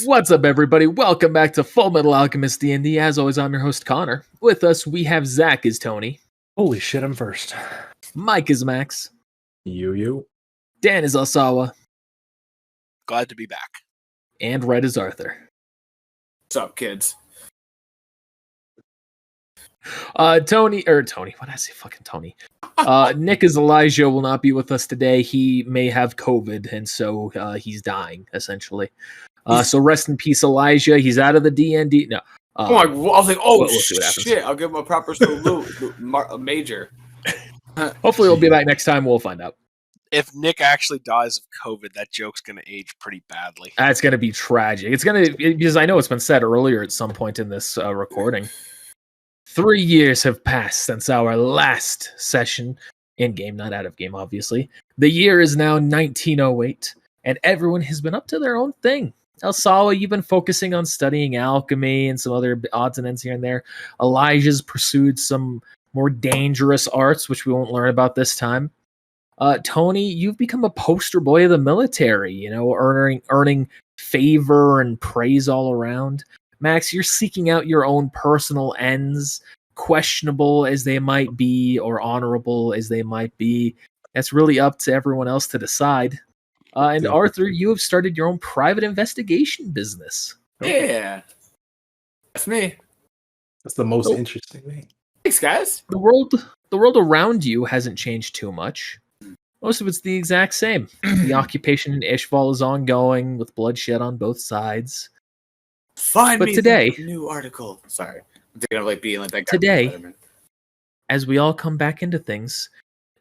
What's up, everybody? Welcome back to Full Metal Alchemist D&D. As always, I'm your host, Connor. With us, we have Zach as Tony. Holy shit, I'm first. Mike is Max. You. Dan is Alsawa. Glad to be back. And Red is Arthur. What's up, kids? Tony, what did I say? Fucking Tony. Nick is Elijah, will not be with us today. He may have COVID, and so he's dying, essentially. So rest in peace, Elijah. He's out of the D&D. No. I was like, oh, we'll see what happens. shit. I'll give him a proper salute. Major. Hopefully, he'll be back next time. We'll find out. If Nick actually dies of COVID, that joke's going to age pretty badly. That's going to be tragic. It's going to, because I know it's been said earlier at some point in this recording. 3 years have passed since our last session, in-game, not out-of-game, obviously. The year is now 1908, and everyone has been up to their own thing. Alsawa, you've been focusing on studying alchemy and some other odds and ends here and there. Elijah's pursued some more dangerous arts, which we won't learn about this time. Tony, you've become a poster boy of the military, you know, earning favor and praise all around. Max, you're seeking out your own personal ends, questionable as they might be or honorable as they might be. That's really up to everyone else to decide. And Arthur, you have started your own private investigation business. Yeah. That's me. That's the most interesting thing. Thanks, guys. The world around you hasn't changed too much. Most of it's the exact same. The occupation in Ishval is ongoing, with bloodshed on both sides. Find But me today, the new article. Sorry. I'm thinking of like being like that guy. Today, as we all come back into things,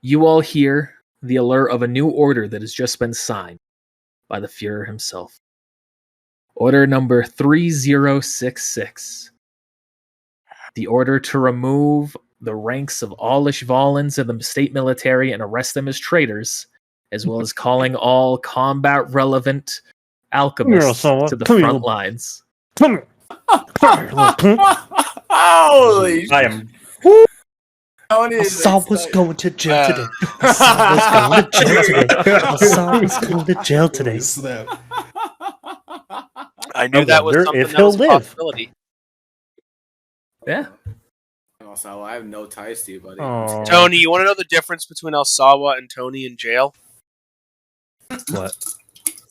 you all hear the alert of a new order that has just been signed by the Fuhrer himself. Order number 3066. The order to remove the ranks of all Ishvalans in the state military and arrest them as traitors, as well as calling all combat-relevant alchemists to the front lines. Come here. Holy shit. I am. Alsawa's going to jail today. Alsawa's going to jail today. I knew that was something if that was a he'll live. possibility. Yeah. Also, I have no ties to you, buddy. Aw. Tony, you want to know the difference between Alsawa and Tony in jail? What?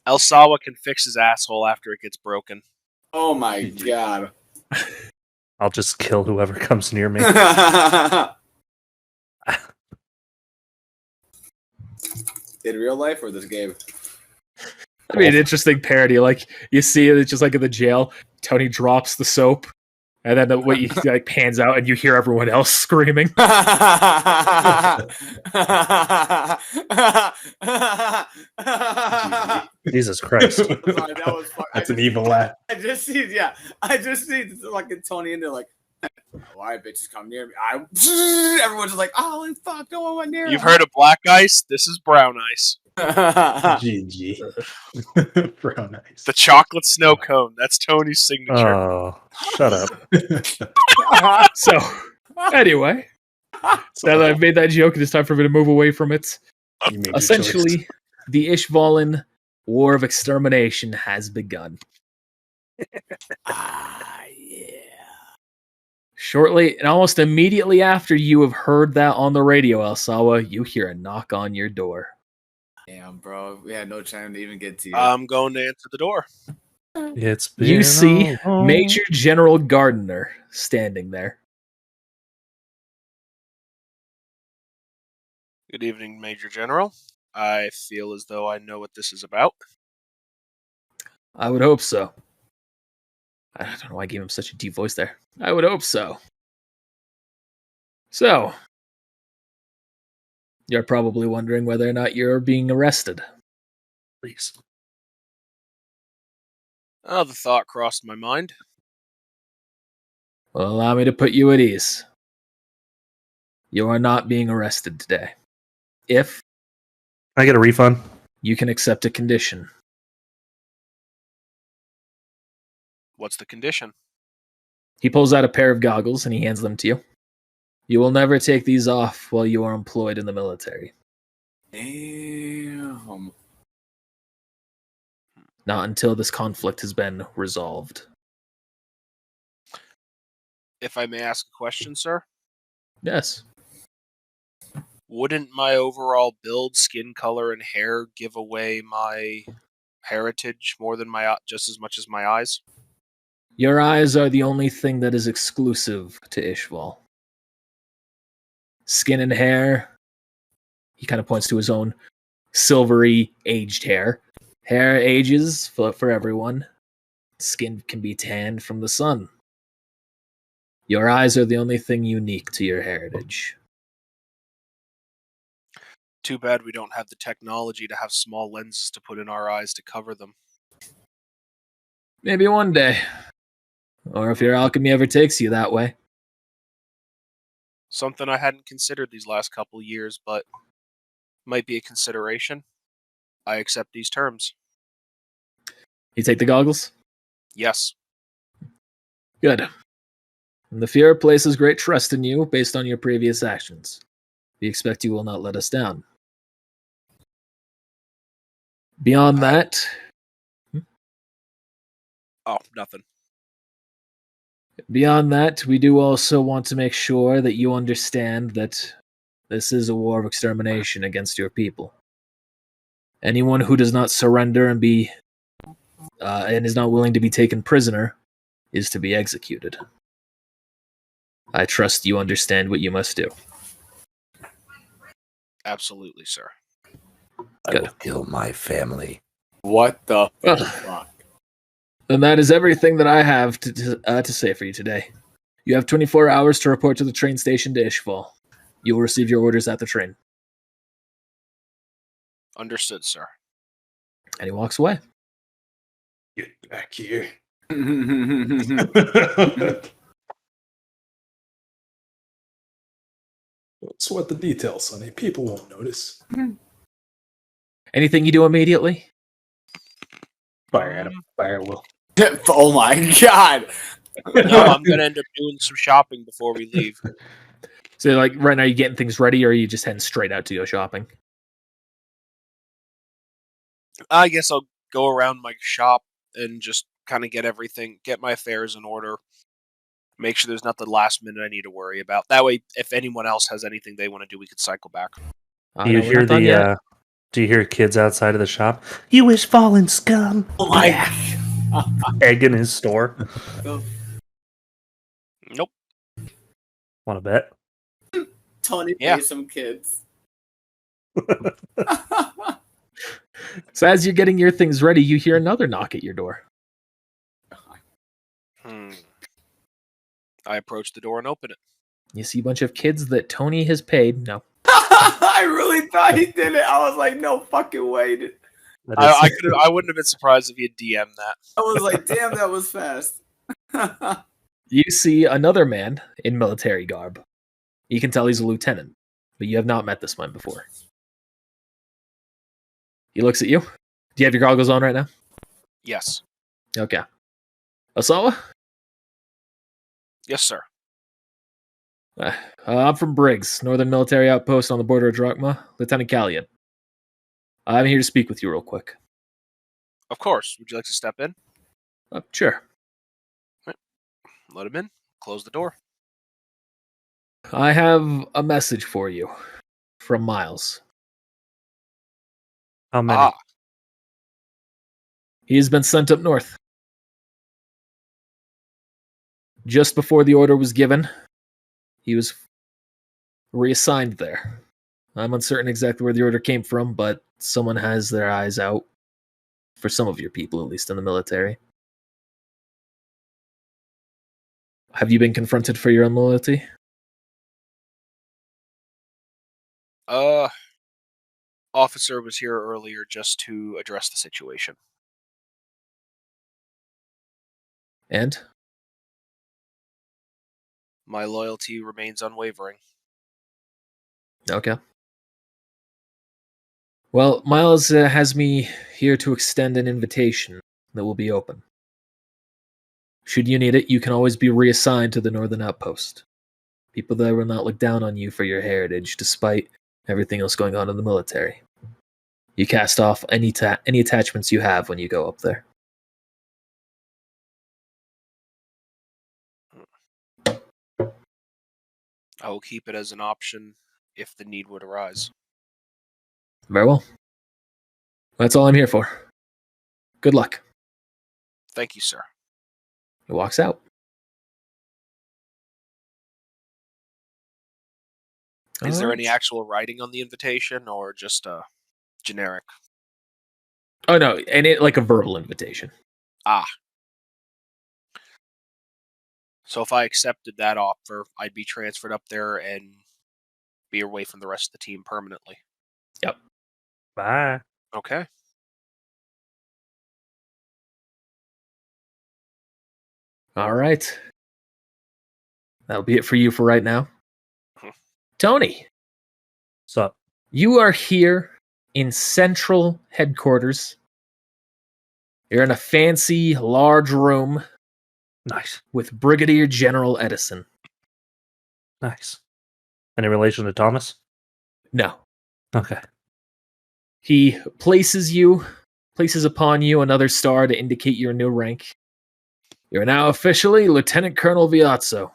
Alsawa can fix his asshole after it gets broken. Oh my god. I'll just kill whoever comes near me. In real life or this game? I mean, an interesting parody. Like, you see it, it's just like in the jail, Tony drops the soap, and then what you like pans out, and you hear everyone else screaming. Jesus Christ. Sorry, that was That's an evil laugh. I just see like Tony in there like, why bitches come near me? Everyone's just like, oh fuck, no one went near me. You've heard of black ice? This is brown ice. GG. Brown ice. The chocolate snow cone. That's Tony's signature. Oh, shut up. So, anyway, now that I've made that joke, it is time for me to move away from it. You made your Essentially, choice. the Ishvalan War of Extermination has begun. Yeah. Shortly and almost immediately after you have heard that on the radio, Alsawa, you hear a knock on your door. Damn, bro. We had no time to even get to you. I'm going to answer the door. It's You been see a long- Major General Gardner standing there. Good evening, Major General. I feel as though I know what this is about. I would hope so. I don't know why I gave him such a deep voice there. I would hope so. So, you're probably wondering whether or not you're being arrested. Please. Oh, the thought crossed my mind. Well, allow me to put you at ease. You are not being arrested today. If Can I get a refund? you can accept a condition. What's the condition? He pulls out a pair of goggles and he hands them to you. You will never take these off while you are employed in the military. Damn. Not until this conflict has been resolved. If I may ask a question, sir, Yes. wouldn't my overall build, skin color, and hair give away my heritage more than just as much as my eyes? Your eyes are the only thing that is exclusive to Ishval. Skin and hair, he kind of points to his own silvery, aged hair. Hair ages for everyone. Skin can be tanned from the sun. Your eyes are the only thing unique to your heritage. Too bad we don't have the technology to have small lenses to put in our eyes to cover them. Maybe one day. Or if your alchemy ever takes you that way. Something I hadn't considered these last couple years, but might be a consideration. I accept these terms. You take the goggles? Yes. Good. And the Fiera places great trust in you based on your previous actions. We expect you will not let us down. Beyond that... Oh, nothing. Beyond that, we do also want to make sure that you understand that this is a war of extermination against your people. Anyone who does not surrender and is not willing to be taken prisoner is to be executed. I trust you understand what you must do. Absolutely, sir. I will kill my family. What the Well, fuck? and that is everything that I have to say for you today. You have 24 hours to report to the train station to Ishval. You will receive your orders at the train. Understood, sir. And he walks away. Get back here. Don't sweat the details, Sonny. People won't notice. Anything you do immediately? Fire at him. Fire at Will. Oh my god! No, I'm going to end up doing some shopping before we leave. So, like, right now, you getting things ready, or are you just heading straight out to go shopping? I guess I'll go around my shop and just kind of get my affairs in order. Make sure there's nothing last minute I need to worry about. That way, if anyone else has anything they want to do, we could cycle back. Do you hear do you hear kids outside of the shop? You wish fallen scum. Oh my Egg in his store. god! Nope. Want to bet? Tony Yeah. pays some kids. So as you're getting your things ready, you hear another knock at your door. I approach the door and open it. You see a bunch of kids that Tony has paid. No. I really thought he did it. I was like, no fucking way. Dude. I wouldn't have been surprised if he had DM'd that. I was like, damn, that was fast. You see another man in military garb. You can tell he's a lieutenant, but you have not met this man before. He looks at you. Do you have your goggles on right now? Yes. Okay. Osawa? Yes, sir. I'm from Briggs, Northern Military Outpost on the border of Drachma. Lieutenant Callion. I'm here to speak with you real quick. Of course. Would you like to step in? Sure. Let him in. Close the door. I have a message for you from Miles. How many? Ah, He has been sent up north. Just before the order was given, he was reassigned there. I'm uncertain exactly where the order came from, but someone has their eyes out. For some of your people, at least in the military. Have you been confronted for your own loyalty? officer was here earlier just to address the situation. And? My loyalty remains unwavering. Okay. Well, Miles has me here to extend an invitation that will be open. Should you need it, you can always be reassigned to the Northern Outpost. People there will not look down on you for your heritage, despite everything else going on in the military. You cast off any attachments you have when you go up there. I will keep it as an option if the need would arise. Very well. That's all I'm here for. Good luck. Thank you, sir. He walks out. Is there any Alright. actual writing on the invitation, or just generic? Oh no, and it like a verbal invitation. So if I accepted that offer, I'd be transferred up there and be away from the rest of the team permanently. Bye. Okay. All right. That'll be it for you for right now. Tony, What's up? you are here in central headquarters. You're in a fancy, large room Nice. with Brigadier General Edison. Nice. Any relation to Thomas? No. Okay. He places upon you another star to indicate your new rank. You're now officially Lieutenant Colonel Viazzo.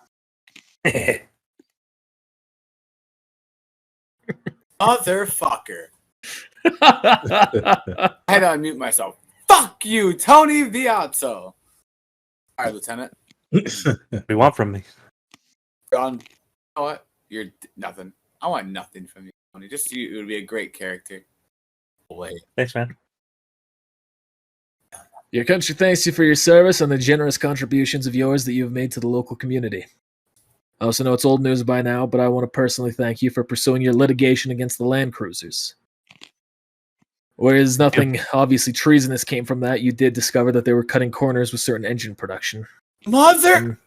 Motherfucker. I had to unmute myself. Fuck you, Tony Viazzo. All right, Lieutenant. What do you want from me? You know what? You're nothing. I want nothing from you, Tony. Just you. It would be a great character. Wait. Thanks, man. Your country thanks you for your service and the generous contributions of yours that you have made to the local community. I also know it's old news by now, but I want to personally thank you for pursuing your litigation against the land cruisers. Whereas nothing obviously treasonous came from that, you did discover that they were cutting corners with certain engine production. Mother.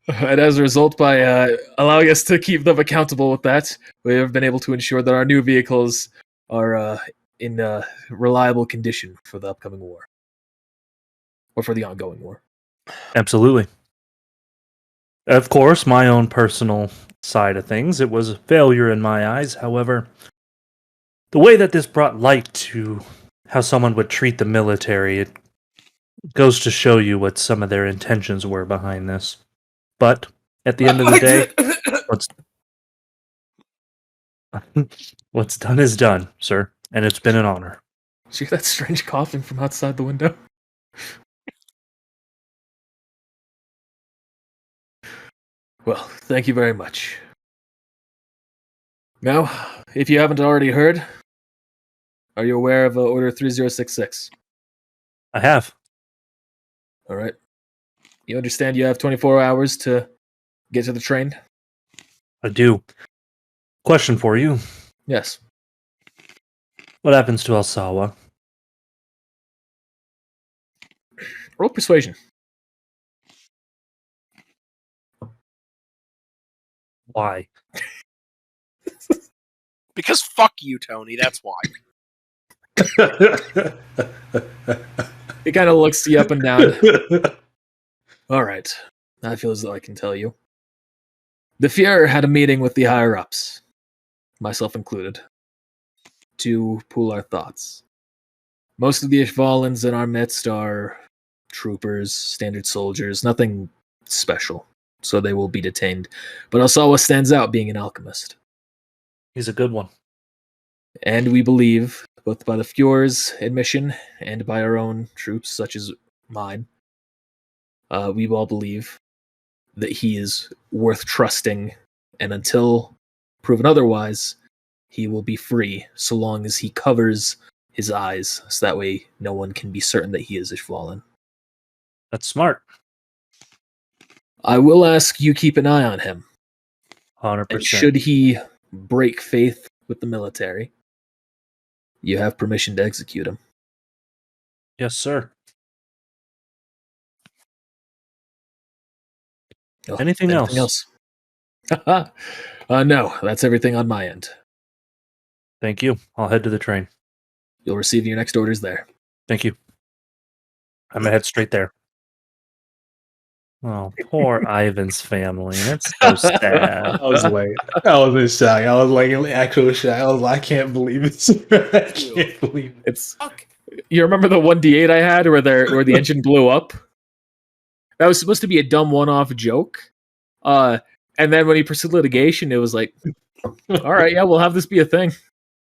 And as a result, by allowing us to keep them accountable with that, we have been able to ensure that our new vehicles are in reliable condition for the upcoming war. Or for the ongoing war. Absolutely. Of course, my own personal side of things, it was a failure in my eyes. However, the way that this brought light to how someone would treat the military, it goes to show you what some of their intentions were behind this. But at the end of the day, what's done is done, sir, and it's been an honor. Did you hear that strange coughing from outside the window? Well, thank you very much. Now, if you haven't already heard, are you aware of Order 3066? I have. All right. You understand you have 24 hours to get to the train? I do. Question for you. Yes. What happens to Alsawa? Roll persuasion. Why? Because fuck you, Tony. That's why. It kind of looks you up and down. All right. I feel as though I can tell you. The Fuhrer had a meeting with the higher-ups, myself included, to pool our thoughts. Most of the Ishvalans in our midst are troopers, standard soldiers, nothing special, so they will be detained. But Alsawa stands out being an alchemist. He's a good one. And we believe, both by the Fuhrer's admission and by our own troops, such as mine, we all believe that he is worth trusting, and until proven otherwise, he will be free so long as he covers his eyes, so that way no one can be certain that he is Ishvalan. That's smart. I will ask you keep an eye on him. 100%. And should he break faith with the military, you have permission to execute him. Yes, sir. Oh, Anything else? No, that's everything on my end. Thank you. I'll head to the train. You'll receive your next orders there. Thank you. I'm gonna head straight there. Oh, poor Ivan's family. That's so sad. I was in shock. I was like in actual shock. I was like, I can't believe this. I can't believe it. It's Fuck. you remember the 1d8 I had where the engine blew up? That was supposed to be a dumb one-off joke. And then when he pursued litigation, it was like, all right, yeah, we'll have this be a thing.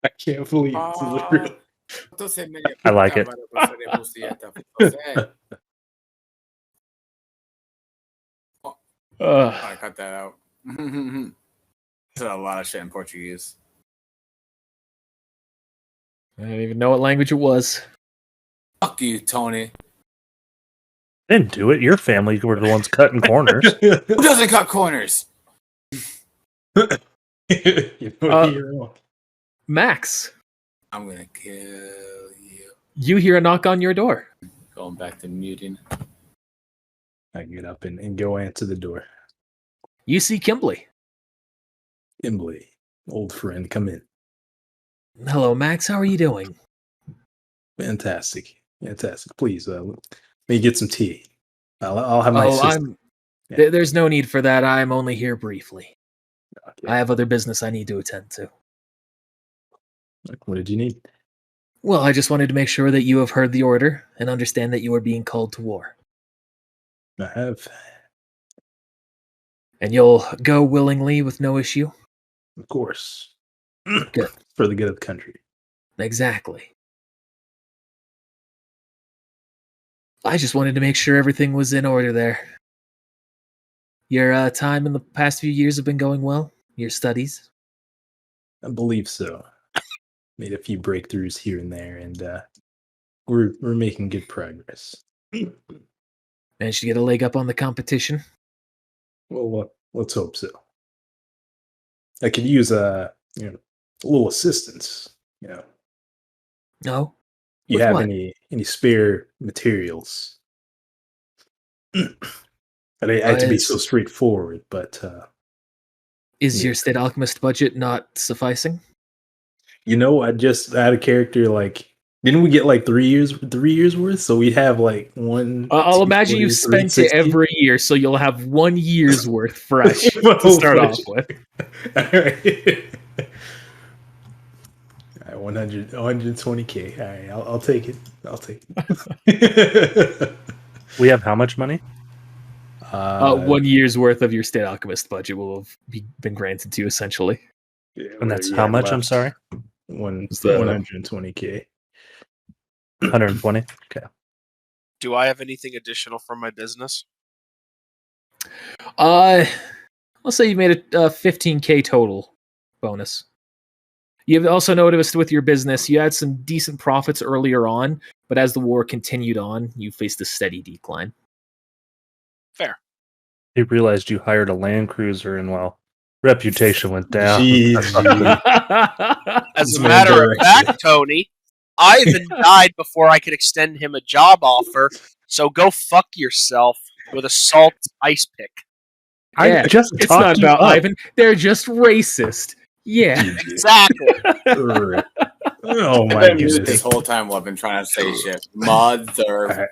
I can't believe this is real. I like it. I cut that out. There's a lot of shit in Portuguese. I didn't even know what language it was. Fuck you, Tony. Didn't do it. Your family were the ones cutting corners. Who doesn't cut corners? You know, you're wrong. Max, I'm gonna kill you. you hear a knock on your door. Going back to muting. I get up and go answer the door. You see Kimberly. Emily, old friend, come in. Hello, Max. How are you doing? Fantastic. Please, let me get some tea. I'll have my sister. Yeah. There's no need for that. I'm only here briefly. Okay. I have other business I need to attend to. What did you need? Well, I just wanted to make sure that you have heard the order and understand that you are being called to war. I have. And you'll go willingly with no issue? Of course. Good. For the good of the country. Exactly. I just wanted to make sure everything was in order there. Your time in the past few years have been going well? Your studies? I believe so. Made a few breakthroughs here and there, and we're making good progress. Managed to get a leg up on the competition? Well, let's hope so. I could use a little assistance. No? You With have what? any spare materials? I hate to be so straightforward, but Is yeah. your state alchemist budget not sufficing? I just had a character like. Didn't we get like 3 years worth? So we'd have like one. I'll 2, imagine 40, you've spent it 360. every year, so you'll have 1 year's worth fresh Well, to start fresh. off with. All right. All right, 120K. All right, I'll take it. We have how much money? 1 year's worth of your state alchemist budget will have been granted to you, essentially. Yeah, And that's whatever how you much? have I'm left. sorry. 120K. 120. Okay. Do I have anything additional from my business? Let's say you made a 15K total bonus. You've also noticed with your business, you had some decent profits earlier on, but as the war continued on, you faced a steady decline. Fair. You realized you hired a Land Cruiser and, well, reputation went down. Jeez. As a Man, matter of direction. fact, Tony, Ivan died before I could extend him a job offer, so go fuck yourself with a salt ice pick. Yeah, I just it's talked not you about up. Ivan. They're just racist. Yeah. Exactly. Right. Oh I've my been muted goodness. this whole time while I've been trying to say shit. Motherfucker.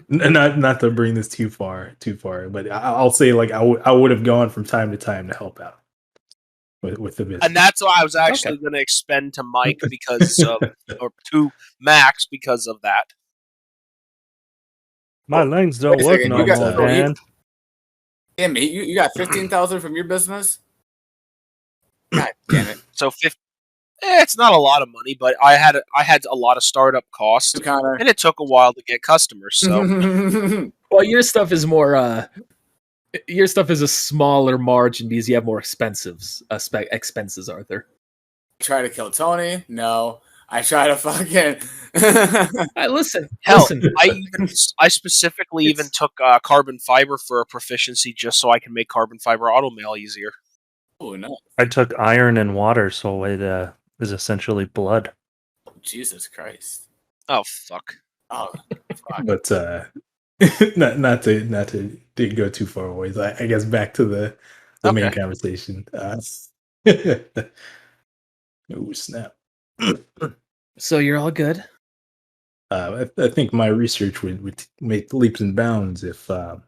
Not to bring this too far, but I'll say like I would have gone from time to time to help out with the business. And that's why I was actually going to expend to Mike because of, or to Max because of that. My legs don't Wait a work second, no you got- more, so you- man. Damn it, you got 15,000 from your business? God damn it. So it's not a lot of money, but I had a lot of startup costs, Connor. and it took a while to get customers. So Well, your stuff is more. Your stuff is a smaller margin because you have more expenses, Arthur. Try to kill Tony? No. I try to fucking. Listen. hell, I specifically even took carbon fiber for a proficiency just so I can make carbon fiber automail easier. Oh, no. I took iron and water, so it is essentially blood. Jesus Christ. Oh fuck. Oh, fuck. But not to go too far away. So I guess back to the main Okay. conversation. Oh snap! So you're all good. I think my research would make leaps and bounds if the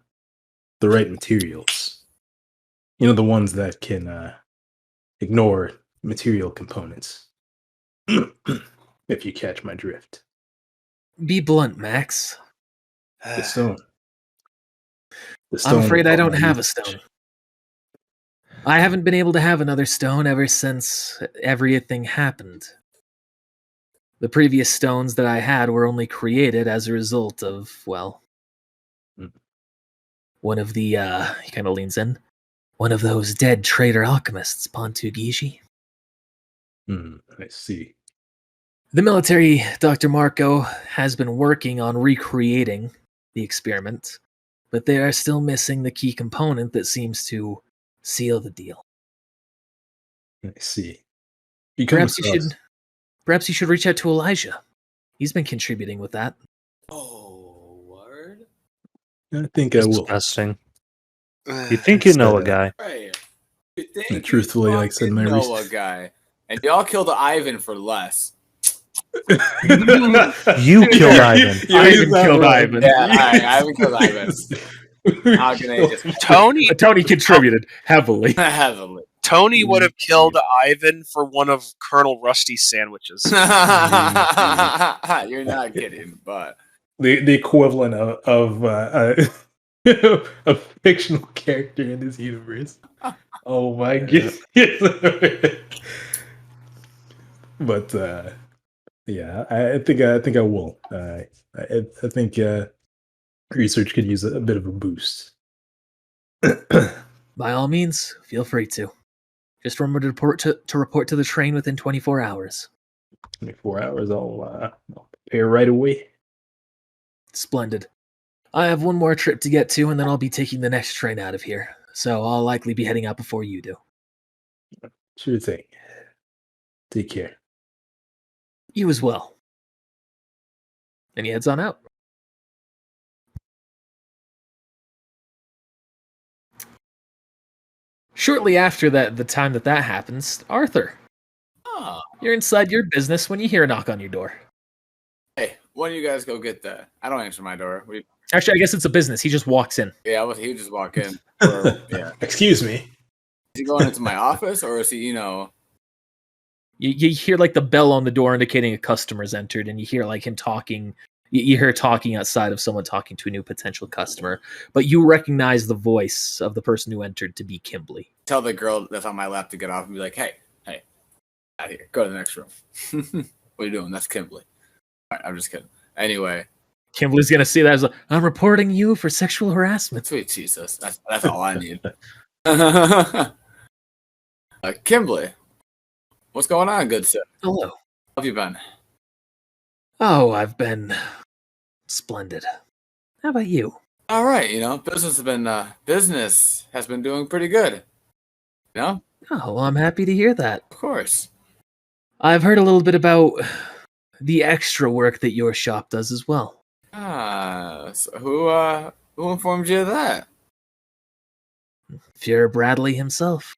right materials, the ones that can ignore material components. If you catch my drift. Be blunt, Max. The stone. I'm afraid I with all don't my have a research. stone. I haven't been able to have another stone ever since everything happened. The previous stones that I had were only created as a result of, well, one of the, he kind of leans in, one of those dead traitor alchemists, Pontu Gishi. I see. The military, Dr. Marco, has been working on recreating the experiment, but they are still missing the key component that seems to seal the deal. I see. You come Perhaps across- you should reach out to Elijah. He's been contributing with that. Oh, word. I think I will. Disgusting. You think you know a guy? Right. You think And truthfully, like I said, fucking my know research- a guy, and y'all killed Ivan for less. You killed Ivan. Ivan killed Ivan. Yeah, Ivan killed Ivan. How can they just Tony Tony contributed heavily. heavily? Tony would have killed Ivan for one of Colonel Rusty's sandwiches. You're not kidding, but the equivalent of a fictional character in this universe. Oh my goodness! But yeah, I think I will. I think research could use a bit of a boost. By all means, feel free to. Just remember to report to the train within 24 hours. 24 hours. I'll prepare right away. Splendid. I have one more trip to get to, and then I'll be taking the next train out of here. So I'll likely be heading out before you do. Sure thing. Take care. You as well. And he heads on out. Shortly after the time that happens, Arthur, oh, you're inside your business when you hear a knock on your door. hey, when you guys go get that? I don't answer my door. Actually, I guess it's a business. He just walks in. Yeah, he would just walk in. Or, yeah, Excuse me. is he going into my office or is he? You hear like the bell on the door indicating a customer's entered, and you hear like him talking. You hear talking outside of someone talking to a new potential customer, but you recognize the voice of the person who entered to be Kimbley. Tell the girl that's on my lap to get off and be like, hey, out here, go to the next room. What are you doing? That's Kimbley. All right, I'm just kidding. Anyway, Kimbley's gonna see that as I'm reporting you for sexual harassment. sweet Jesus, that's all I need. Kimbley, what's going on, good sir? Hello. How have you been? Oh, I've been splendid. How about you? All right, business has been doing pretty good. Oh, well, I'm happy to hear that. Of course. I've heard a little bit about the extra work that your shop does as well. So who informed you of that? Fuhrer Bradley himself.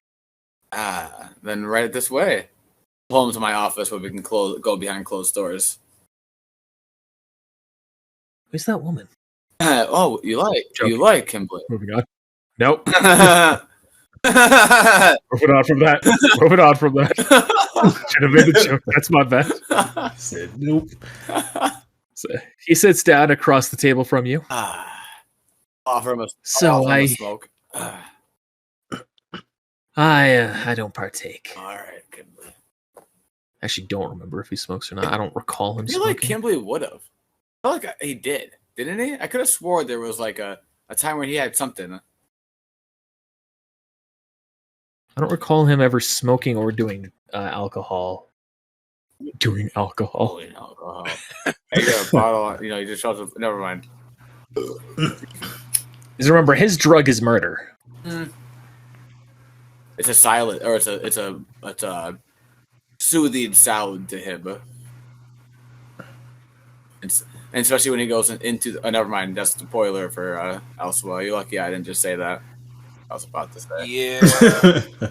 Then right it this way. Home to my office where we can go behind closed doors. Who's that woman? You like Kimbley? Moving on. Nope. That's Moving on from that. Moving on from that. Should have made the joke. That's my bad. Said nope. So he sits down across the table from you. Offer him a smoke. I don't partake. All right, Kimbley. Actually, don't remember if he smokes or not. I don't recall him I feel like smoking. Kimbley would have. I feel like he did, didn't he? I could have swore there was like a time when he had something. I don't recall him ever smoking or doing alcohol. Doing alcohol. Holy alcohol. Hey, got a bottle. You just shot. Never mind. Because remember, his drug is murder. It's a silent, or it's a soothing sound to him. And especially when he goes into. Never mind. That's the spoiler for Elsewhere. You're lucky I didn't just say that. I was about to say. Yeah.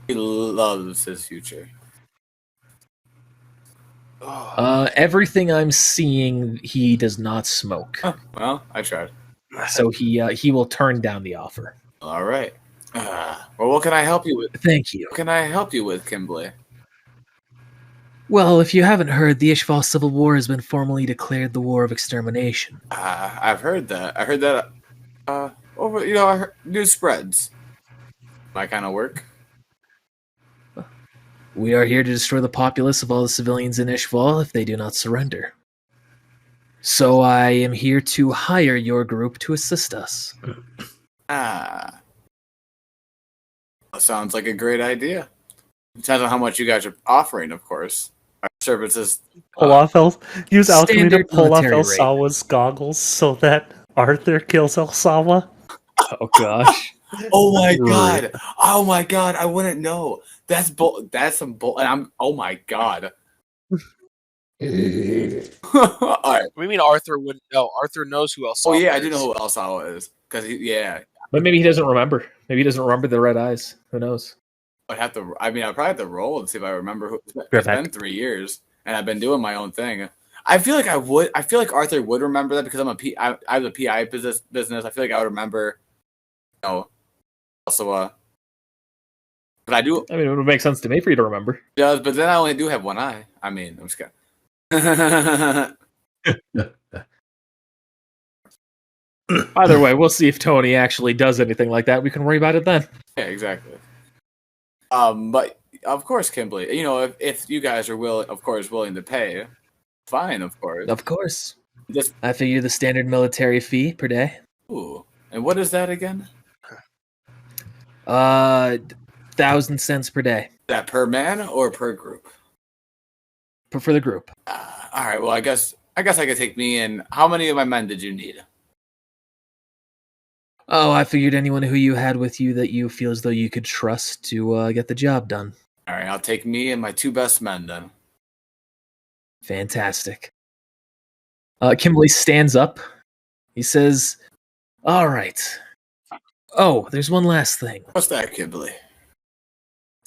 He loves his future. Everything I'm seeing, he does not smoke, Huh, well, I tried. so he will turn down the offer. All right. Well, what can I help you with? Thank you. What can I help you with, Kimberly? Well, if you haven't heard, the Ishval Civil War has been formally declared the War of Extermination. I've heard that. I heard that. Over I heard news spreads. My kind of work. We are here to destroy the populace of all the civilians in Ishval if they do not surrender. So I am here to hire your group to assist us. That sounds like a great idea. Depends on how much you guys are offering, of course. Our services. Use alchemy to Standard pull off military rate. Elsawa's goggles so that Arthur kills Elsawa. Oh gosh. Oh my Rude. god! Oh my god! I wouldn't know. That's some bull. And I'm. Oh my god! All right. What do you mean Arthur wouldn't know? Arthur knows who else. Oh yeah, I do know who Elsawa is because yeah. But maybe he doesn't remember. Maybe he doesn't remember the red eyes. Who knows? I'd have to. I mean, I'd probably have to roll and see if I remember who. It's Griffith. been 3 years, and I've been doing my own thing. I feel like I would. I feel like Arthur would remember that because I have a PI business. I feel like I would remember. Also, but I do. I mean, it would make sense to me for you to remember. Does, but then I only do have one eye. I mean, I'm just kidding. Either way, we'll see if Tony actually does anything like that. We can worry about it then. Yeah, exactly. But of course, Kimberly, if you guys are willing to pay, fine, of course. Of course. Just I figure the standard military fee per day. ooh, and what is that again? 1,000 cents per day. Is that per man or per group? For the group. All right. Well, I guess I could take me in. How many of my men did you need? Oh, I figured anyone who you had with you that you feel as though you could trust to get the job done. All right, I'll take me and my 2 best men then. Fantastic. Kimberly stands up. He says, all right. Oh, there's one last thing. What's that, Kimberly?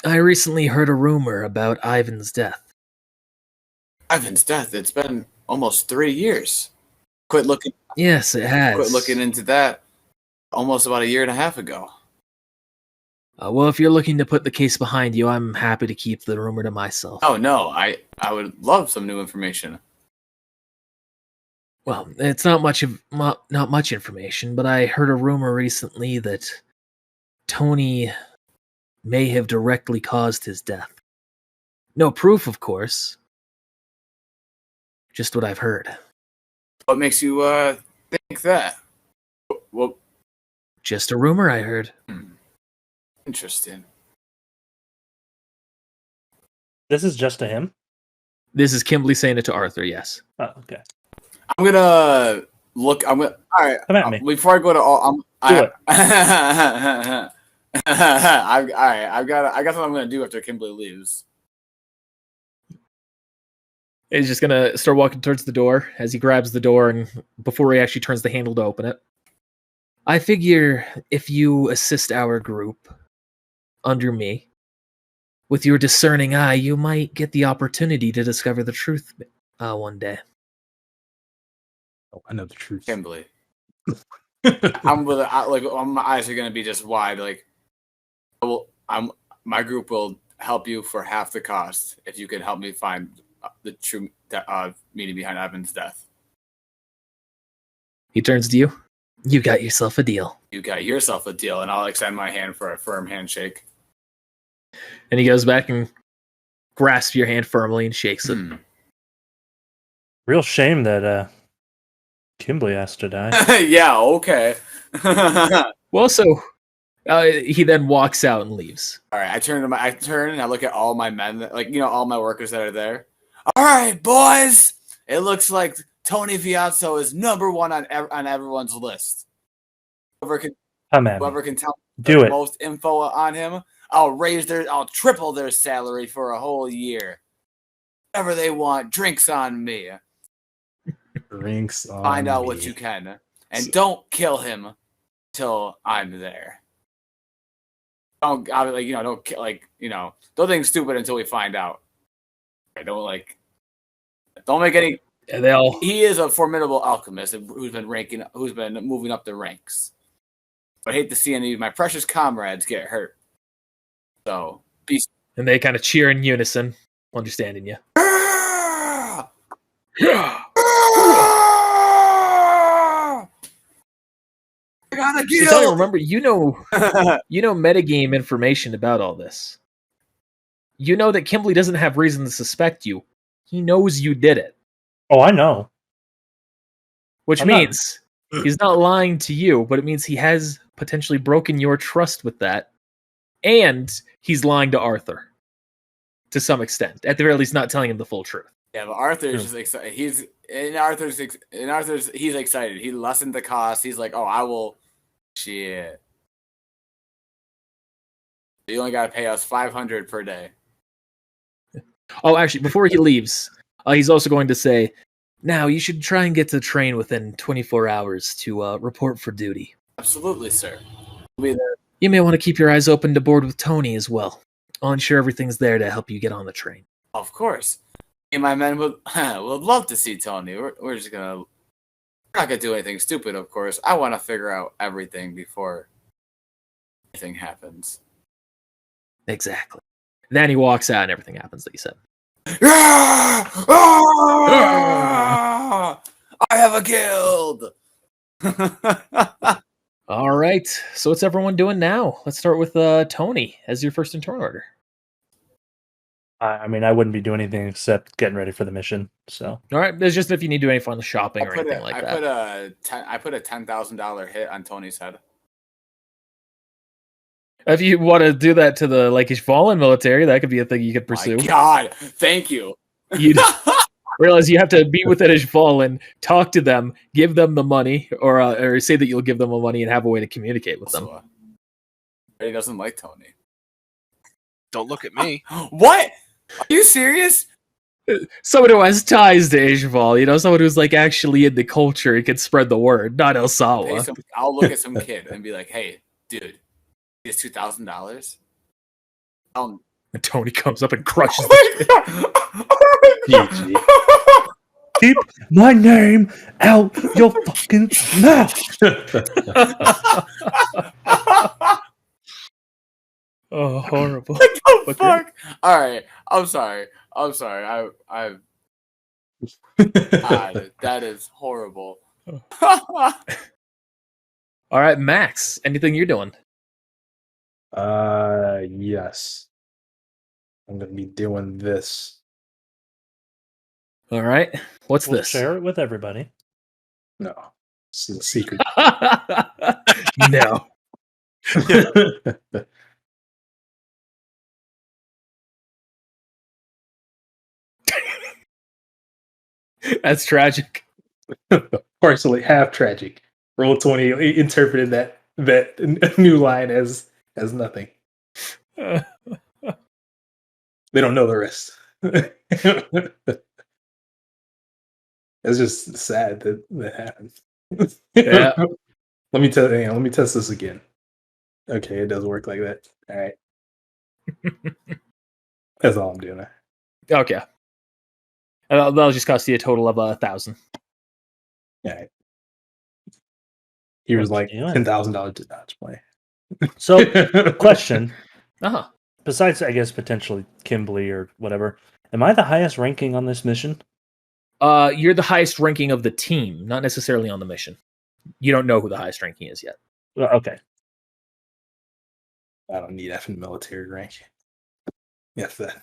I recently heard a rumor about Ivan's death. Ivan's death. It's been almost 3 years. Quit looking Yes, it has. into that almost about a year and a half ago. Well, if you're looking to put the case behind you, I'm happy to keep the rumor to myself. Oh no, I would love some new information. Well, it's not much information, but I heard a rumor recently that Tony may have directly caused his death. No proof, of course. Just what I've heard. What makes you think that? Well, Just a rumor I heard. interesting. This is just to him? This is Kimberly saying it to Arthur, yes. Oh, okay. I'm gonna look. All right. Come at me. Before I go to all, Do it. all right. I got something I'm gonna do after Kimberly leaves. He's just gonna start walking towards the door as he grabs the door and before he actually turns the handle to open it. I figure if you assist our group under me, with your discerning eye, you might get the opportunity to discover the truth one day. Oh, I know the truth. Kimberly, my eyes are gonna be just wide. Like, my group will help you for half the cost if you can help me find the true meaning behind Ivan's death. He turns to you. You got yourself a deal. You got yourself a deal, and I'll extend my hand for a firm handshake. And he goes back and grasps your hand firmly and shakes it. Real shame that Kimberly has to die. Yeah, okay. Well, so he then walks out and leaves. All right, I turn and I look at all my men, all my workers that are there. All right, boys, it looks like Tony Viazzo is number one on everyone's list. Whoever can tell Do it. most info on him, I'll triple their salary for a whole year. Whatever they want, drinks on me. Drinks on Find out me. what you can, and don't kill him till I'm there. Don't don't think stupid until we find out. Don't Don't make any. And they all. He is a formidable alchemist who's been moving up the ranks. But I hate to see any of my precious comrades get hurt. So, peace. And they kind of cheer in unison, understanding you. I gotta So Tony, remember, you know metagame information about all this. You know that Kimberly doesn't have reason to suspect you. He knows you did it. Oh, I know. Which means he's not lying to you, but it means he has potentially broken your trust with that. And he's lying to Arthur. To some extent. At the very least, not telling him the full truth. Yeah, but Arthur's just excited. He's excited. He lessened the cost. He's like, oh, I will. Shit. You only got to pay us $500 per day. Oh, actually, before he leaves, he's also going to say, now you should try and get to the train within 24 hours to report for duty. Absolutely, sir. We'll be there. You may want to keep your eyes open to board with Tony as well. I'll ensure everything's there to help you get on the train. Of course. Me and my men would love to see Tony. We're just gonna. We're not gonna do anything stupid, of course. I want to figure out everything before anything happens. Exactly. Then he walks out and everything happens that you said. I have a guild. All right. So what's everyone doing now? Let's start with Tony as your first in turn order. I mean, I wouldn't be doing anything except getting ready for the mission. So, all right. There's just if you need to do any fun shopping or anything like that. I put a $10,000 hit on Tony's head. If you want to do that to the Lakish Fallen military, that could be a thing you could pursue. My God, thank you. You realize you have to be with Lakish Fallen, talk to them, give them the money, or say that you'll give them the money and have a way to communicate with them. He doesn't like Tony. Don't look at me. What? Are you serious? Someone who has ties to Ishval, someone who's like actually in the culture, he can spread the word, not Elsawa. I'll look at some kid and be like, hey, dude, it's $2,000. And Tony comes up and crushes GG. keep my name out your fucking mouth. Oh, horrible. What the fuck? All right. I'm sorry. God, that is horrible. All right, Max, anything you're doing? Yes. I'm gonna be doing this. All right. What's We'll this? share it with everybody. No, this is a secret. No. That's tragic. Partially half tragic. Roll20 interpreted that new line as nothing. They don't know the rest. It's just sad that happened. Yeah. Let me test this again. Okay, it does work like that. All right. That's all I'm doing. Okay. That'll just cost you a total of 1,000. All right. He was like Yeah. $10,000 to dodge play. So, question. Uh-huh. Besides, I guess, potentially Kimberly or whatever, am I the highest ranking on this mission? You're the highest ranking of the team, not necessarily on the mission. You don't know who the highest ranking is yet. Okay. I don't need effing military rank. Yes, that.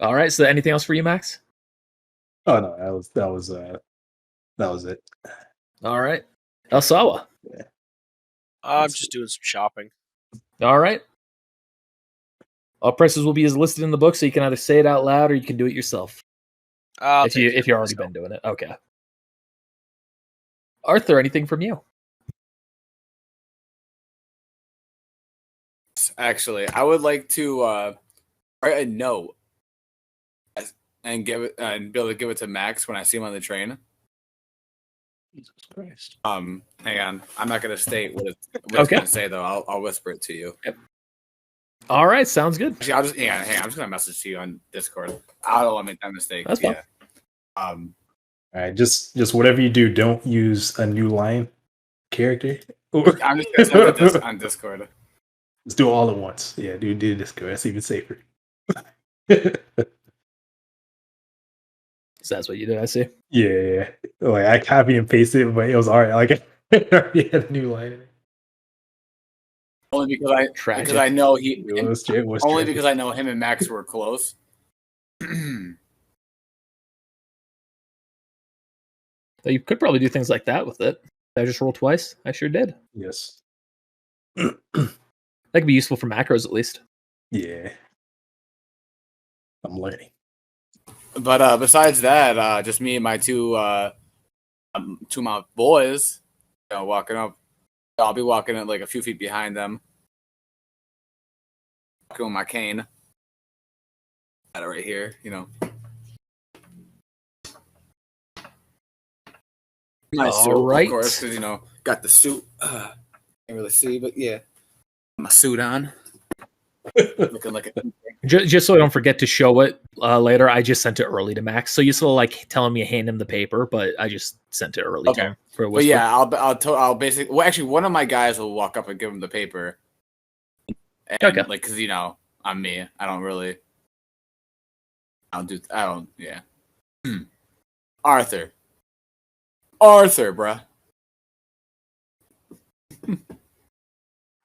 All right. So, anything else for you, Max? Oh no, that was it. All right. Elsawa. Yeah. I'm just doing some shopping. All right. All prices will be as listed in the book, so you can either say it out loud or you can do it yourself. If you've already been doing it. Okay. Arthur, anything from you? Actually, I would like to write a note and give it and be able to give it to Max when I see him on the train. Jesus Christ. Hang on. I'm not gonna state what it's Okay. gonna say though. I'll whisper it to you. Yep. All right, sounds good. Actually, I'll just hang on, I'm just gonna message to you on Discord. I don't want to make that mistake. That's fine. Yeah. All right, just whatever you do, don't use a new line character. I'm just gonna send it this on Discord. Just do it all at once. Yeah, do Discord. That's even safer. So that's what you did, I see. Yeah. Like I copy and pasted it, but it was alright. Like I already had a new line in it. Only because Tragic. I know he It was only tragic. because I know him and Max were close. So you could probably do things like that with it. Did I just roll twice? I sure did. Yes. That could be useful for macros at least. Yeah. I'm learning. But besides that, just me and my two my boys, walking up. I'll be walking at like a few feet behind them. Walking with my cane. Got it right here, Nice All suit, right. of course, because got the suit. Can't really see, but yeah, my suit on. Looking like a Just so I don't forget to show it later, I just sent it early to Max. So you still like telling me to hand him the paper, but I just sent it early to him for a But whisper. yeah, I'll basically. Well, actually, one of my guys will walk up and give him the paper. And, Okay. Like, because I'm me. I don't really. Yeah. Arthur, bruh.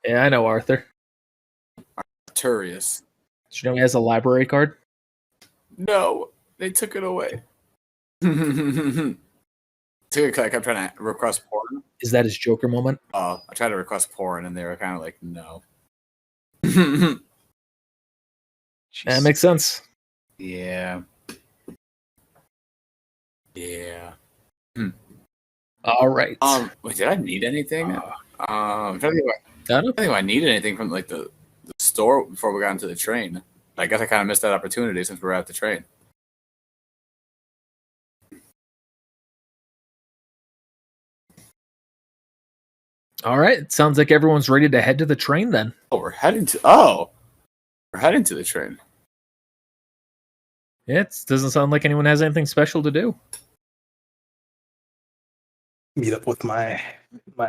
Yeah, I know Arthur. Arturius. Did you know he has a library card? No, they took it away. Took it like I'm trying to request porn. Is that his Joker moment? Oh, I tried to request porn, and they were kind of like, no. That makes sense. Yeah. Yeah. All right. Wait, did I need anything? I'm trying to think I don't know. I think I needed anything from like the store before we got into the train. I guess I kind of missed that opportunity since we were at the train. All right. It sounds like everyone's ready to head to the train then. We're heading to the train. Yeah, it doesn't sound like anyone has anything special to do. Meet up with my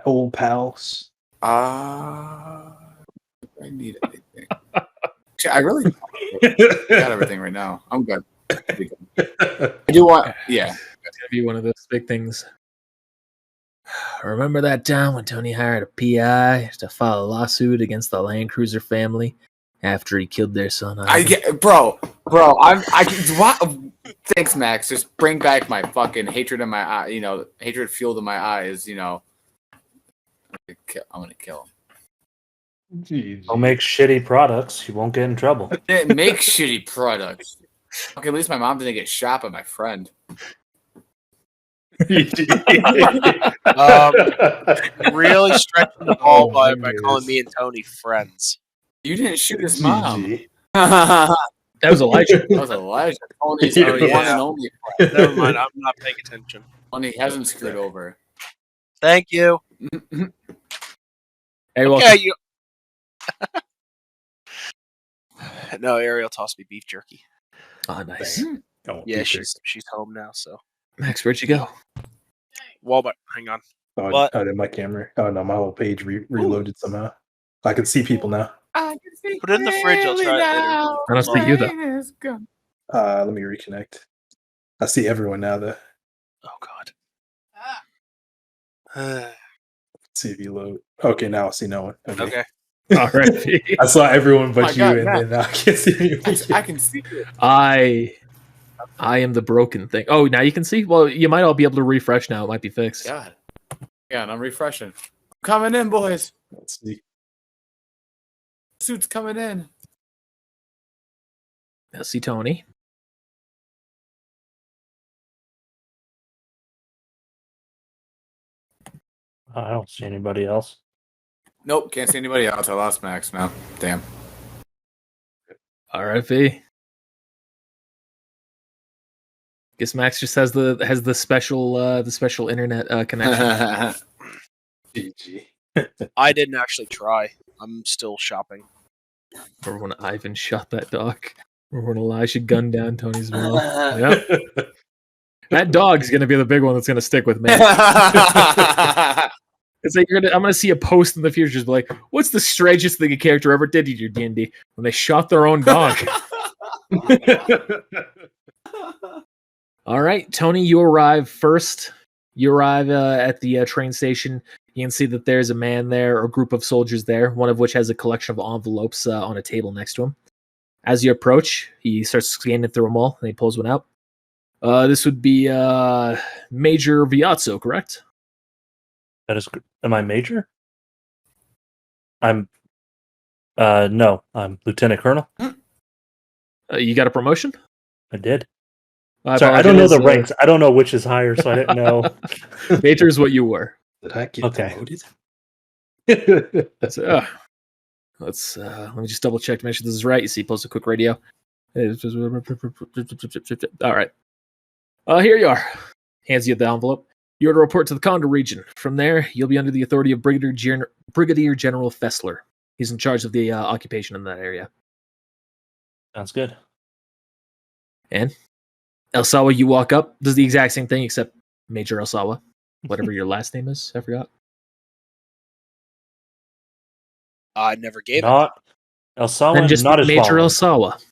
old pals. I need anything. Actually, I really got everything right now. I'm good. I do want, yeah. It's gonna be one of those big things. Remember that time when Tony hired a PI to file a lawsuit against the Land Cruiser family after he killed their son? Bro. What? Thanks, Max. Just bring back my fucking hatred in my eye. Hatred fueled in my eyes. I'm gonna kill him. Jeez. Don't make shitty products. You won't get in trouble. Didn't make shitty products. Okay, at least my mom didn't get shot by my friend. Really stretching the ball by calling me and Tony friends. You didn't shoot his mom. GG. That was Elijah. That was Elijah. Tony's Oh, one yeah. and only Never friend. mind, I'm not paying attention. Tony hasn't screwed over. Thank you. Hey, well, Okay, you. No, Ariel tossed me beef jerky. oh, nice. Oh, Yeah, teacher. she's home now. So, Max, where'd you go? Walmart. Hang on. Oh, What? oh, did my camera? Oh no, my whole page reloaded somehow. I can see people now. Put it in the fridge. I'll try it later. I don't see you though. Let me reconnect. I see everyone now though. Oh God. Let's see if you load. Okay, now I see no one. Okay. All right. I saw everyone but my you, God, and Matt. then now I can't see anyone. I can see it. I am the broken thing. Oh, now you can see? Well, you might all be able to refresh now. It might be fixed. God. Yeah, and I'm refreshing. Coming in, boys. Let's see. Suit's coming in. I see Tony. I don't see anybody else. Nope, can't see anybody else. I lost Max now. Damn. RFE. Guess Max just has the special internet connection. GG. I didn't actually try. I'm still shopping. Remember when Ivan shot that dog? Remember when Elijah gunned down Tony's mouth? Yep. That dog's gonna be the big one that's gonna stick with me. It's like I'm gonna see a post in the future, just be like, "What's the strangest thing a character ever did to your D&D?" When they shot their own dog. All right, Tony, you arrive first. You arrive at the train station. You can see that there's a man there, or a group of soldiers there, one of which has a collection of envelopes on a table next to him. As you approach, he starts scanning through them all, and he pulls one out. This would be Major Viazzo, correct? That is. Am I major? I'm. No, I'm lieutenant colonel. You got a promotion? I did. I Sorry, I don't know the ranks. I don't know which is higher, so I didn't know. Major is what you were. Did I get Okay. promoted? So, let me just double check to make sure this is right. You see, post a quick radio. All right. Here you are. Hands you the envelope. You're to report to the Condor region. From there, you'll be under the authority of Brigadier General Fessler. He's in charge of the occupation in that area. Sounds good. And Elsawa, you walk up, does the exact same thing except Major Elsawa, whatever your last name is. I forgot. I never gave it. Not Elsawa, And just not as Major well. Elsawa.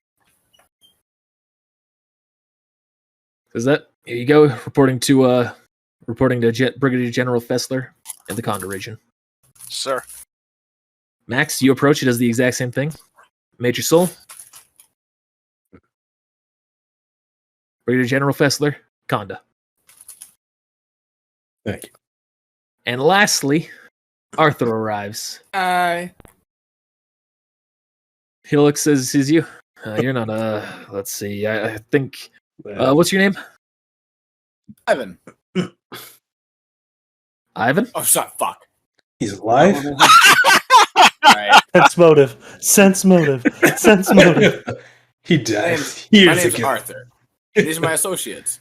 Is that here you go? Reporting to Brigadier General Fessler in the Condor region. Sir. Max, you approach. He does the exact same thing. Major Soul. Brigadier General Fessler, Conda. Thank you. And lastly, Arthur arrives. Hi. He looks as sees you. You're not let's see. I think what's your name? Ivan. Ivan? Oh, shut fuck. He's alive? Alright. Sense motive. Sense motive. Sense motive. He My died name's, years my name's ago. Arthur. These are my associates.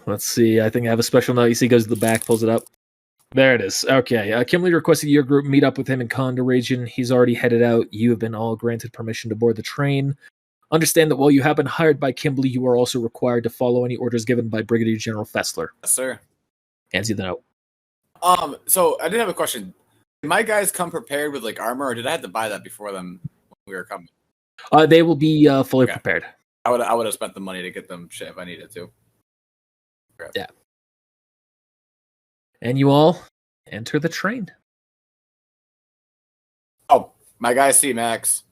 Let's see. I think I have a special note. You see, he goes to the back, pulls it up. There it is. Okay. Kimberly requested your group meet up with him in Condor region. He's already headed out. You have been all granted permission to board the train. Understand that while you have been hired by Kimberly, you are also required to follow any orders given by Brigadier General Fessler. Yes, sir. Hands you the note. So I did have a question. Did my guys come prepared with like armor, or did I have to buy that before them when we were coming? They will be fully Okay. prepared. I would have spent the money to get them shit if I needed to. Yeah. And you all enter the train. Oh, my guys see Max.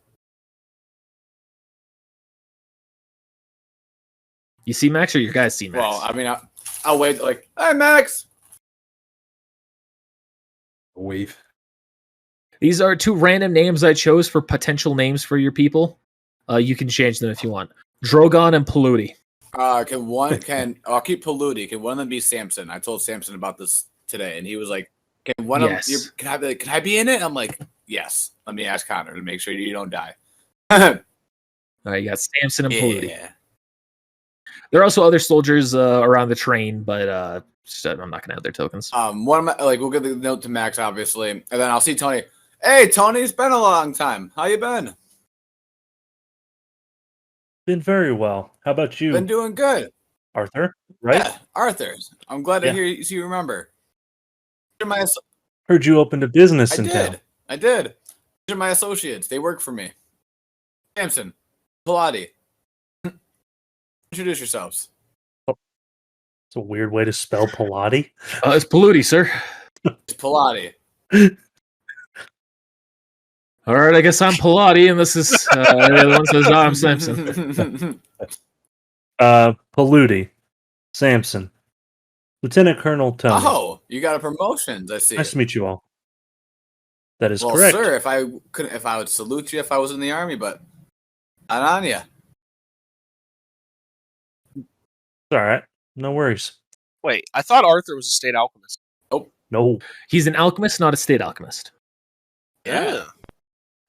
You see Max, or your guys see Max? Well, I mean, I'll wait. Like, hi, Max. Wave. These are two random names I chose for potential names for your people. You can change them if you want. Drogon and Polluti. I'll keep Polluti. Can one of them be Samson? I told Samson about this today, and he was like, "Can one Yes. of them? Can I be in it?" I'm like, "Yes." Let me ask Connor to make sure you don't die. All right, you got Samson and Polluti. Yeah. There are also other soldiers around the train, but I'm not gonna have their tokens. One of my, like, we'll get the note to Max, obviously, and then I'll see Tony. Hey, Tony, it's been a long time. How you been? Been very well. How about you, Been doing good. Arthur? Right? Yeah, Arthur. I'm glad to Yeah. hear you remember. These are my Heard you opened a business I in did. town. I did. These are my associates. They work for me. Samson, Pilati. Introduce yourselves. It's a weird way to spell Pilati. It's Polluti, sir. It's Pilati. All right, I guess I'm Pilati, and this is the other one says I'm Samson. Polluti, Samson, Lieutenant Colonel Tony. Oh, you got a promotion. I see. Nice to meet you all. That is Well, correct. sir, if I would salute you if I was in the army, but not on you. It's all right. No worries. Wait, I thought Arthur was a state alchemist. No. He's an alchemist, not a state alchemist. Yeah.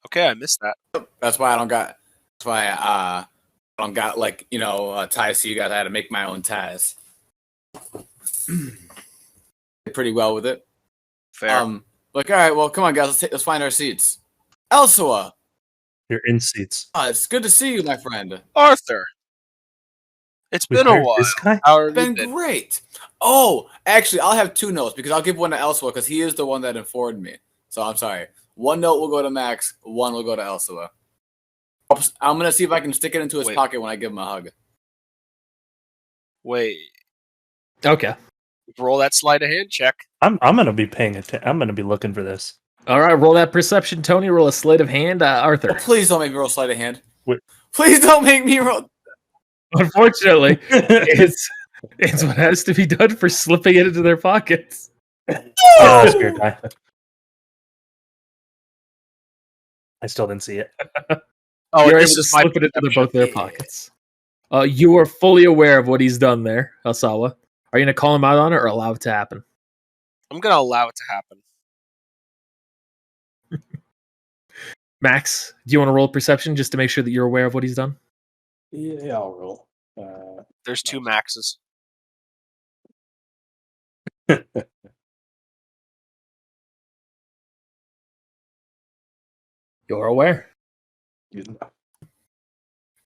Okay, I missed that. That's why I don't got. That's why I don't got like ties to you guys. I had to make my own ties. Did pretty well with it. Fair. Like, all right, well, come on, guys, let's find our seats. Elsua. You're in seats. It's good to see you, my friend. Arthur, it's We been a hired while. this guy? How are you Been been? great. Oh, actually, I'll have 2 notes because I'll give one to Elsua because he is the one that informed me. So I'm sorry. 1 note will go to Max. 1 will go to Elsua. I'm gonna see if I can stick it into his Wait. pocket when I give him a hug. Wait, Okay. roll that sleight of hand check. I'm gonna be paying attention. I'm gonna be looking for this. All right, roll that perception, Tony. Roll a sleight of hand, Arthur. Please don't make me roll sleight of hand. Wait. Please don't make me roll. Unfortunately, it's what has to be done for slipping it into their pockets. Oh, spirit die. I still didn't see it. Oh, You're this able to is my slip it into perception. both their pockets. You are fully aware of what he's done there, Asawa. Are you going to call him out on it or allow it to happen? I'm gonna allow it to happen. Max, do you want to roll perception just to make sure that you're aware of what he's done? Yeah, I'll roll. There's 2 maxes. You're aware.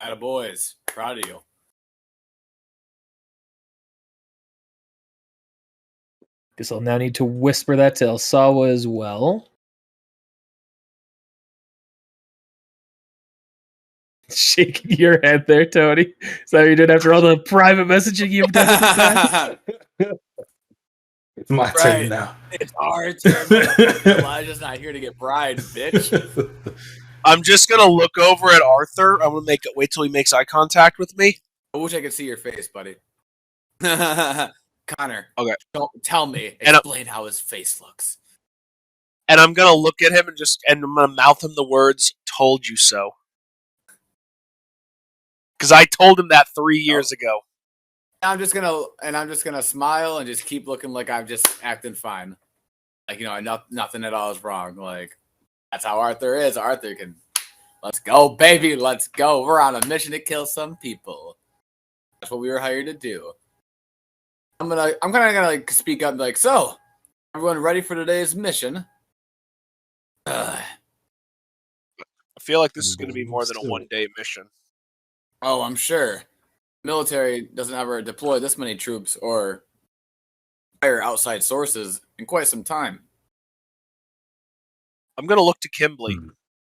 Attaboys. Proud of you. Guess I'll now need to whisper that to Elsawa as well. Shaking your head there, Tony. Is that what you did after all the private messaging you've done with the class? It's my Right. turn now. It's our turn. motherfucker. Elijah's not here to get bride, bitch. I'm just gonna look over at Arthur. I'm gonna wait till he makes eye contact with me. I wish I could see your face, buddy. Connor. Okay. Don't tell me. And Explain how his face looks. And I'm gonna look at him and I'm gonna mouth him the words "told you so." Because I told him that 3 years ago. I'm just gonna smile and just keep looking like I'm just acting fine. Like, nothing at all is wrong. Like, that's how Arthur is. Arthur can, let's go, baby, let's go. We're on a mission to kill some people. That's what we were hired to do. I'm kind of gonna like speak up, like, so, everyone ready for today's mission? I feel like this is gonna be more than a 1-day mission. Oh, I'm sure. Military doesn't ever deploy this many troops or hire outside sources in quite some time. I'm gonna look to Kimbley.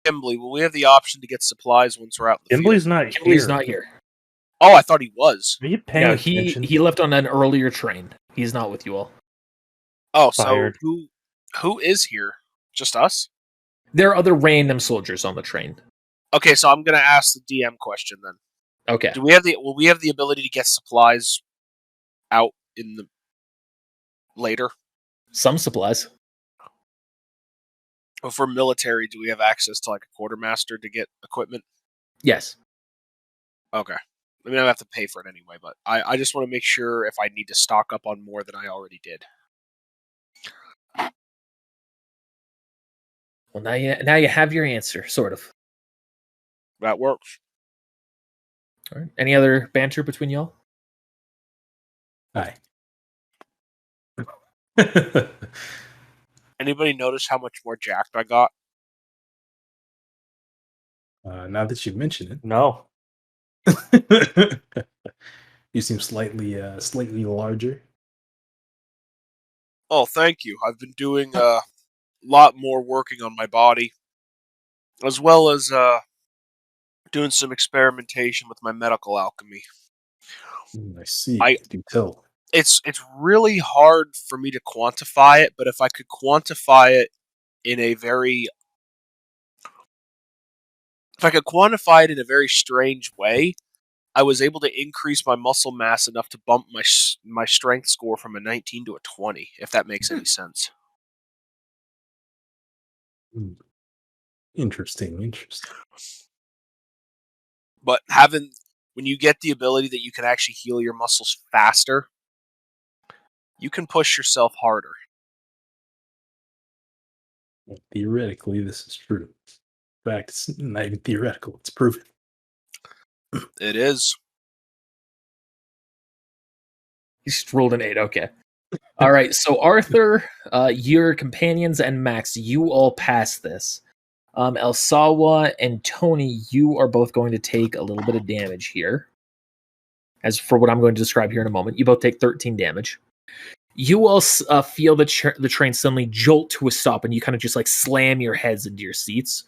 Kimbley, will we have the option to get supplies once we're out in the field? Kimbley's not Kimberly's here. not here. Oh, I thought he was. Are you paying No, attention? he left on an earlier train. He's not with you all. Oh, so Fired. who is here? Just us? There are other random soldiers on the train. Okay, so I'm gonna ask the DM question then. Okay. Will we have the ability to get supplies out in the later? Some supplies. But for military, do we have access to like a quartermaster to get equipment? Yes. Okay. I mean, I have to pay for it anyway, but I just want to make sure if I need to stock up on more than I already did. Well, now you have your answer, sort of. That works. All right. Any other banter between y'all? Hi. Anybody notice how much more jacked I got? Now that you mention it, No. you seem slightly larger. Oh, thank you. I've been doing a lot more working on my body, as well as doing some experimentation with my medical alchemy. I see. I do tell. It's really hard for me to quantify it, but if I could quantify it in a very strange way, I was able to increase my muscle mass enough to bump my strength score from a 19 to a 20, if that makes any sense. Interesting. But when you get the ability that you can actually heal your muscles faster, you can push yourself harder. Theoretically, this is true. In fact, it's not even theoretical; it's proven. It is. You just rolled an 8. Okay. All right. So Arthur, your companions, and Max, you all pass this. Elsawa and Tony, you are both going to take a little bit of damage here. As for what I'm going to describe here in a moment, you both take 13 damage. You will feel the train suddenly jolt to a stop, and you kind of just like slam your heads into your seats.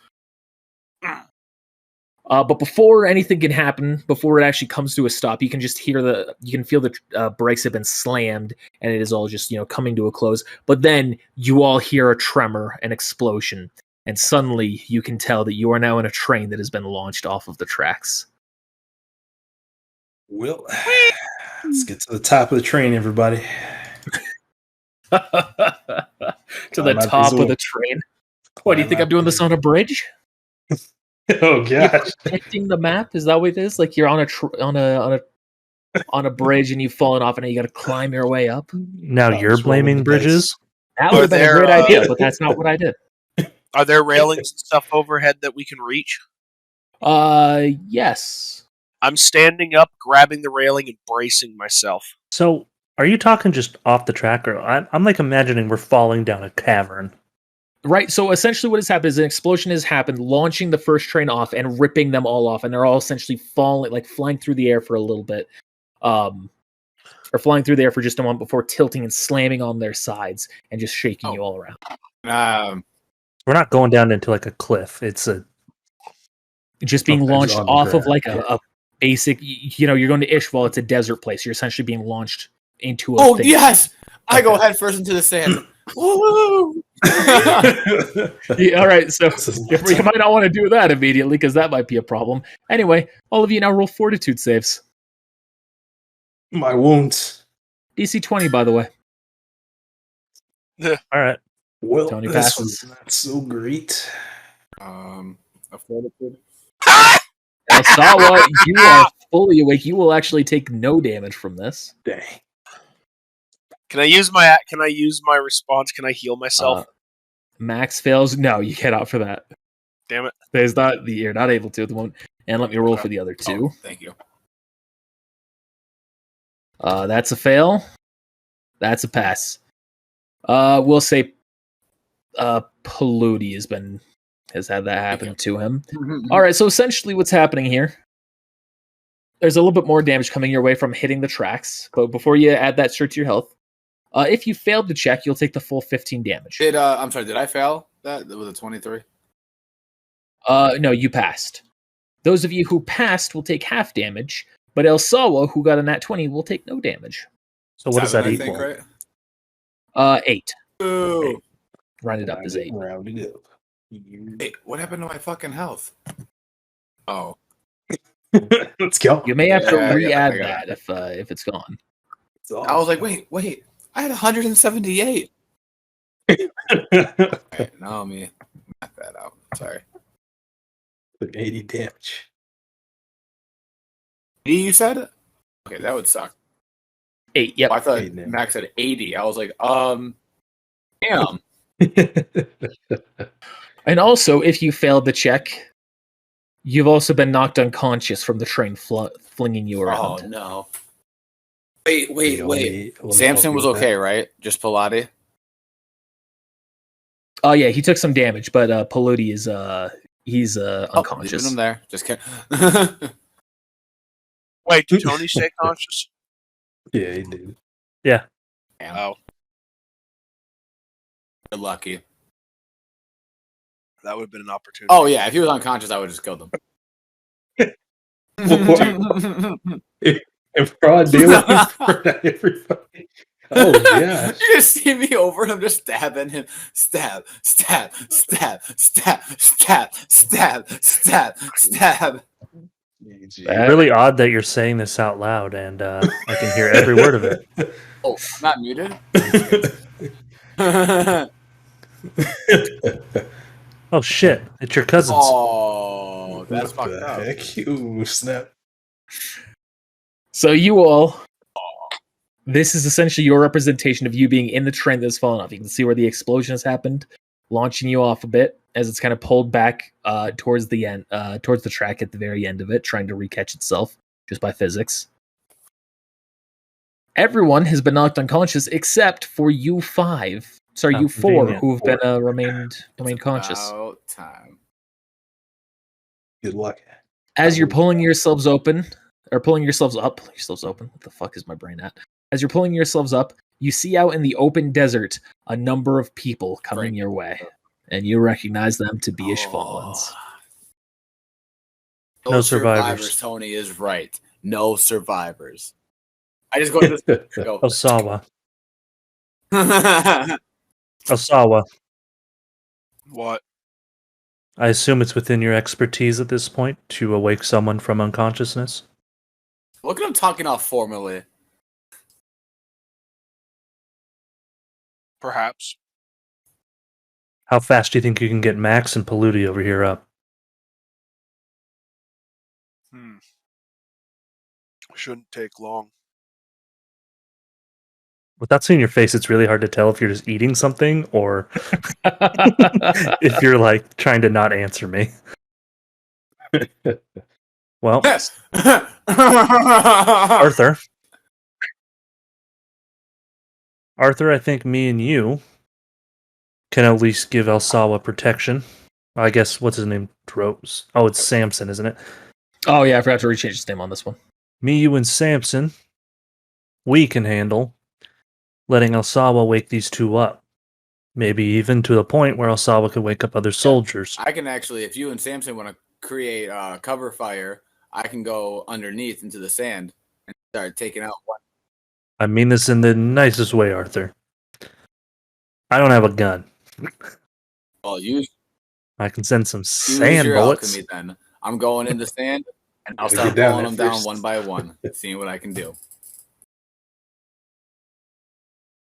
But before anything can happen, before it actually comes to a stop, you can just feel the brakes have been slammed, and it is all just coming to a close. But then you all hear a tremor, an explosion, and suddenly you can tell that you are now in a train that has been launched off of the tracks. Well, let's get to the top of the train, everybody. To the top of the train. What do you think I'm doing this on a bridge? Oh gosh! Protecting the map, is that what it is? Like you're on a bridge and you've fallen off, and now you got to climb your way up. Now you're blaming bridges. That would have been a great idea, but that's not what I did. Are there railings and stuff overhead that we can reach? Yes. I'm standing up, grabbing the railing, and bracing myself. So, are you talking just off the track, or I'm like imagining we're falling down a cavern? Right. So essentially, what has happened is an explosion has happened, launching the first train off and ripping them all off, and they're all essentially flying through the air for a little bit, or flying through the air for just a moment before tilting and slamming on their sides and just shaking you all around. We're not going down into like a cliff. It's just being launched off of like a basic. You're going to Ishval. It's a desert place. You're essentially being launched into a. Oh yes! I go head first into the sand. Woo! Yeah, all right, so you might not want to do that immediately because that might be a problem. Anyway, all of you now roll fortitude saves. My wounds. DC 20, by the way. all right. Well, Tony this passes. was not so great. A fortitude. Elsawa, you are fully awake. You will actually take no damage from this. Dang. Can I use my response? Can I heal myself? Max fails. No, you get out for that. Damn it. You're not able to at the moment. And let me roll for the other two. Thank you. That's a fail. That's a pass. We'll say Paludi has had that happen to him. All right, so essentially what's happening here, there's a little bit more damage coming your way from hitting the tracks, but before you add that straight to your health, if you failed to check, you'll take the full 15 damage. I'm sorry, did I fail that? Was it 23? No, you passed. Those of you who passed will take half damage, but Elsawa, who got a nat 20, will take no damage. So what does that 7, I equal? think, right? 8. Ooh. Rounded up as 8. Rounded up. Hey, what happened to my fucking health? Oh. Let's go. You may have to Yeah, re-add I got that if it's gone. I was like, wait. I had 178. Right, now let me map that out. Sorry. 80 damage. You said? Okay, that would suck. 8, yep. I thought 8 now. Max said 80. I was like, damn. And also, if you failed to check, you've also been knocked unconscious from the train flinging you around. Oh, no. Wait. Samson was okay, right? Just Pilati? Oh, yeah, he took some damage, but Paludi is he's unconscious. Leaving him there. Just kidding. Wait, did Tony stay conscious? Yeah, he did. Yeah. Oh, You're lucky. that would have been an opportunity. Oh, yeah. If he was unconscious, I would just kill them. In broad daylight for everybody. Oh yeah. You just see me over and I'm just stabbing him. Stab. Really odd that you're saying this out loud, and I can hear every word of it. Oh, I'm not muted? Oh shit! It's your cousins. Oh, that's what fucked the up. heck? Ooh, snap. So you all, this is essentially your representation of you being in the train that's fallen off. You can see where the explosion has happened, launching you off a bit as it's kind of pulled back towards the end, towards the track at the very end of it, trying to recatch itself just by physics. Everyone has been knocked unconscious except for you 4 Convenient. who have been remained conscious. About time. Good luck. As you're pulling yourselves open, or pulling yourselves up, what the fuck is my brain at? As you're pulling yourselves up, you see out in the open desert a number of people coming your way, and you recognize them to be Ishvalans. No survivors. Tony is right. No survivors. I just go to this. Go. Osawa. Osawa. What? I assume it's within your expertise at this point to awake someone from unconsciousness. Look at him talking off formally. Perhaps. How fast do you think you can get Max and Paludi over here up? Shouldn't take long. Without seeing your face, it's really hard to tell if you're just eating something or if you're like trying to not answer me. Well, Yes. Arthur, I think me and you can at least give Elsawa protection. I guess, what's his name? Oh, it's Samson, isn't it? Oh yeah, I forgot to rechange his name on this one. Me, you, and Samson, we can handle letting Elsawa wake these two up. Maybe even to the point where Elsawa could wake up other soldiers. I can actually, if you and Samson want to create cover fire, I can go underneath into the sand and start taking out one. I mean this in the nicest way, Arthur. I don't have a gun. Well, I can send some use sand your bullets. alchemy then. I'm going in the sand and I'll Gotta start get down pulling them there down first. one by one, seeing what I can do.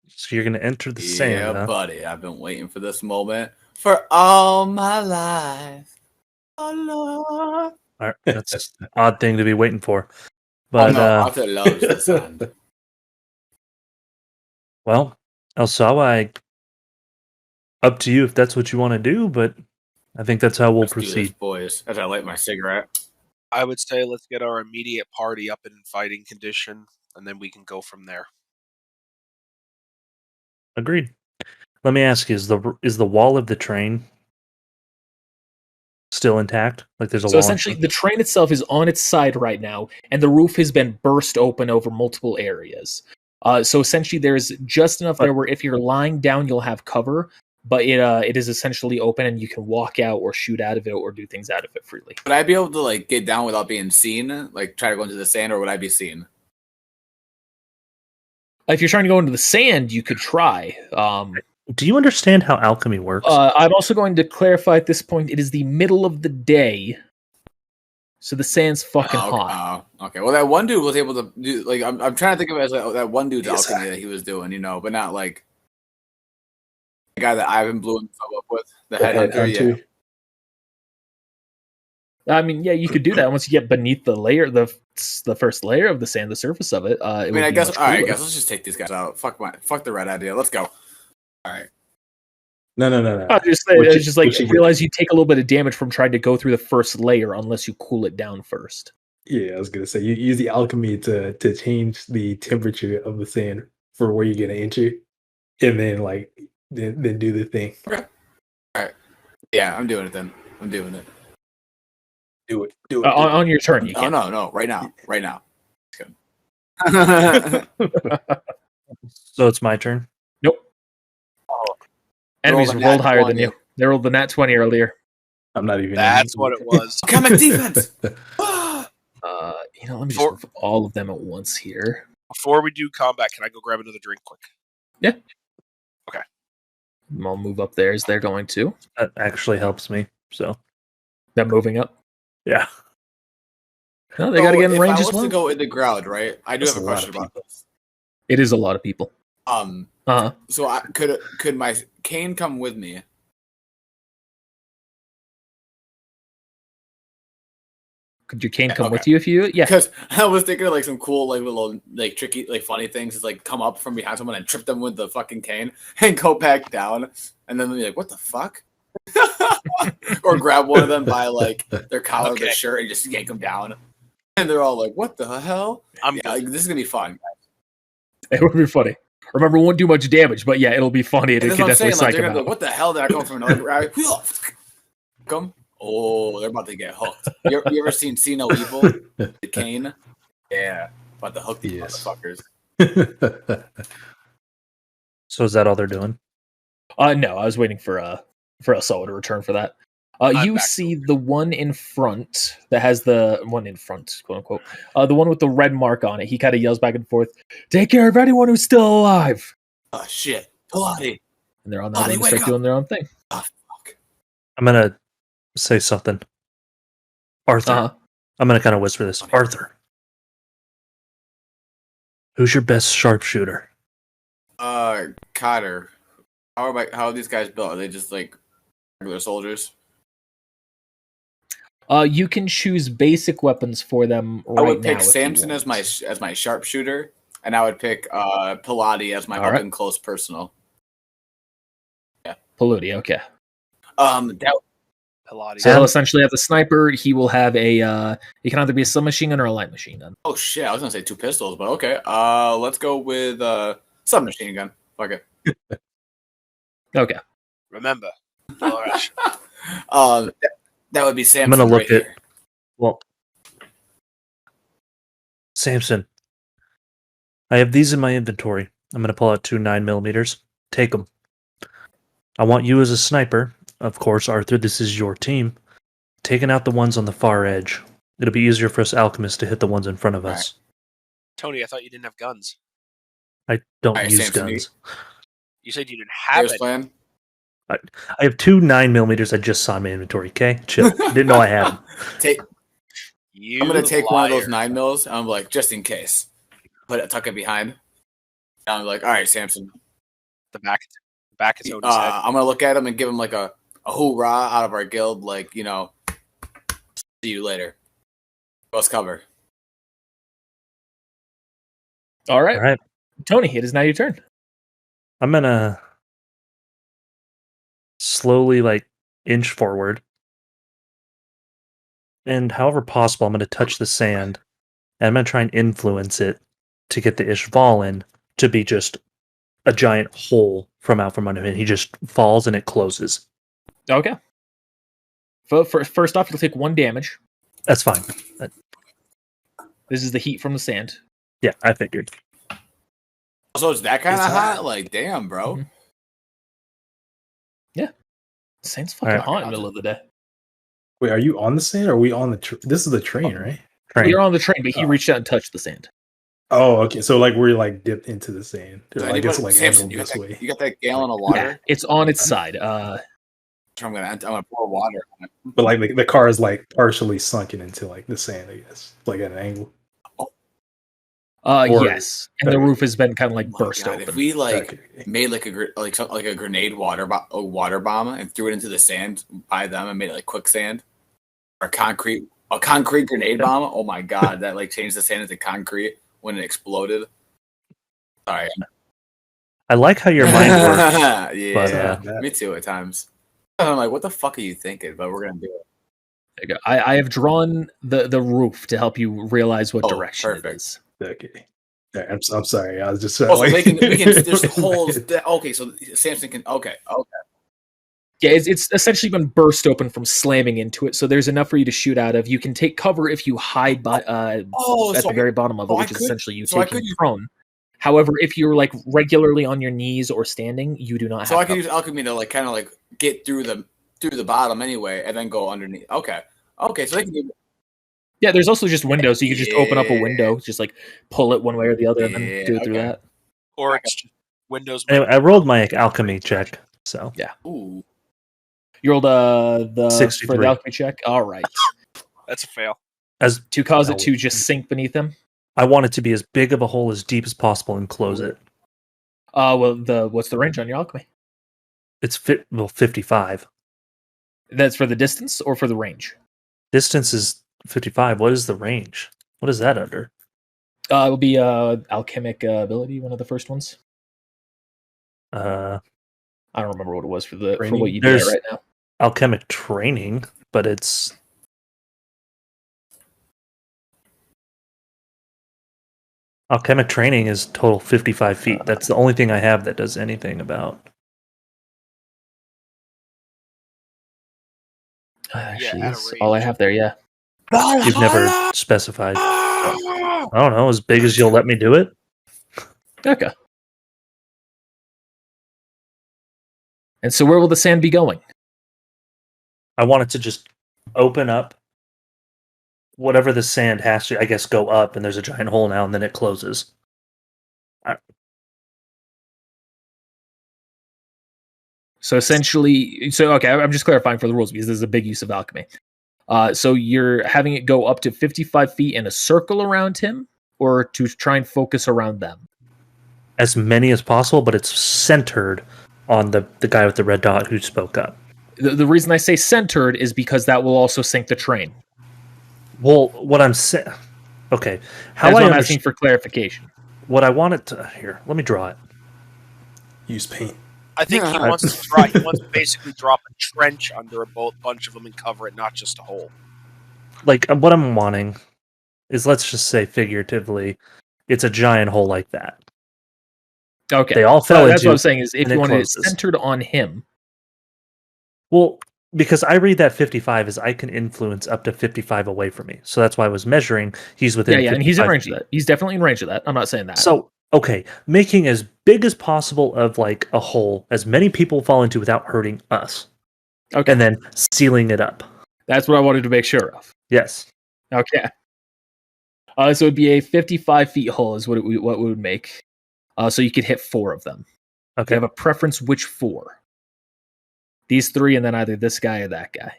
So you're going to enter the sand, Yeah, huh? buddy. I've been waiting for this moment for all my life. Oh, Lord. All right, that's an odd thing to be waiting for. But, Oh, no, Arthur loves the sand. well, Elsawa, up to you if that's what you want to do, but I think that's how we'll Let's do this, proceed. boys. As I light my cigarette. I would say let's get our immediate party up in fighting condition, and then we can go from there. Agreed. Let me ask you, is the wall of the train still intact? Like there's a So wall? essentially, the train itself is on its side right now, and the roof has been burst open over multiple areas. So essentially, there's just enough there where if you're lying down, you'll have cover, but it is essentially open, and you can walk out or shoot out of it or do things out of it freely. Would I be able to like get down without being seen? Like try to go into the sand, or would I be seen? If you're trying to go into the sand, you could try. Do you understand how alchemy works? I'm also going to clarify at this point, it is the middle of the day, so the sand's fucking hot. Okay. Well, that one dude was able to do like I'm trying to think of it as like that one dude's Yes, alchemy that he was doing, but not like the guy that Ivan blew himself up with, the headhunter. Yeah. I mean, yeah, you could do that once you get beneath the layer, the first layer of the sand, the surface of it. I mean, I guess. All right, I guess let's just take these guys out. Fuck the red idea. Let's go. All right. No. I was just like realize you take a little bit of damage from trying to go through the first layer unless you cool it down first. Yeah, I was gonna say you use the alchemy to change the temperature of the sand for where you're gonna enter, and then then do the thing. Okay. All right. Yeah, I'm doing it then. I'm doing it. Do it. On your turn, you Oh can. no! Right now. So it's my turn. Nope. Enemies Roll the rolled nat higher 20. than you. They rolled the nat 20 earlier. I'm not even. That's what it was. Comic defense. Let me just move all of them at once here. Before we do combat, can I go grab another drink quick? Yeah. Okay. I'll move up there as they're going to. That actually helps me. So They're moving up. yeah. No, they got to get in range if I as was well. to go in the ground, right? I do That's have a a lot question of about people. this. It is a lot of people. So could my cane come with me? Could your cane come with you if you? Yeah. Because I was thinking of some cool little tricky funny things is come up from behind someone and trip them with the fucking cane and go back down and then be like, what the fuck? Or grab one of them by their collar of their shirt and just yank them down. And they're all like, what the hell? This is gonna be fun. It would be funny. Remember, we won't do much damage, but yeah, it'll be funny. And it That's can what I'm definitely saying. psych They're them gonna be out. like, what the hell did I come from another come Oh, they're about to get hooked. You ever seen See No Evil? The Kane? Yeah, about to hook these Yes. motherfuckers. So is that all they're doing? No, I was waiting for Sawa to return for that. You back. see the one in front that has the one in front, quote unquote, the one with the red mark on it. He kind of yells back and forth, "Take care of anyone who's still alive!" Oh shit, Pilates. And they're on that Pilates, way to wake start up. doing their own thing. Oh fuck. I'm gonna say something. Arthur. Uh-huh. I'm gonna kind of whisper this. Arthur. Who's your best sharpshooter? Cotter. How are these guys built? Are they just like regular soldiers? You can choose basic weapons for them right now. I would pick if you Samson want. as my sharpshooter, and I would pick Pilates as my All up right. and close personal. Paludi, okay. That Pilates. So he'll essentially have the sniper. He will have a. He can either be a submachine gun or a light machine gun. oh shit, I was gonna say 2 pistols, but okay. Let's go with submachine gun. Fuck it. Okay. Remember. Flourish. That would be I'm Samson. gonna look right at. here. Well, Samson. I have these in my inventory. I'm gonna pull out 2 9mm. Take them. I want you as a sniper. Of course, Arthur, this is your team. Taking out the ones on the far edge. It'll be easier for us alchemists to hit the ones in front of us. Tony, I thought you didn't have guns. I don't Alright, use Samson, guns. You said you didn't have Here's it. plan. I have 2 9mm I just saw in my inventory, okay? Chill. Didn't know I had them. I'm gonna take one of those liar. 9mm. And I'm like, just in case. Tuck it behind. And I'm like, all right, Samson. The back of Tony's head. I'm gonna look at him and give him like a hoorah out of our guild, like, you know, see you later. Let's cover. All right. All right. Tony, it is now your turn. I'm gonna slowly inch forward. And however possible, I'm gonna touch the sand. And I'm gonna try and influence it to get the Ishval to be just a giant hole from out from under him. He just falls and it closes. Okay. First off, you'll take 1 damage. That's fine. This is the heat from the sand. Yeah, I figured. So it's that kind It's of hot. hot? Like, damn, bro. Mhm. The sand's fucking Alright. hot in the middle of the day. Wait, are you on the sand or are we on the this is the train, right? Train. You're on the train, but he Oh. reached out and touched the sand. Oh, okay. So we're dipped into the sand. So Like it's Samson, angled this way. you got that gallon of water? Yeah, it's on its side. I'm gonna pour water on it. But the car is partially sunken into the sand, I guess. Like at an angle. Or- Yes, and the roof has been kind of Oh my burst God, open. if we Okay. made a grenade water bomb and threw it into the sand by them and made it like quicksand or a concrete grenade bomb. Oh my God, that changed the sand into concrete when it exploded. Sorry. I like how your mind works. Yeah, But, me too at times. I'm like, what the fuck are you thinking? But we're gonna do it. There you go. I have drawn the roof to help you realize what Oh, direction it perfect. is. Okay. Yeah, I'm sorry. I was just Oh, so we can there's holes. Okay, so Samson can. Okay. Yeah, it's essentially been burst open from slamming into it, so there's enough for you to shoot out of. You can take cover if you hide at the very bottom of it, which is essentially you taking prone. However, if you're regularly on your knees or standing, you do not have. So I can use alchemy to kind of get through the bottom anyway, and then go underneath. Okay, so they can do. Yeah, there's also just windows, so you can just open up a window, just pull it one way or the other, and then do it through that. Or it's just Windows. Anyway, I rolled my alchemy check, so Ooh. You rolled the 63. for the alchemy check. All right, That's a fail. as to cause No. it to just sink beneath him. I want it to be as big of a hole as deep as possible and close it. Well, what's the range on your alchemy? It's 55. That's for the distance or for the range? Distance is 55. What is the range? What is that under? It will be alchemic ability, one of the first ones. Uh, I don't remember what it was for what Training? you did There's- right now. alchemic training, but it's alchemic training is total 55 feet. That's the only thing I have that does anything about. Actually, at a is all I range. have there. Yeah. You've never specified. I don't know, as big as you'll let me do it. Okay. And so, where will the sand be going? I want it to just open up. Whatever the sand has to, I guess, go up, and there's a giant hole now, and then it closes. So essentially, okay, I'm just clarifying for the rules because this is a big use of alchemy. So you're having it go up to 55 feet in a circle around him, or to try and focus around them? As many as possible, but it's centered on the guy with the red dot who spoke up. The reason I say centered is because that will also sink the train. Well, what I'm saying... Okay. That's why I'm asking for clarification. What I want it to... Here, let me draw it. Use paint. I think he wants to try. He wants to basically drop a trench under a bunch of them and cover it, not just a hole. Like, what I'm wanting is, let's just say figuratively, it's a giant hole like that. Okay. They all fell That's into, what I'm saying is if and you it wanted it closes. centered on him. Well, because I read that 55 as I can influence up to 55 away from me. So that's why I was measuring. He's within Yeah, and he's in 55 range feet. of that. He's definitely in range of that. I'm not saying that. So, okay, making as big as possible of like a hole, as many people fall into without hurting us. Okay. And then sealing it up. That's what I wanted to make sure of. Yes. Okay. So it'd be a 55 feet hole is what it would make. So you could hit 4 of them. Okay. Do you have a preference which 4? These 3 and then either this guy or that guy.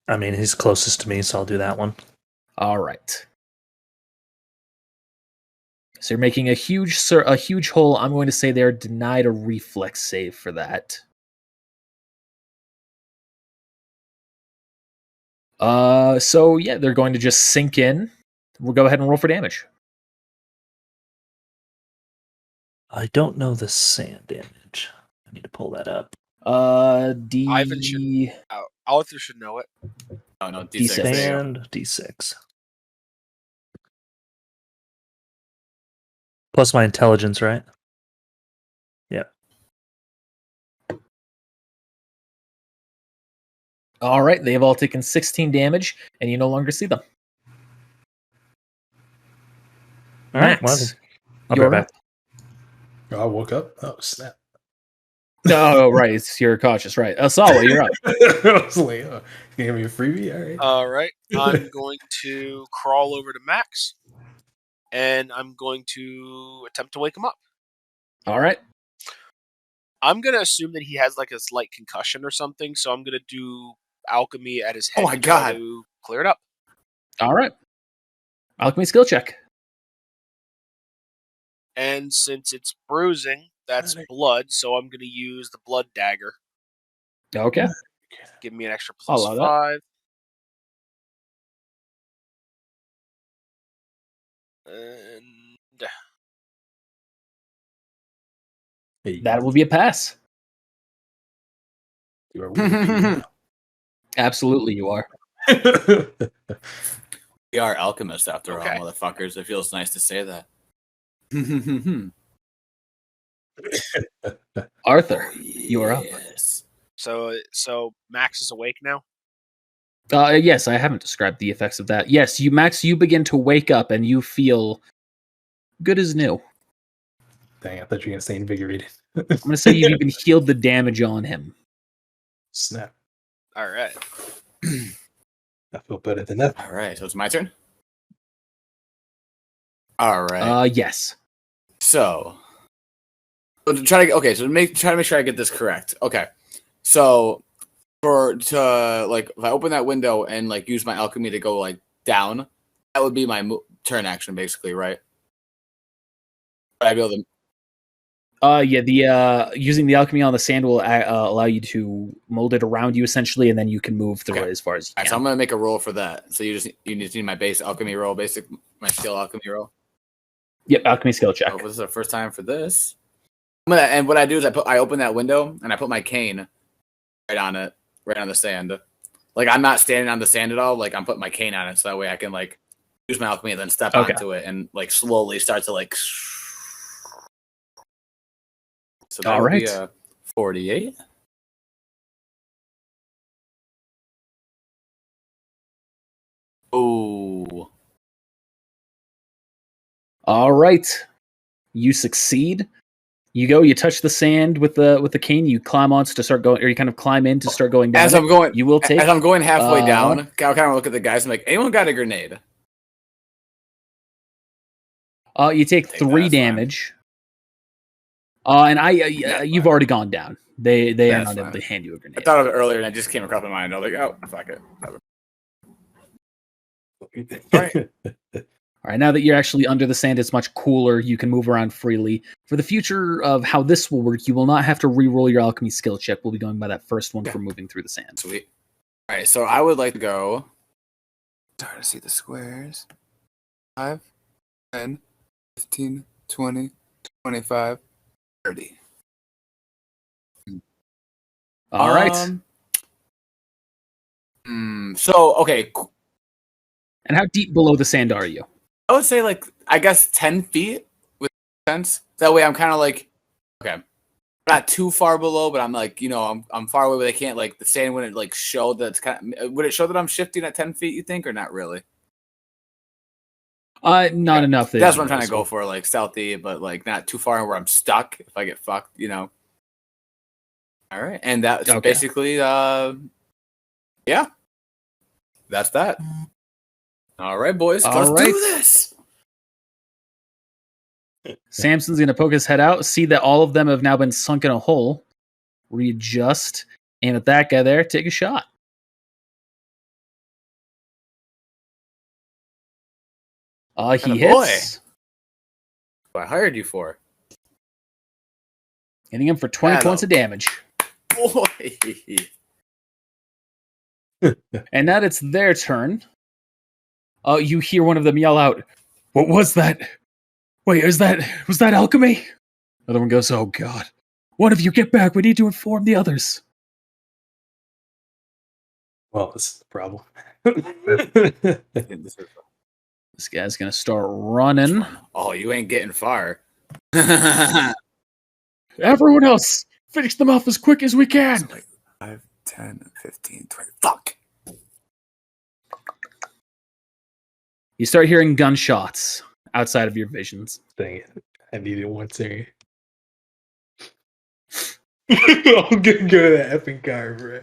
I mean, he's closest to me, so I'll do that one. All right. So you're making a huge hole. I'm going to say they're denied a reflex save for that. So yeah, they're going to just sink in. We'll go ahead and roll for damage. I don't know the sand damage. I need to pull that up. Ivan should. Arthur should know it. Oh no, D6. D6. There you go. Sand D6. Plus my intelligence, right? Yeah. All right, they have all taken 16 damage, and you no longer see them. All right. Max, I'll be you're right back. Oh, I woke up. Oh, snap. Oh, right. You're cautious, right? Asawa, you're up. I was like, oh, you gave me a freebie? All right. All right. I'm going to crawl over to Max, and I'm going to attempt to wake him up. All right. I'm going to assume that he has like a slight concussion or something, so I'm going to do alchemy at his head. Oh my to try God. to clear it up. All right. Alchemy skill check. And since it's bruising, that's blood, so I'm going to use the blood dagger. Okay. Give me an extra I'll allow that. +5. And Hey, That will be a pass. you are weird. Absolutely, you are. We are alchemists after Okay. all, motherfuckers. It feels nice to say that. Arthur, you are up. Yes. so Max is awake now. Yes, I haven't described the effects of that. Yes, Max, you begin to wake up and you feel good as new. Dang, I thought you were going to say invigorated. I'm going to say you've even healed the damage on him. Snap. All right. I feel better than that. All right, so it's my turn. All right. Yes. So to try to make sure I get this correct. Okay, so if I open that window and like use my alchemy to go like down, that would be my turn action basically, right? I'd be able to. Yeah. Using the alchemy on the sand will allow you to mold it around you essentially, and then you can move through it as far as you All right, can. so I'm gonna make a roll for that. So you just need my base alchemy roll, my skill alchemy roll. Yep, alchemy skill check. Oh, this is the first time for this. And what I do is I open that window and I put my cane right on it, right on the sand. Like I'm not standing on the sand at all. Like I'm putting my cane on it, so that way I can like use my alchemy and then step onto it and like slowly start to like. So that would be 48. All right, you succeed. You go. You touch the sand with the cane. You climb on to start going, or you kind of climb in to start going down. As I'm going, you will take. As I'm going halfway down, uh, I'll kind of look at the guys. I'm like, anyone got a grenade? You take Take 3 that, damage. And you've already gone down. They are That's not able fine. to hand you a grenade. I thought of it earlier, and it just came across my mind. I was like, oh, fuck it. All right, now that you're actually under the sand, it's much cooler. You can move around freely. For the future of how this will work, you will not have to re-roll your alchemy skill check. We'll be going by that first one for moving through the sand. Sweet. All right, so I would like to go. Start to see the squares. 5, 10, 15, 20, 25, 30. All right. So, okay. And how deep below the sand are you? I would say, like, I guess 10 feet with sense. That way I'm kind of like, okay. Not too far below, but I'm like, I'm far away, but they can't, like, the sand wouldn't, like, show that it's kind of, would it show that I'm shifting at 10 feet, you think, or not really? Not enough. That's what I'm trying to go for, like, stealthy, but, like, not too far where I'm stuck if I get fucked, All right. And that's basically, yeah. That's that. All right, boys. Let's do this. Samson's going to poke his head out, see that all of them have now been sunk in a hole, readjust, aim at that guy there, take a shot. He hits. What I hired you for. Hitting him for 20 points of damage. Boy. And now it's their turn. You hear one of them yell out, "What was that? Wait, was that alchemy?" Another one goes, "Oh God. One of you get back. We need to inform the others." Well, this is the problem. This guy's going to start running. Oh, you ain't getting far. Everyone else, finish them off as quick as we can. So like 5, 10, 15, 20. Fuck. You start hearing gunshots outside of your visions. Dang it. I needed one second. I'm gonna go to that effing car, bro.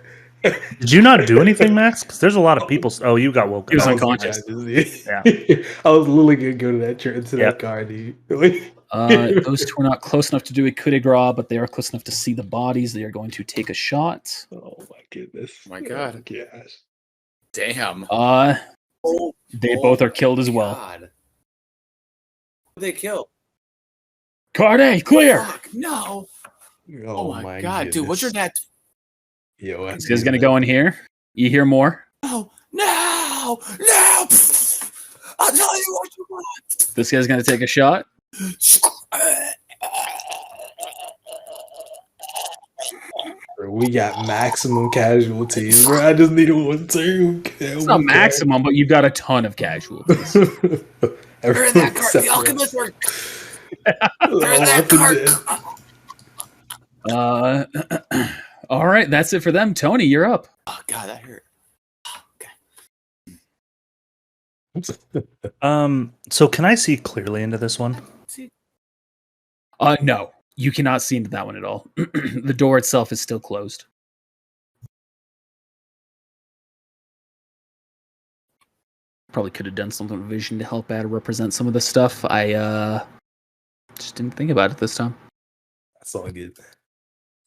Did you not do anything, Max? Because there's a lot of people. Oh, you got woken He was up. unconscious. Yeah. I was literally gonna go to that car, dude. Those two are not close enough to do a coup de grace, but they are close enough to see the bodies. They are going to take a shot. Oh my goodness. Oh my God. Oh, gosh. Damn. They both are killed as well. God. Who they killed? Carde, clear! Fuck, no. Oh my God, goodness. dude, what's your net? Yo, This guy's going to go in here. You hear more? No! I'll tell you what you want. This guy's going to take a shot. Bro, we got maximum casualties, bro. I just need one turn. It's not maximum, but you've got a ton of casualties. Turn that cart. The Alchemist work. Turn that cart. All right, that's it for them. Tony, you're up. Oh God, that hurt. So can I see clearly into this one? No, you cannot see into that one at all. The door itself is still closed. Probably could have done something with vision to help out or represent some of the stuff. I just didn't think about it this time. That's all good.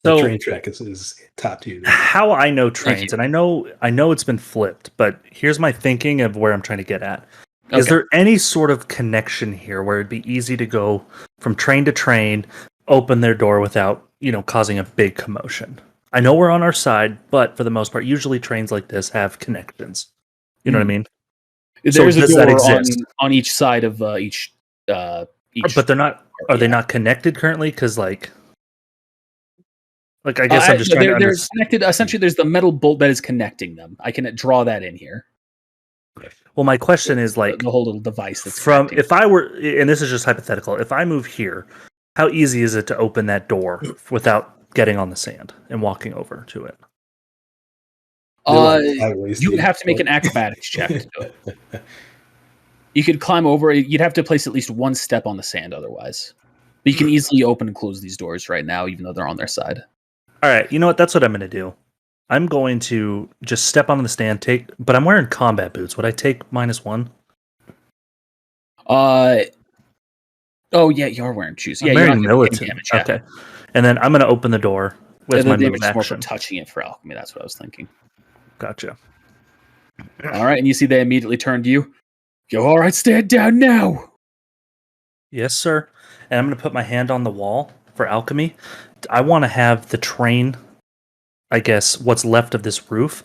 So, the train track is top tier. How I know trains, and I know it's been flipped, but here's my thinking of where I'm trying to get at. Okay. Is there any sort of connection here where it'd be easy to go from train to train, open their door without, causing a big commotion? I know we're on our side, but for the most part, usually trains like this have connections. You know what I mean? There's a door on each side of each. But they're not. Are they not connected currently? Because like I guess I'm just trying to understand. Connected. Essentially, there's the metal bolt that is connecting them. I can draw that in here. Well, my question is like the whole little device that's from. If I were, and this is just hypothetical, if I move here, how easy is it to open that door without getting on the sand and walking over to it? You would have to make an acrobatics check to do it. You could climb over. You'd have to place at least one step on the sand otherwise. But you can easily open and close these doors right now, even though they're on their side. All right, you know what? That's what I'm going to do. I'm going to just step on the stand, but I'm wearing combat boots. Would I take -1? Oh yeah, you are wearing shoes. Yeah, I'm you're wearing not gonna take militant. any damage. Yeah. Okay, and then I'm going to open the door with my They move were just more for action. touching it for alchemy. That's what I was thinking. Gotcha. All right, and you see they immediately turn to you. Go, all right, stand down now. Yes, sir. And I'm going to put my hand on the wall for alchemy. I want to have the train, I guess, what's left of this roof,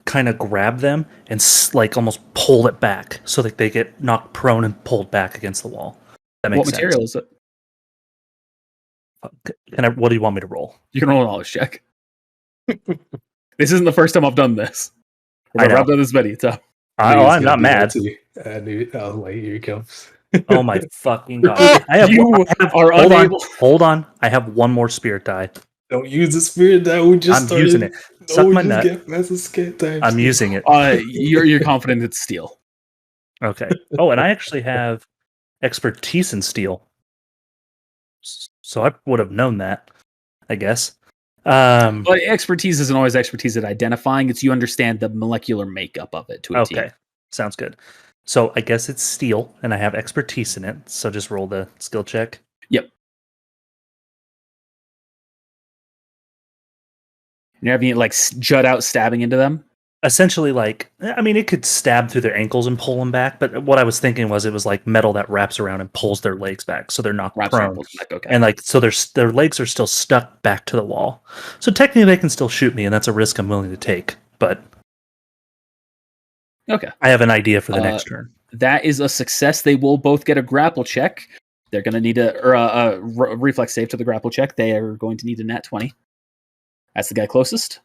kind of grab them and like almost pull it back so that they get knocked prone and pulled back against the wall. That makes What material is it? What do you want me to roll? You can roll a knowledge check. This isn't the first time I've done this. I know. I've done this many times. I'm not mad. I knew. I was like, here he comes. Oh my fucking god! Hold on. I have one more spirit die. Don't use the spirit die. We just I'm started. using it. Suck my nut. I'm using it. You're confident it's steel. Okay. Oh, and I actually have expertise in steel, so I would have known that, I guess. But expertise isn't always expertise at identifying. It's you understand the molecular makeup of it to a T. Okay, sounds good. So I guess it's steel, and I have expertise in it. So just roll the skill check. Yep. You're having it like jut out, stabbing into them. Essentially, like, I mean, it could stab through their ankles and pull them back. But what I was thinking was it was like metal that wraps around and pulls their legs back, so they're not prone. Okay. And like, so their legs are still stuck back to the wall. So technically, they can still shoot me, and that's a risk I'm willing to take. But okay, I have an idea for the next turn. That is a success. They will both get a grapple check. They're going to need a reflex save to the grapple check. They are going to need a nat 20. That's the guy closest.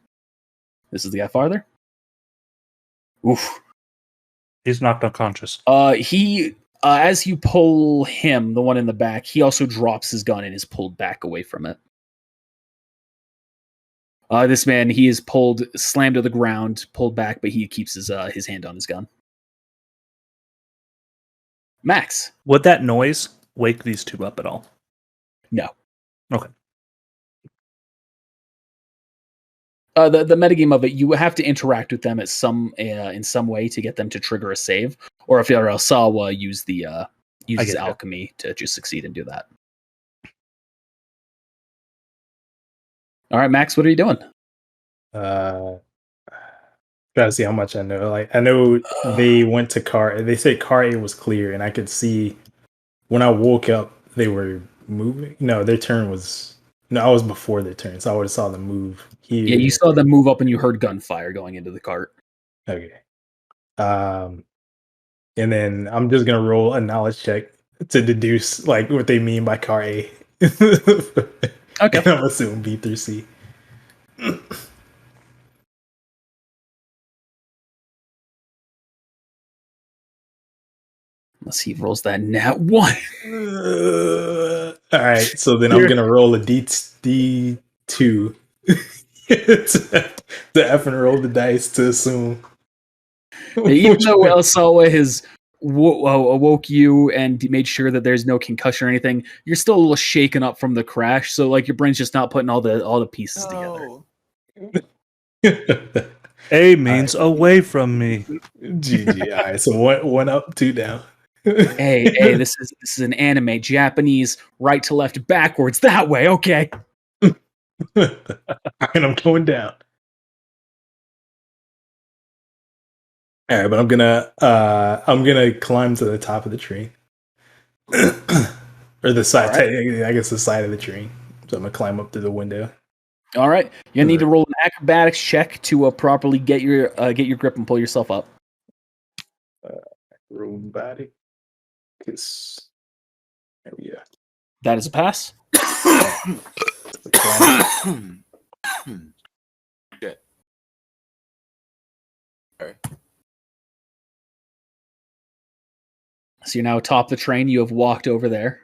This is the guy farther. Oof. He's knocked unconscious. He as you pull him, the one in the back, he also drops his gun and is pulled back away from it. This man, he is slammed to the ground, pulled back, but he keeps his hand on his gun. Max. Would that noise wake these two up at all? No. Okay. The metagame of it, you have to interact with them in some way to get them to trigger a save, or if you're Sawa, uses alchemy to just succeed and do that. All right, Max, what are you doing? Try to see how much I know. Like, I know they went to car. They said car A was clear, and I could see when I woke up they were moving. No, their turn was. No, I was before their turn, so I would have saw them move here. Yeah, you saw them move up, and you heard gunfire going into the cart. Okay. And then I'm just gonna roll a knowledge check to deduce like what they mean by car A. Okay. And I'm assuming B through C. Unless he rolls that nat 1. All right, so then I'm gonna roll a D2 to F and roll the dice to assume. Even though El Salwa has awoke you and made sure that there's no concussion or anything, you're still a little shaken up from the crash. So like your brain's just not putting all the pieces together. A means away from me. GG. All right, so one up, 2 down. hey, this is an anime, Japanese, right to left, backwards, that way. Okay. And I'm going down. All right, but I'm gonna climb to the top of the tree, or the side. Right. I guess the side of the tree. So I'm gonna climb up through the window. All right, you're gonna need to roll an acrobatics check to properly get your grip and pull yourself up. Acrobatics. There we go. That is a pass. Shit. All right. So you're now atop the train. You have walked over there.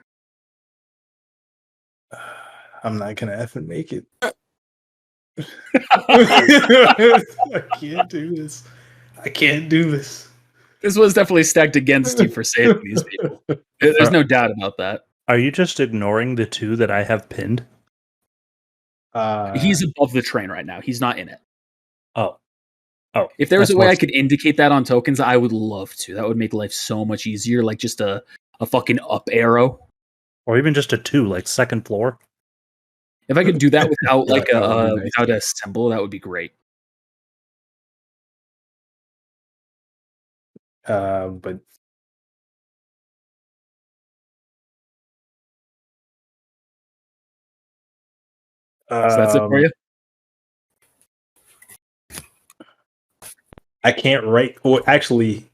I'm not gonna effing make it. I can't do this. This was definitely stacked against you for saving these people. There's no doubt about that. Are you just ignoring the 2 that I have pinned? He's above the train right now. He's not in it. Oh. If there was That's a way more- I could indicate that on tokens, I would love to. That would make life so much easier. Like just a fucking up arrow. Or even just a 2, like second floor. If I could do that without like That would be nice. without a symbol, that would be great. But So that's it for you. I can't write. Well, actually,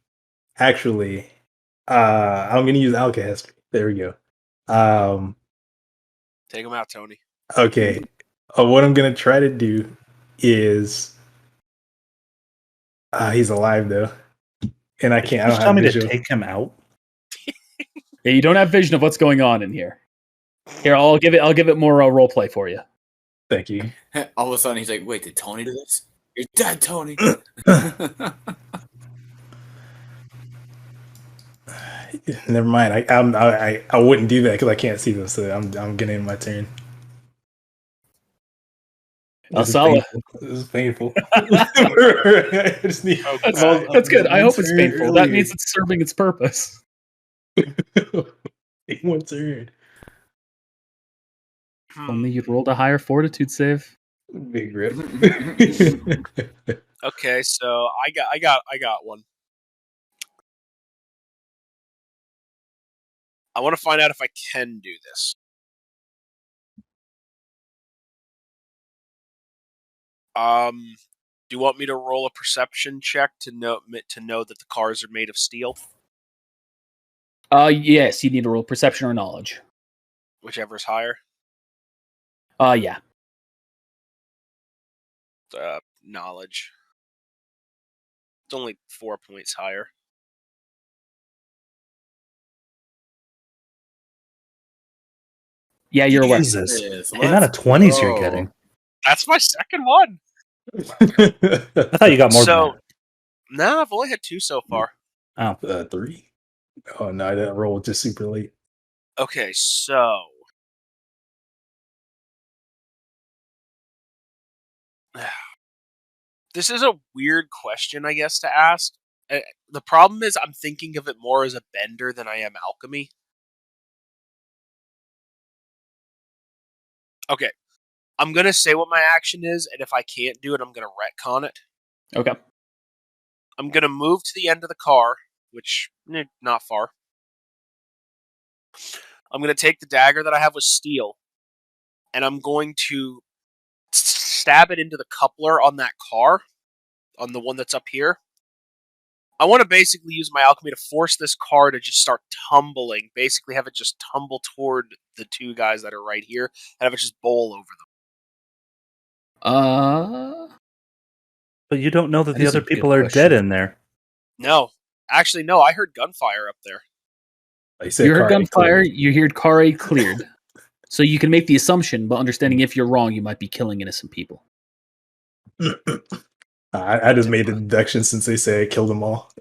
I'm gonna use Alchemist. There we go. Take him out, Tony. Okay. What I'm gonna try to do is, he's alive though, and I can't. I don't Just tell have me to visual. take him out. Yeah, you don't have vision of what's going on in here. Here, I'll give it more role play for you. Thank you. All of a sudden, he's like, "Wait, did Tony do this? You're dead, Tony." Never mind. I wouldn't do that because I can't see them, so I'm getting in my turn. Asala. This is painful. I just need. That's good. I hope it's painful. That means it's serving its purpose. One turn. Only you'd rolled a higher fortitude save. Big rip. Okay, so I got one. I want to find out if I can do this. Do you want me to roll a perception check to know that the cars are made of steel? Yes, you need to roll perception or knowledge. Whichever's higher. Yeah. Knowledge. It's only 4 points higher. Yeah, you're aware. Jesus. Yes, The amount of 20s you're go. getting. That's my second one. I thought you got more So- than that. No, I've only had 2 so far. 3. Oh no, I didn't roll just super late. Okay, so this is a weird question, I guess, to ask. The problem is I'm thinking of it more as a bender than I am alchemy. Okay, I'm going to say what my action is, and if I can't do it, I'm going to retcon it. Okay. I'm going to move to the end of the car, which, not far. I'm going to take the dagger that I have with steel, and I'm going to stab it into the coupler on that car, on the one that's up here. I want to basically use my alchemy to force this car to just start tumbling, basically have it just tumble toward the 2 guys that are right here, and have it just bowl over them. But you don't know that That the is a other good people are question. dead in there. No. Actually, no, I heard gunfire up there. Like I said, You heard Kari gunfire, cleared. you heard Kari cleared. So you can make the assumption, but understanding if you're wrong, you might be killing innocent people. I just made the deduction since they say I killed them all.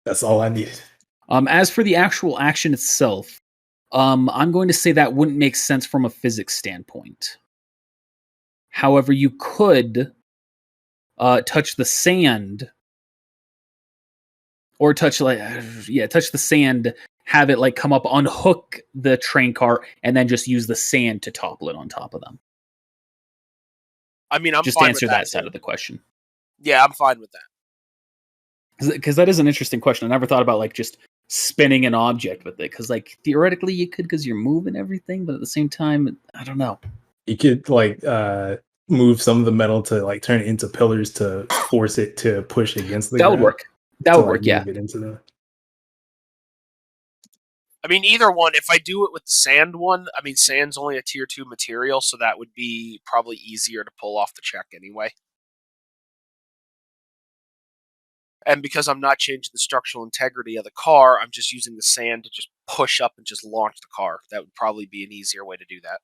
That's all I needed. As for the actual action itself, I'm going to say that wouldn't make sense from a physics standpoint. However, you could touch the sand, or touch the sand, have it like come up, unhook the train car, and then just use the sand to topple it on top of them. I mean, I'm Just fine answer with that side of the question. Yeah, I'm fine with that. Because that is an interesting question. I never thought about like just spinning an object with it. Because like theoretically you could, because you're moving everything, but at the same time, I don't know. You could like move some of the metal to like turn it into pillars to force it to push against the That would ground, work. That to, would like, work. Yeah. move it into the... I mean, either one. If I do it with the sand one, I mean, sand's only a tier 2 material, so that would be probably easier to pull off the check anyway. And because I'm not changing the structural integrity of the car, I'm just using the sand to just push up and just launch the car. That would probably be an easier way to do that.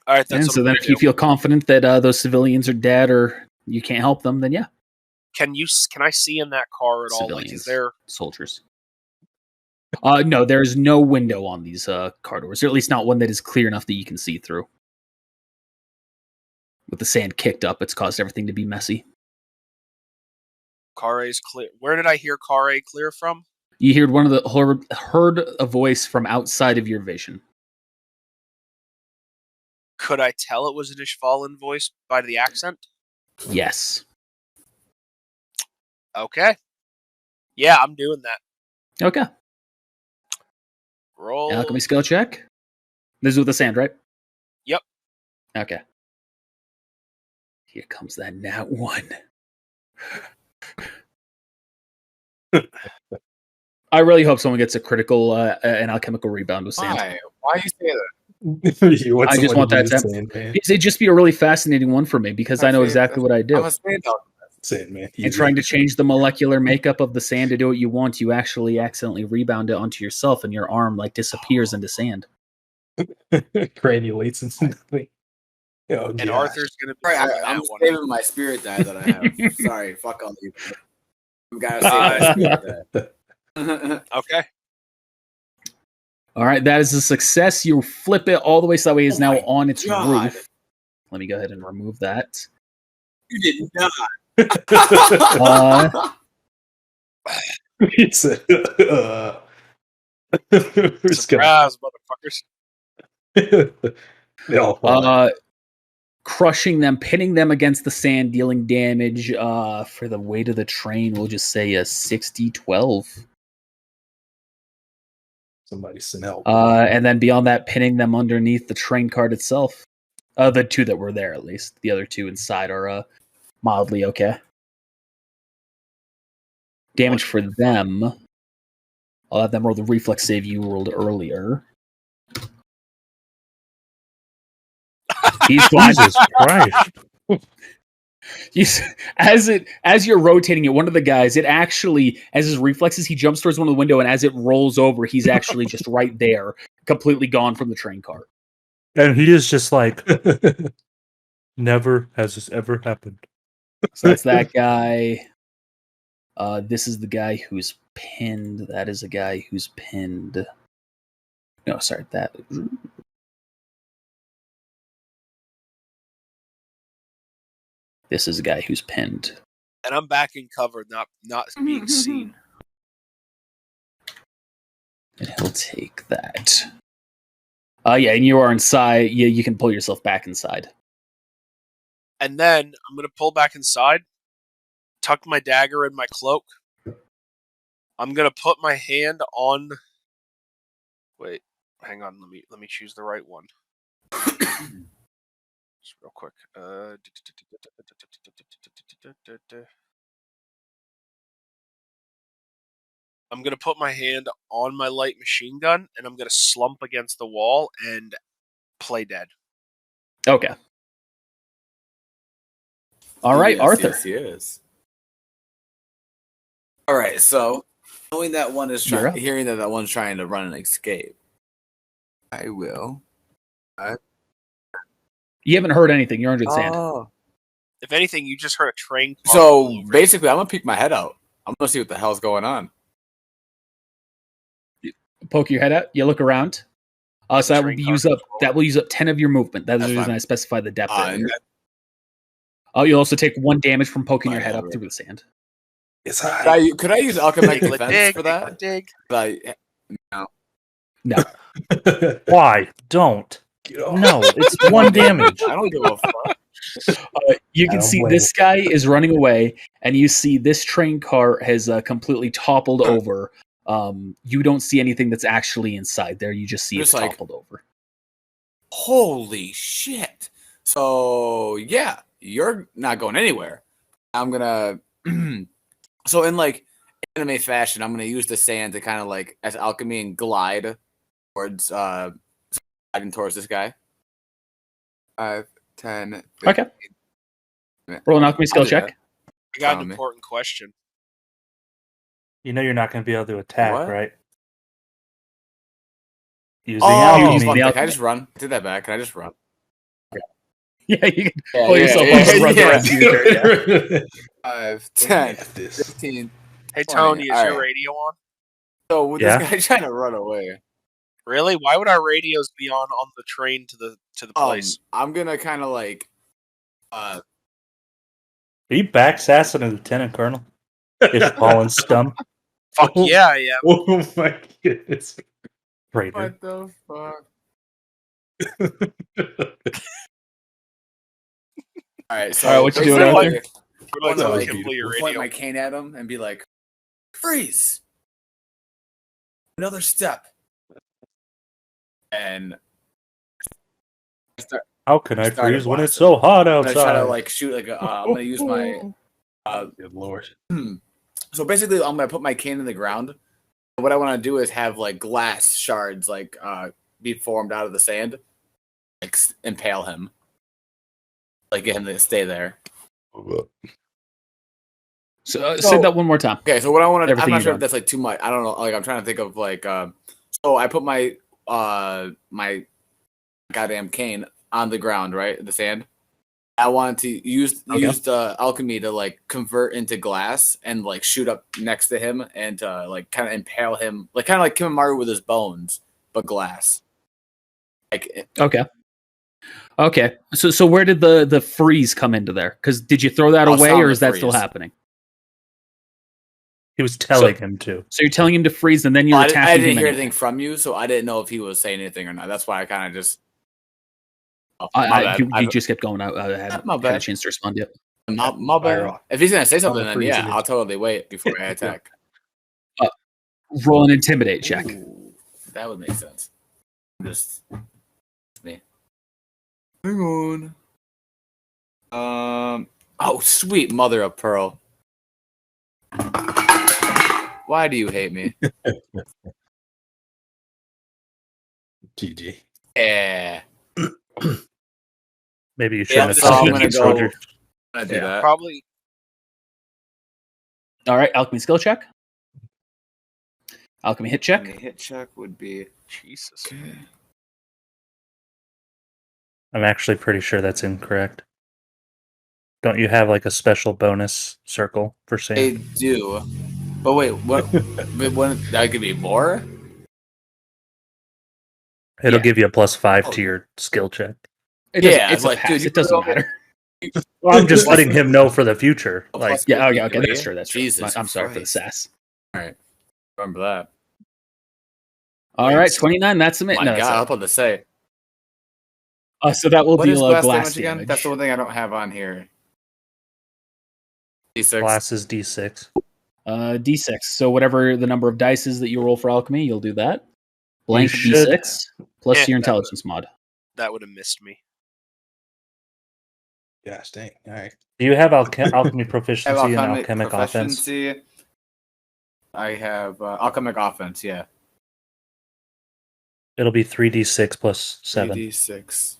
All right, that's And what so I'm then gonna if you do. feel confident that those civilians are dead or you can't help them, then yeah. Can I see in that car at all? Like, is Civilians, there soldiers? No, there's no window on these car doors, or at least not one that is clear enough that you can see through. With the sand kicked up, it's caused everything to be messy. car A's clear? Where did I hear car A clear from? You heard a voice from outside of your vision. Could I tell it was an Ishvalan voice by the accent? Yes. Okay. Yeah, I'm doing that. Okay. Roll. Alchemy skill check. This is with the sand, right? Yep. Okay. Here comes that nat 1. I really hope someone gets a critical, an alchemical rebound with sand. Why? Why you say that? I just want that to. It'd just be a really fascinating one for me because I know exactly what I do. I'm a sand dog. Sandman. And trying to change the molecular makeup of the sand to do what you want, you actually accidentally rebound it onto yourself, and your arm like disappears into sand. Granulates instantly. Oh, And gosh. Arthur's going to be Sorry, doing I'm that one. saving my spirit die that I have. Sorry, fuck all you. I gotta save my spirit die. Okay. All right, that is a success. You flip it all the way so that way it's now my on its God. roof. Let me go ahead and remove that. You did not. He said, Surprise, motherfuckers. They all fall. Crushing them, pinning them against the sand, dealing damage. For the weight of the train, we'll just say a 60-12. Somebody send help. And then beyond that, pinning them underneath the train cart itself. The two that were there, at least. The other two inside are mildly okay. Damage for them. I'll have them roll the reflex save you rolled earlier. He's fine. Jesus Christ. As you're rotating it, one of the guys, it actually, as his reflexes, he jumps towards one of the window, and as it rolls over, he's actually just right there, completely gone from the train car. And he is just like, never has this ever happened. So that's that guy. This is the guy who's pinned. That is a guy who's pinned. No, sorry, that. This is a guy who's pinned. And I'm back in cover, not being seen. And he'll take that. Yeah, and you are inside. Yeah, you can pull yourself back inside. And then I'm going to pull back inside, tuck my dagger in my cloak. I'm going to put my hand on... Wait, hang on. Let me choose the right one. Just real quick. I'm going to put my hand on my light machine gun, and I'm going to slump against the wall and play dead. Okay. All right, Yes, Arthur. Yes. All right, so knowing that one is You're up. hearing that one's trying to run and escape, I will. You haven't heard anything. You're under sand. Oh. If anything, you just heard a train car roll So over. basically, I'm gonna peek my head out. I'm gonna see what the hell's going on. Poke your head out. You look around. So that will Train use car up. That will use up 10 of your movement. That's the That's reason fine. I specify the depth. earlier. And You'll also take 1 damage from poking your Fine, head up alright. through the sand. It's high. could I use alchemic Dig, defense dig, for that? dig. No. No. Why? Don't. No, it's 1 damage. I don't give a fuck. You I can don't see blame this guy is running away, and you see this train car has completely toppled over. You don't see anything that's actually inside there. You just see it's Just like- toppled over. Holy shit! So yeah, you're not going anywhere. I'm gonna. So in like anime fashion, I'm gonna use the sand to kind of like as alchemy and glide towards gliding towards this guy. 5, 10. 15. Okay. Roll an alchemy skill I'll do check. that. I got Follow an me. important question. You know you're not going to be able to attack, What? right? Using Oh, alchemy. Using the fuck, alchemy. can I just run? Take that back. Can I just run? Yeah, you can Yeah, pull yourself up and run the yeah. rest of your turn. 5, Let me 10, have this. 15. Hey 20. Tony, is your Alright. radio on? So with Yeah. this guy trying to run away, Really? Why would our radios be on the train to the place? I'm gonna kind of like, Are you backsassing a lieutenant colonel? If fallen scum. Fuck yeah, I am. Oh my goodness. Traitor. what the fuck? All right, so Alright, what you doing out basically, there? We're I like, wanna, That was like Kimble your point radio. my cane at him and be like, freeze! Another step. And I start, How can I started freeze when it's blasting. so hot I'm gonna try to outside? like shoot like a. I'm gonna use my. Good lord. So basically, I'm gonna put my cane in the ground. What I want to do is have like glass shards like be formed out of the sand, like impale him, like get him to stay there. So say that one more time. Okay, so what I want to, I'm Everything not you've sure done. if that's like too much. I don't know. Like I'm trying to think of like, so I put my my goddamn cane on the ground, right, the sand. I wanted to use the alchemy to like convert into glass and like shoot up next to him and like kind of impale him, like kind of like Kimamaru with his bones, but glass. Like Okay. So where did the freeze come into there? Because did you throw that I'll away, sound or the is that still freeze. happening? He was telling him to. So you're telling him to freeze, and then you're I attacking didn't him. hear Anyway. anything from you, so I didn't know if he was saying anything or not. That's why I kind of just. Oh, my bad. You just kept going out. I haven't My had a bad. chance to respond yet. My Fire bad. off. If he's gonna say something, the then freeze yeah, it I'll is. totally wait before I attack. Roll an intimidate check. Ooh, that would make sense. Just me. Hang on. Oh, sweet mother of pearl. Why do you hate me? GG. Yeah. Maybe you Yeah, shouldn't so have I'm told gonna him. go. Soldier. I'm gonna do Yeah. that. Probably. All right, alchemy skill check. Alchemy hit check. And the hit check would be. Jesus. I'm actually pretty sure that's incorrect. Don't you have like a special bonus circle for I Sam? do. But wait, what? That could be more? It'll Yeah. give you a +5 Oh. to your skill check. It doesn't, Yeah, it's a like, pass. dude, you It doesn't put it matter. Well, I'm just letting him know for the future. A Like, plus Yeah. Okay. 53? That's true. That's true. Jesus I'm sorry for the Christ. sass. Remember that. All right, 29. That's a My no, that's God, I a- was about to say. so that will What is deal glass glass damage again? That's the one thing I don't have on here. D6. glass is D6. D6. So whatever the number of dice is that you roll for alchemy, you'll do that. Blank You should- D6 plus Yeah, your that intelligence mod. That would have missed me. Gosh dang. All right. Do you have alchemy I have proficiency and alchemic offense? proficiency. I have alchemic offense, yeah. It'll be 3d6 plus 7. 3d6.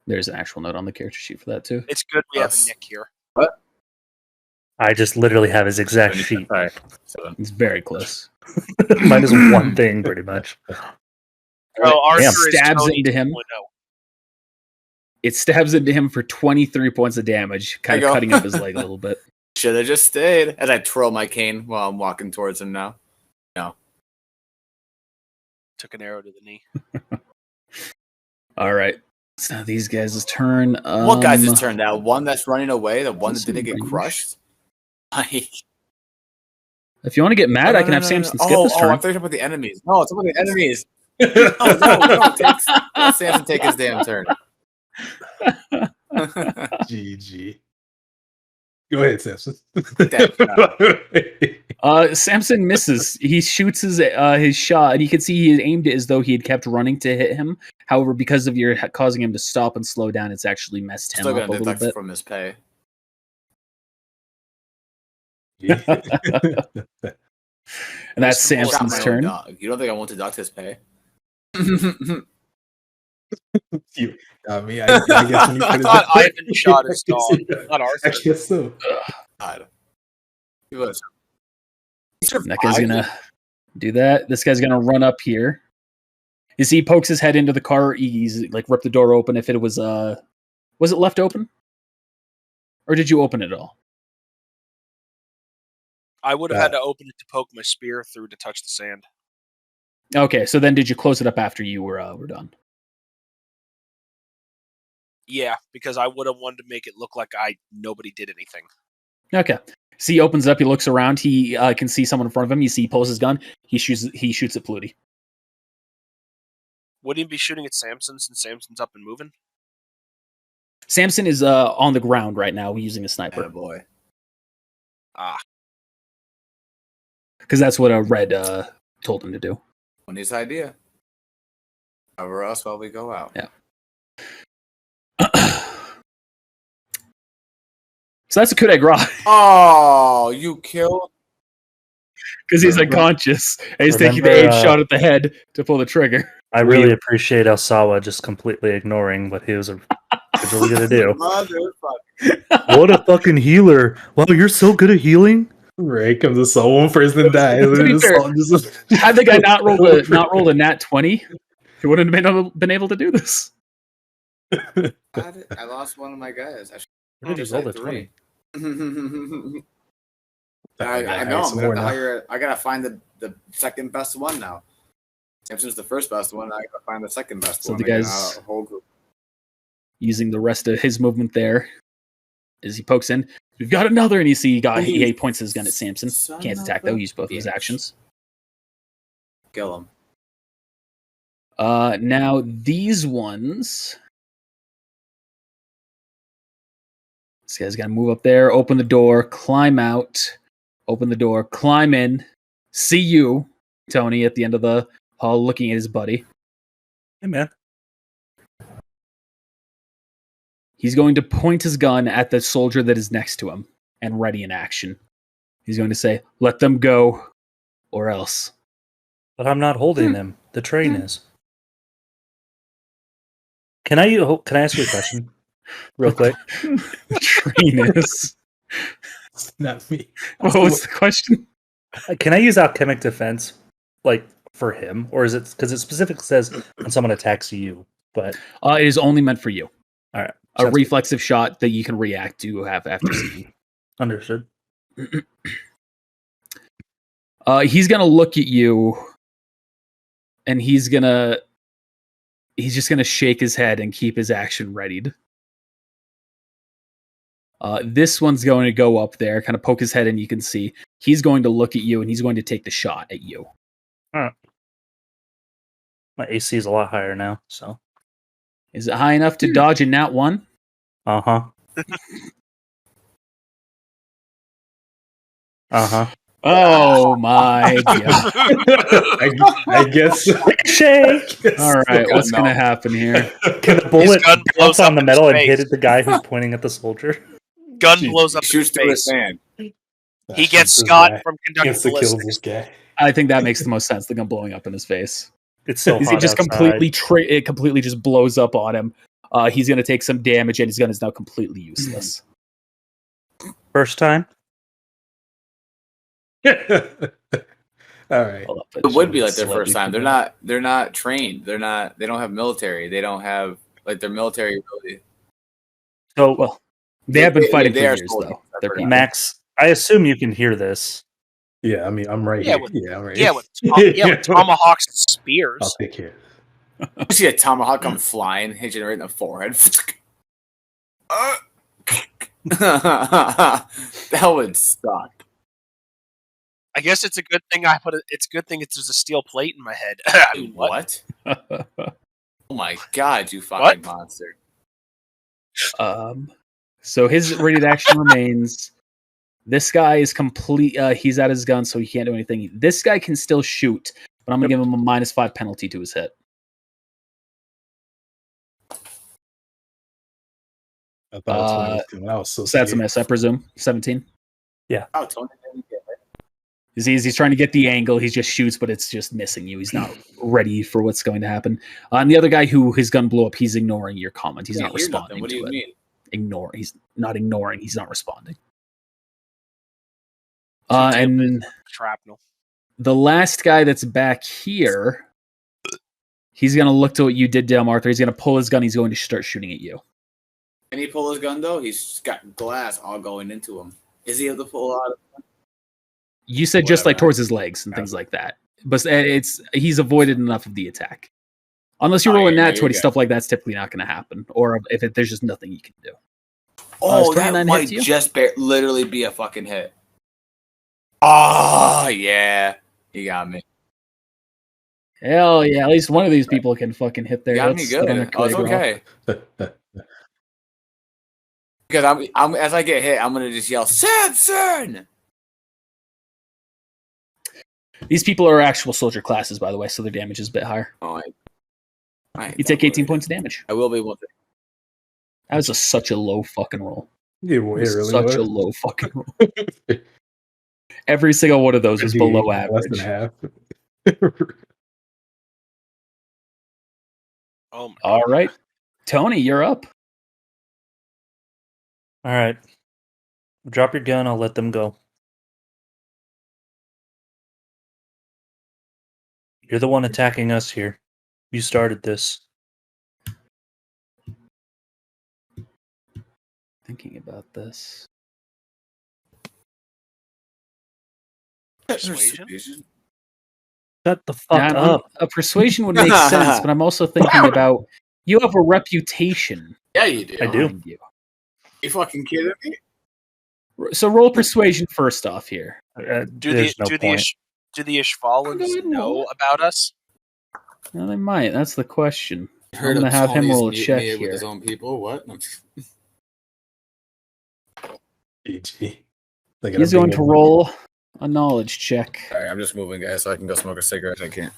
There's an actual note on the character sheet for that too. It's good we have Us. a Nick here. I just literally have his exact sheet. Sorry. 7. It's very close. Mine is one thing, pretty much. Oh, Archer Damn. is Stabs Tony into him. 2.0. It stabs into him for 23 points of damage, kind There of you go. cutting up his leg a little bit. Should have just stayed. As I twirl my cane while I'm walking towards him now. Took an arrow to the knee. All right. It's now these guys' turn. What guys just turned out? One that's running away, the one that Some didn't get range. crushed? If you want to get mad, I can have Samson skip this I turn. thought you were talking about the enemies. No, it's about the enemies. No. Let Samson take his damn turn. GG. Go ahead, Samson. Samson misses. He shoots his shot, and you can see he had aimed it as though he had kept running to hit him. However, because of your causing him to stop and slow down, it's actually messed him Still up a gonna little deduct bit. from his pay. And that's Shot my Samson's Shot my own turn. dog. You don't think I won't deduct his pay? You got me. I guess when you I put it thought that- Ivan shot his I dog, guess- not I Arthur. guess so. God. He was. He That guy's survived? gonna do that. This guy's gonna run up here. You see, he pokes his head into the car. He's like ripped the door open. If it was it left open, or did you open it at all? I would have had to open it to poke my spear through to touch the sand. Okay, so then did you close it up after you were done? Yeah, because I would have wanted to make it look like nobody did anything. Okay. See, he opens up. He looks around. He can see someone in front of him. You see, he pulls his gun. He shoots at Flutie. Wouldn't he be shooting at Samson since Samson's up and moving? Samson is on the ground right now using a sniper. Boy. Because that's what Red told him to do. On his idea. Cover us while we go out. Yeah. So that's a coup de grace. Oh, you killed? Because he's unconscious. And he's taking the aim shot at the head to pull the trigger. I really appreciate Elsawa just completely ignoring what he was originally going to do. What a fucking healer. Wow, you're so good at healing. Right, comes a soul one person and dies. Had the guy not rolled a nat 20, he wouldn't have been able to do this. I lost one of my guys. Where did he roll the 20? I know. I'm gonna have to hire. I gotta find the second best one now. Samson's the first best one. I gotta find the second best one. So the guy's whole group using the rest of his movement there as he pokes in. We've got another, and you see he points his gun at Samson. Can't attack though. Use both of his actions. Kill him. Now these ones. This guy's got to move up there, open the door, climb out, open the door, climb in, see you, Tony, at the end of the hall looking at his buddy. Hey, man. He's going to point his gun at the soldier that is next to him and ready in action. He's going to say, let them go, or else. But I'm not holding them. The train is. Can I ask you a question? Real quick. Train is. Not me. What was the question? Can I use alchemic defense, like, for him? Or is it, because it specifically says when someone attacks you, but... It is only meant for you. All right. A reflexive shot that you can react to have after seeing. Understood. He's going to look at you, and he's just going to shake his head and keep his action readied. This one's going to go up there, kind of poke his head in, you can see. He's going to look at you, and he's going to take the shot at you. All right. My AC is a lot higher now, so... Is it high enough to dodge a nat 1? Uh-huh. Uh-huh. Oh my god. I guess. Shake! Alright, what's going to happen here? Can a bullet bounce on the metal and hit the guy who's pointing at the soldier? Gun blows up shoots his through his face. hand. He gets Scott from conducting Gets to kill ballistics. this guy. I think that makes the most sense, the gun blowing up in his face. It's so hot It just outside. it completely just blows up on him. He's going to take some damage, and his gun is now completely useless. First time? All right. Hold up, It would be like their slightly first time. They're not trained. They don't have military. They don't have like their military ability. So, Well, they have been fighting for they are years, soldiers. though. They're people. Max, I assume you can hear this. Yeah, I mean, I'm right Yeah, here. I'm right Yeah, here. with tomahawks and spears. I'll take care. You see a tomahawk come flying, hit you right in the forehead. That would suck. I guess it's a good thing it's a good thing there's a steel plate in my head. I mean, what? Oh my god, you fucking monster. So his rated action remains. This guy is complete. He's at his gun, so he can't do anything. This guy can still shoot, but I'm going to give him a -5 penalty to his hit. I thought it was coming out. So that's a miss, I presume. 17. Oh, Tony didn't get it. He's trying to get the angle. He just shoots, but it's just missing you. He's not ready for what's going to happen. And the other guy who his gun blew up, he's ignoring your comment. He's not responding. What do you mean? Ignore. He's not ignoring. He's not responding. And then Shrapnel. the last guy that's back here, He's going to look to what you did, Dale Arthur. He's going to pull his gun. He's going to start shooting at you. Can he pull his gun, though? He's got glass all going into him. Is he able to pull out? You said just like Whatever. towards his legs and things like that. But he's avoided enough of the attack. Unless you're rolling nat 20, stuff like that's typically not going to happen. Or if there's just nothing you can do. Oh, is that 29 might hit you? just literally be a fucking hit. Oh, yeah. He got me. Hell yeah, at least one of these people can fucking hit their He got me hits. that are good. on a Oh, it's critical. okay. Because I'm as I get hit, I'm going to just yell, Samson! These people are actual soldier classes, by the way, so their damage is a bit higher. Oh, You take 18 points of damage. I will be able to. That was such a low fucking roll. Yeah, It well, was it really such was. a low fucking roll. Every single one of those was below Less than average. half. Oh my All God. right. Tony, you're up. All right. Drop your gun. I'll let them go. You're the one attacking us here. You started this. Thinking about this. Persuasion? Shut the fuck Now, up. a persuasion would make sense, but I'm also thinking about you have a reputation Yeah, you do. I do. behind you. You fucking kidding me? So roll persuasion first off here. There's no point. Do the Ishvalans know about us? Well, they might. That's the question. Heard I'm gonna of have him Tony's roll a mutiny check with here. his own people. What? GG. He's going to roll a knowledge check. All right, I'm just moving, guys, so I can go smoke a cigarette. I can't.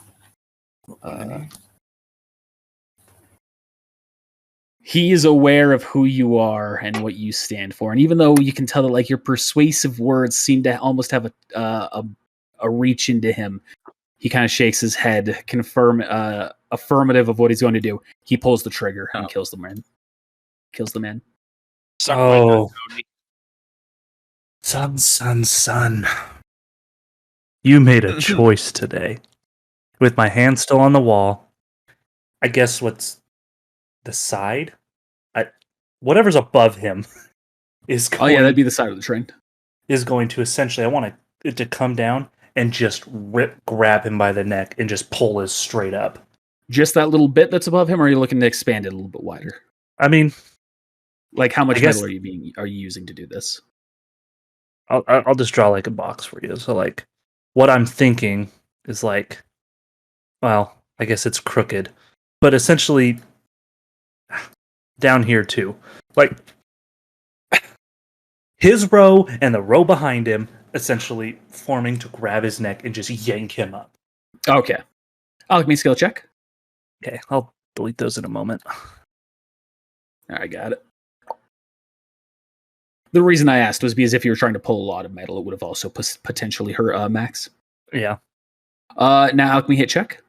He is aware of who you are and what you stand for, and even though you can tell that, like, your persuasive words seem to almost have a reach into him, he kind of shakes his head, affirmative of what he's going to do. He pulls the trigger and kills the man. Kills the man. Suck my nut, Oh. Tony. Son. You made a choice today. With my hand still on the wall, I guess what's the side? Whatever's above him is Oh going, yeah, that'd be the side of the train. is going to essentially, I want it to come down and just grab him by the neck and just pull us straight up. Just that little bit that's above him, or are you looking to expand it a little bit wider? I mean, Like, how much I guess- metal are you using to do this? I'll just draw like a box for you. So like, what I'm thinking is like, well, I guess it's crooked, but essentially down here too, like his row and the row behind him, essentially forming to grab his neck and just yank him up. Okay. Alchemy skill check. Okay, I'll delete those in a moment. I got it. The reason I asked was because if you were trying to pull a lot of metal, it would have also potentially hurt Max. Yeah. Now alchemy hit check.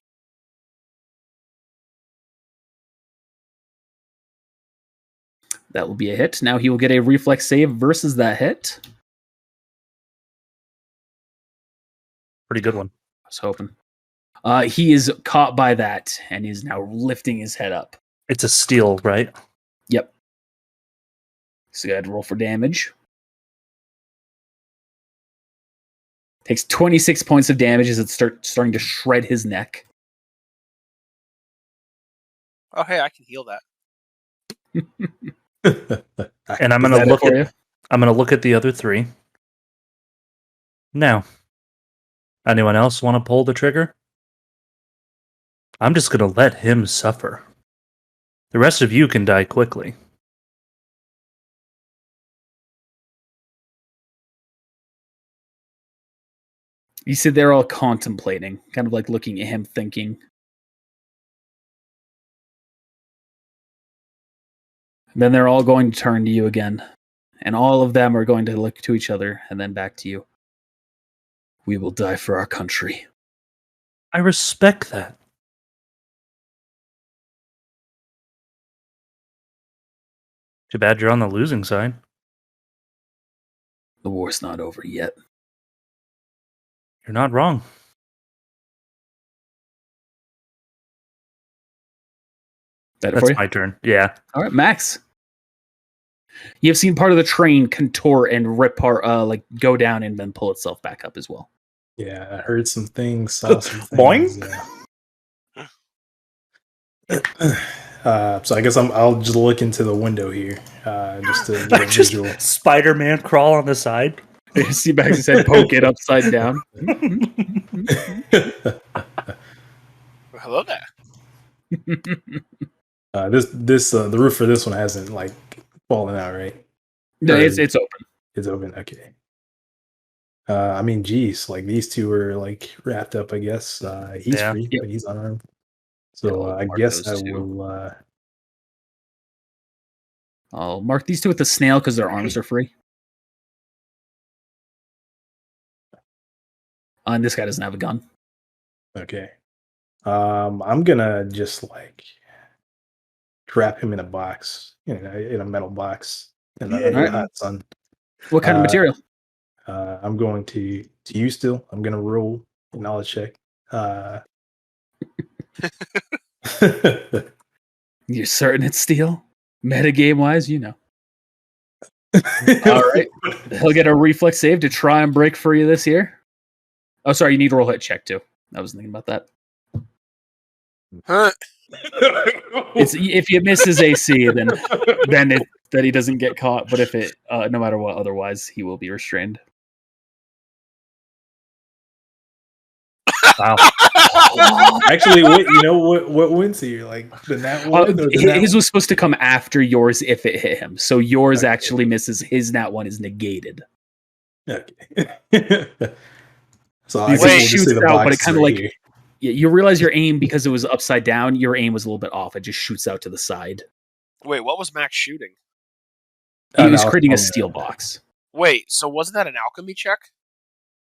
That will be a hit. Now he will get a reflex save versus that hit. Pretty good one. I was hoping. He is caught by that and is now lifting his head up. It's a steal, right? Yep. So go ahead and roll for damage. Takes 26 points of damage as it's starting to shred his neck. Oh, hey, I can heal that. And I'm Is gonna that it look for at you? I'm gonna look at the other three. Now, anyone else want to pull the trigger? I'm just gonna let him suffer. The rest of you can die quickly. You see, they're all contemplating, kind of like looking at him, thinking. Then they're all going to turn to you again. And all of them are going to look to each other and then back to you. We will die for our country. I respect that. Too bad you're on the losing side. The war's not over yet. You're not wrong. That it That's for you? my turn. Yeah. All right, Max. You've seen part of the train contort and rip part, like go down and then pull itself back up as well. Yeah, I heard some things, saw some Boing. things. So I guess I'll just look into the window here, just to get a visual. Spider-Man crawl on the side. You see Max's head poke it upside down. Hello there. The roof for this one hasn't like fallen out, right? No, Or it's open. It's open. Okay. I mean, geez, like these two are like wrapped up. I guess he's Yeah. free, Yep. but he's unarmed. So I'll I mark guess those I two. will. I'll mark these two with the snail because their arms are free. And this guy doesn't have a gun. Okay. I'm gonna just like trap him in a box, in a metal box in the under the hot sun. What kind of material? I'm going to you still. I'm gonna roll a knowledge check. You're certain it's steel? Metagame wise, you know. All right. He'll get a reflex save to try and break free of this here. Oh, sorry, you need to roll hit check too. I was thinking about that. Huh. It's if you miss his AC, then he doesn't get caught. But if it, no matter what, otherwise he will be restrained. Wow. Actually, what wins here? Like the nat one? Or the nat His one? was supposed to come after yours if it hit him. So yours Okay. actually misses. His nat one is negated. Okay. So I Wait, guess we'll just shoots say the out, but box it kinda right like- here. Yeah, you realize your aim because it was upside down. Your aim was a little bit off. It just shoots out to the side. Wait, what was Max shooting? He was no, creating a on steel the- box. Wait, so wasn't that an alchemy check?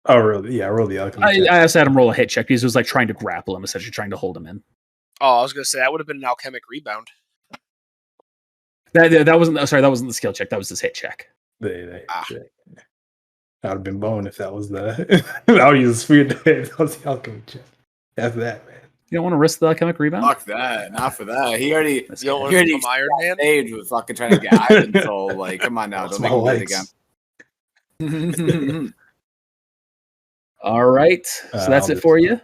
Oh, really? Yeah, roll the alchemy check. I also had him roll a hit check because it was like trying to grapple him, essentially trying to hold him in. Oh, I was gonna say that would have been an alchemic rebound. That wasn't. Sorry, that wasn't the skill check. That was his hit check. Check. That would have been bone if that was the. I would use spear. That was the alchemy check. That's that, man. You don't want to risk the alchemic rebound. Fuck that. Not for that. He already That's You don't fair. want He to already become Iron Man? stage with fucking trying to get Iron Soul. Like, come on now, That's don't my make him do it legs. again. All right, so that's I'll it for just- you.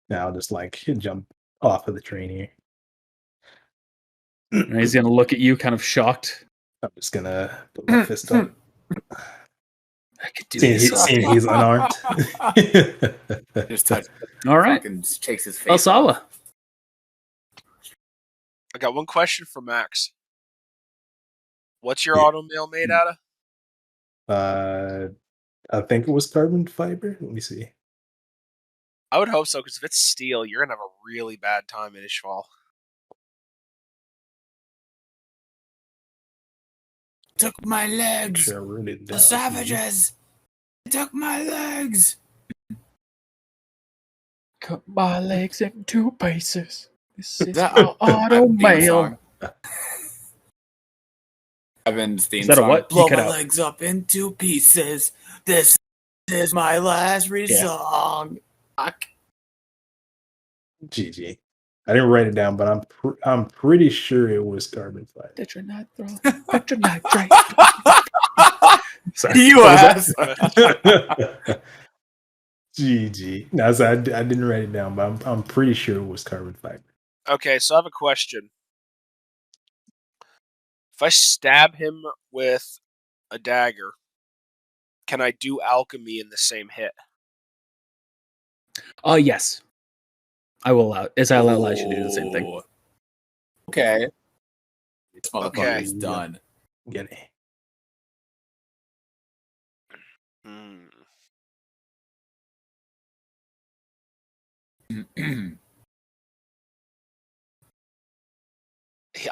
Now I'll just like jump off of the train here. And he's gonna look at you, kind of shocked. I'm just gonna put my fist up. I could do Seeing, this. seeing he's unarmed. Just touch. All right, Fucking shakes his face. Alsawa. I got one question for Max. What's your Yeah. automail made out of? I think it was carbon fiber. Let me see. I would hope so, because if it's steel, you're gonna have a really bad time in Ishval. Took my legs. Sure, I wrote it The down. savages. They took my legs. Cut my legs in two pieces. This is That- our auto Theme mail. song. Evan's theme Is that a song. what? You Blow cut my out. legs up into pieces. This is my last song. Fuck. GG. I didn't write it down, but I'm pretty sure it was carbon fiber. Tetranitrate. Tetranitrate. Sorry. You What was ass. GG. No, so I didn't write it down, but I'm pretty sure it was carbon fiber. Okay, so I have a question. If I stab him with a dagger, can I do alchemy in the same hit? Yes. I will allow. I'll allow you to do the same thing. Ooh. Okay. This motherfucker Okay. is done. Get it.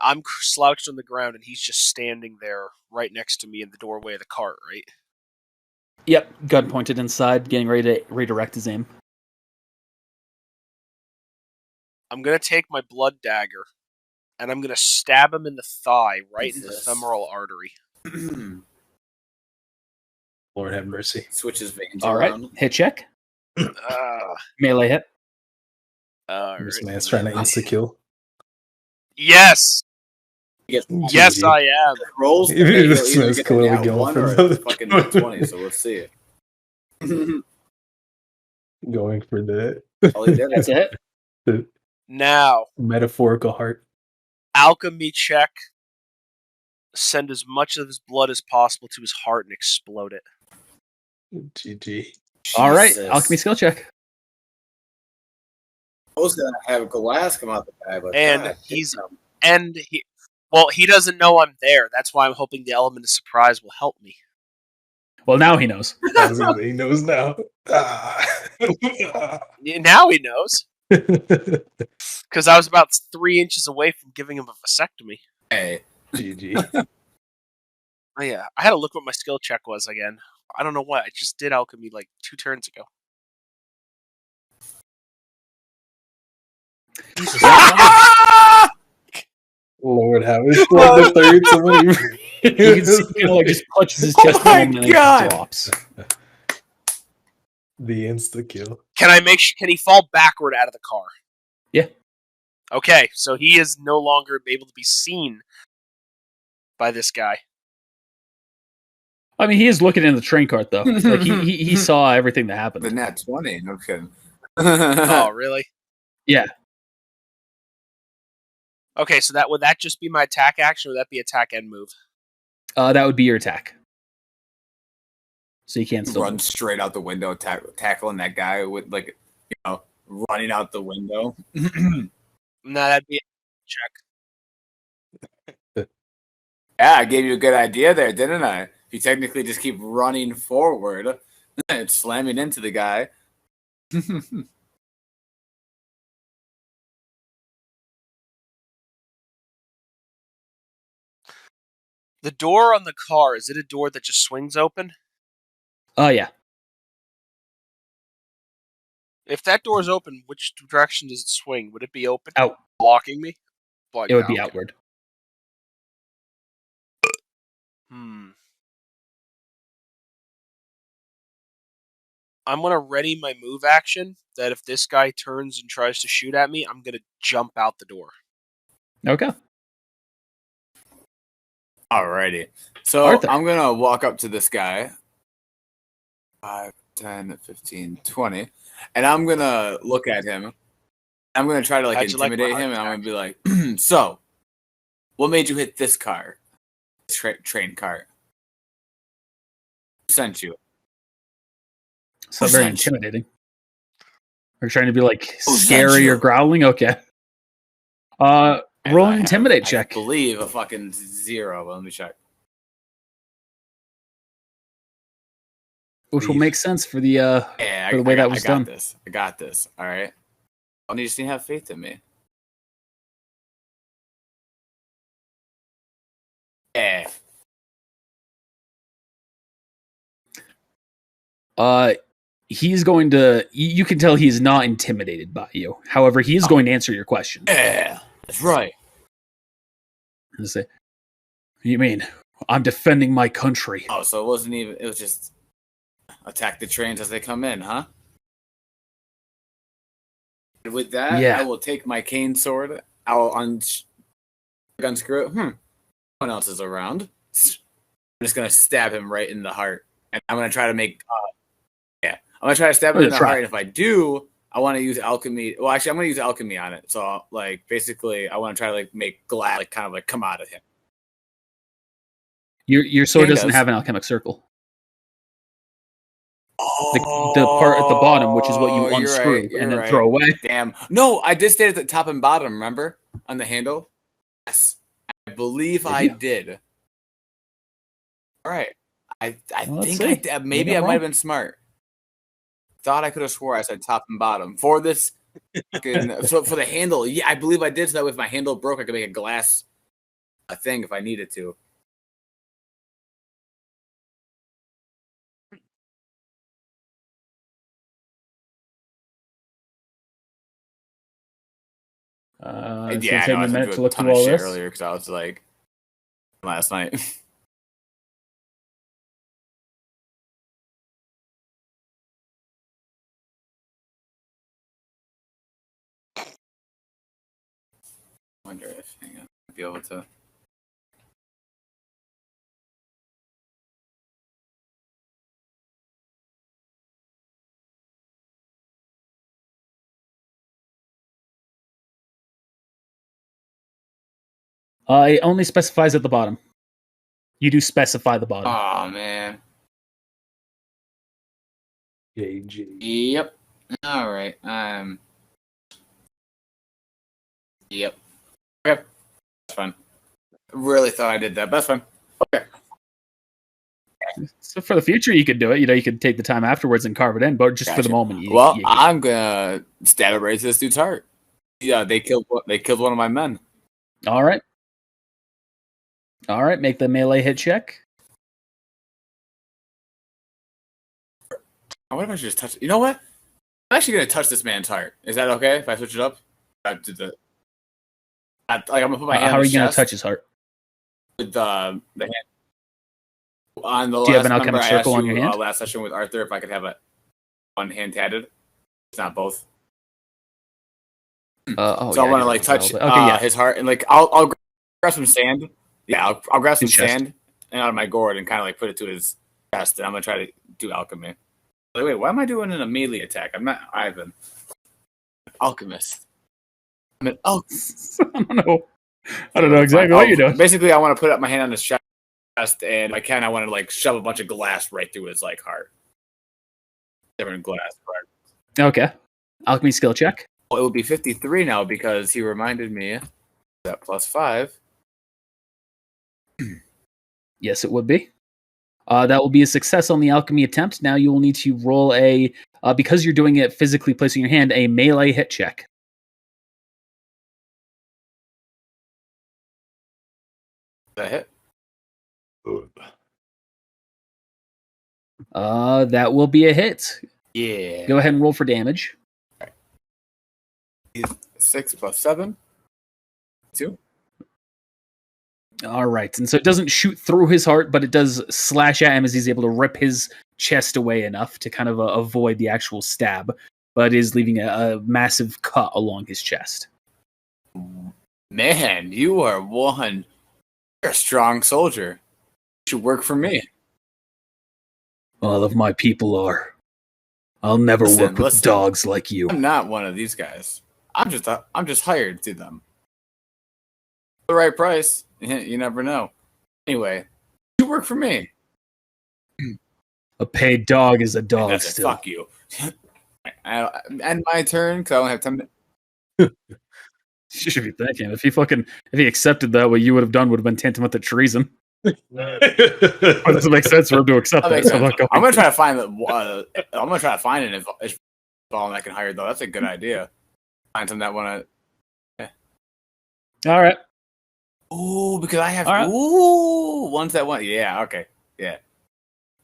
I'm slouched on the ground, and he's just standing there right next to me in the doorway of the cart, right? Yep. Gun pointed inside, getting ready to redirect his aim. I'm going to take my blood dagger, and I'm going to stab him in the thigh, right in the Jesus. femoral artery. Lord have mercy. Switches veins All right. around. Hit check. Melee hit. This man's trying to insta kill. Yes. He gets Yes, GG. I am. rolls. This He'll man's either get the clearly nat going 1 for or the- the fucking nat 20. So let's see. Going for All he did That's was it. the Now, metaphorical heart. alchemy check. Send as much of his blood as possible to his heart and explode it. GG. All right, Jesus. alchemy skill check. I was gonna have glass come out the guy, but And God, he's damn. and he doesn't know I'm there. That's why I'm hoping the element of surprise will help me. Well, now he knows. I was gonna say, he knows now. Ah. Now he knows because I was about 3 inches away from giving him a vasectomy. Hey, GG. Oh, yeah, I had to look what my skill check was again. I don't know what I just did alchemy like 2 turns ago. Jesus. Lord, how is like the third somebody? You can see kind of like just clutches his Oh chest my and then God. drops. The insta kill. Can I make sure? Can he fall backward out of the car? Yeah. Okay, so he is no longer able to be seen by this guy. I mean, he is looking in the train cart though. Like he saw everything that happened. the nat 20. No kidding. Oh, really? Yeah. Okay, so would that just be my attack action, or would that be attack and move? That would be your attack. So you can't still Run move. straight out the window, tackling that guy with running out the window. No, that'd be a check. Yeah, I gave you a good idea there, didn't I? You technically just keep running forward and slamming into the guy. The door on the car, is it a door that just swings open? Oh yeah. If that door is open, which direction does it swing? Would it be open? Out. Blocking me? It would be Okay. outward. I'm going to ready my move action that if this guy turns and tries to shoot at me, I'm going to jump out the door. Okay. Alrighty. So Arthur. I'm going to walk up to this guy. 5, 10, 15, 20. And I'm going to look at him. I'm going to try to How'd you like my intimidate heart him. And I'm attack? going to be like, so, what made you hit this car? Train cart. Who sent you? So Who very sent you? intimidating. Are you trying to be like Who sent scary or you? growling? Okay. Roll an intimidate check. I believe a fucking 0. But let me check. Which will make sense for the Yeah, for the way that was done. I got this. All right. You just need to have faith in me. Yeah. He's going to. You can tell he's not intimidated by you. However, he is going to answer your question. Yeah. That's right. And say, you mean I'm defending my country? Oh, so it wasn't even. It was just attack the trains as they come in, huh? And with that, Yeah. I will take my cane sword. I'll unscrew it. No one else is around. I'm just gonna stab him right in the heart, and I'm gonna try to make. I'm gonna try to stab him in the heart. And if I do, I want to use alchemy. Well, actually, I'm gonna use alchemy on it. So, basically, I want to try to make glass, kind of come out of him. Your sword Yeah, it doesn't does. have an alchemic circle. The part at the bottom, which is what you you're unscrew right, and then right. throw away. Damn. No, I did stay at the top and bottom, remember? On the handle? Yes. I believe I did. All right. I Well, let's think see. maybe I might have been smart. Thought I could have swore I said top and bottom. For this so for the handle, yeah, I believe I did, so that if my handle broke, I could make a glass thing if I needed to. It's Yeah, gonna I take me a know. I minute sent to you a look ton through of all shit this. earlier because I was like last night. wonder if hang on, I'll be able to. It only specifies at the bottom. You do specify the bottom. Oh man. JG. Yep. All right. Yep. Okay. That's fine. Really thought I did that. That's fine. Okay. So for the future, you could do it. You could take the time afterwards and carve it in. But just for the Gotcha. moment, Well, you I'm gonna stab it right to this dude's heart. Yeah, they killed one of my men. all right. All right. Make the melee hit check. What if I should just touch? You know what? I'm actually gonna touch this man's heart. Is that okay if I switch it up? I'm gonna put my hand. How on are his you going to chest touch his heart? with the hand on the Do you have last an number alchemic I circle asked on you, your hand? last session with Arthur, if I could have one hand tatted. It's not both. So I want to like touch his heart and like I'll grab some sand. Yeah, I'll grab some sand and out of my gourd and kind of like put it to his chest, and I'm gonna try to do alchemy. Wait, why am I doing a melee attack? I'm not Ivan. Alchemist. I'm an alchemist. I don't know exactly what you're doing. Basically, I want to put up my hand on his chest, and if I can, I want to like shove a bunch of glass right through his like heart. Different glass. Right? Okay. Alchemy skill check. Well, it would be 53 now because he reminded me that +5. Yes, it would be. That will be a success on the alchemy attempt. Now you will need to roll because you're doing it physically placing your hand, a melee hit check. That hit? That will be a hit. Yeah. Go ahead and roll for damage. 6 + 7. 2. All right. And so it doesn't shoot through his heart, but it does slash at him as he's able to rip his chest away enough to kind of avoid the actual stab, but is leaving a massive cut along his chest. Man, you're a strong soldier. You should work for me. All of my people are. I'll never work with dogs like you. I'm not one of these guys. I'm just hired to them. For the right price. You never know. Anyway, you work for me. A paid dog is a dog. That's still. Fuck you. And my turn because I only have 10 minutes. You should be thanking him. If he accepted that, what you would have done would have been tantamount to treason. But it doesn't make sense for him to accept that. So I'm gonna try to find I'm gonna try to find an Ishbal I can hire though. That's a good idea. Find some that want to. All right. Ooh, because I have ones that want. Yeah. Okay. Yeah.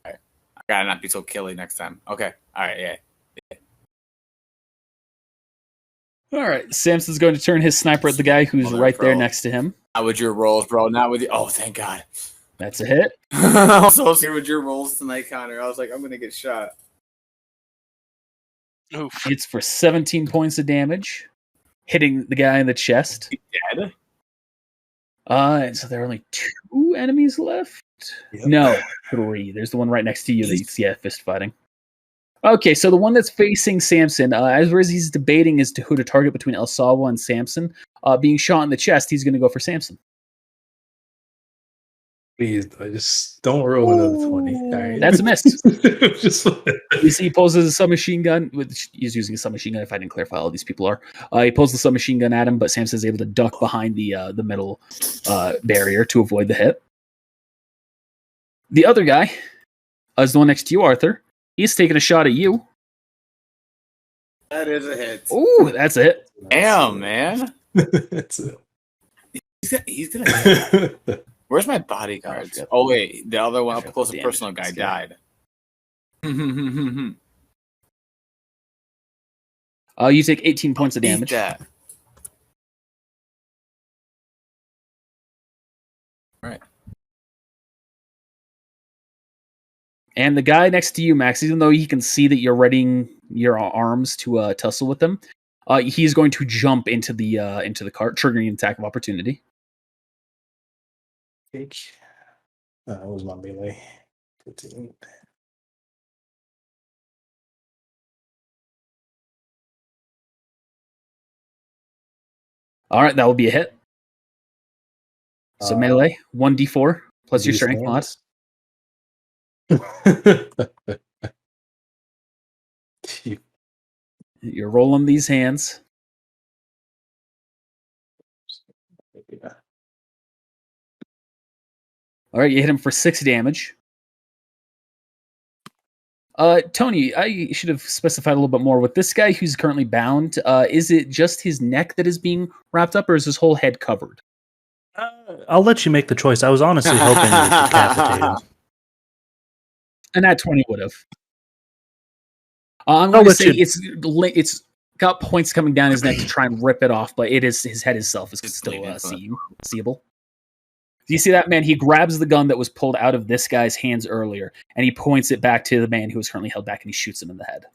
All right. I gotta not be so killy next time. Okay. All right. Yeah. All right. Samson's going to turn his sniper at the guy who's right there next to him. Not with your rolls, bro. Not with you. Oh, thank God. That's a hit. I was so scared with your rolls tonight, Connor. I was like, I'm gonna get shot. Oof. It's for 17 points of damage, hitting the guy in the chest. He's dead. And so there are only 2 enemies left. Yep. No, 3. There's the one right next to you that you see fist fighting. Okay, so the one that's facing Samson, as he's debating as to who to target between El Salwa and Samson, being shot in the chest, he's going to go for Samson. Please, I just don't roll another 20. Right. That's a miss. You see, he pulls his submachine gun. He's using a submachine gun. If I didn't clarify, all these people are. He pulls the submachine gun at him, but Samson's able to duck behind the middle barrier to avoid the hit. The other guy is the one next to you, Arthur. He's taking a shot at you. That is a hit. Ooh, that's a hit. Damn, man. That's it. He's gonna. Where's my bodyguards? Oh wait, the other one up close and personal guy died. You take 18 points of damage. That. Right. And the guy next to you, Max, even though he can see that you're readying your arms to tussle with them, He's going to jump into the cart, triggering an attack of opportunity. That was my melee. 15. All right, that will be a hit. So melee, 1d4 plus your These strength mod. hands. You're rolling these hands. Yeah. All right, you hit him for 6 damage. Tony, I should have specified a little bit more. With this guy who's currently bound, is it just his neck that is being wrapped up, or is his whole head covered? I'll let you make the choice. I was honestly hoping you would decapitate him. And that 20 would have. I'm going to say it's got points coming down his neck to try and rip it off, but it is his head itself is still seeable. Do you see that, man? He grabs the gun that was pulled out of this guy's hands earlier, and he points it back to the man who was currently held back, and he shoots him in the head.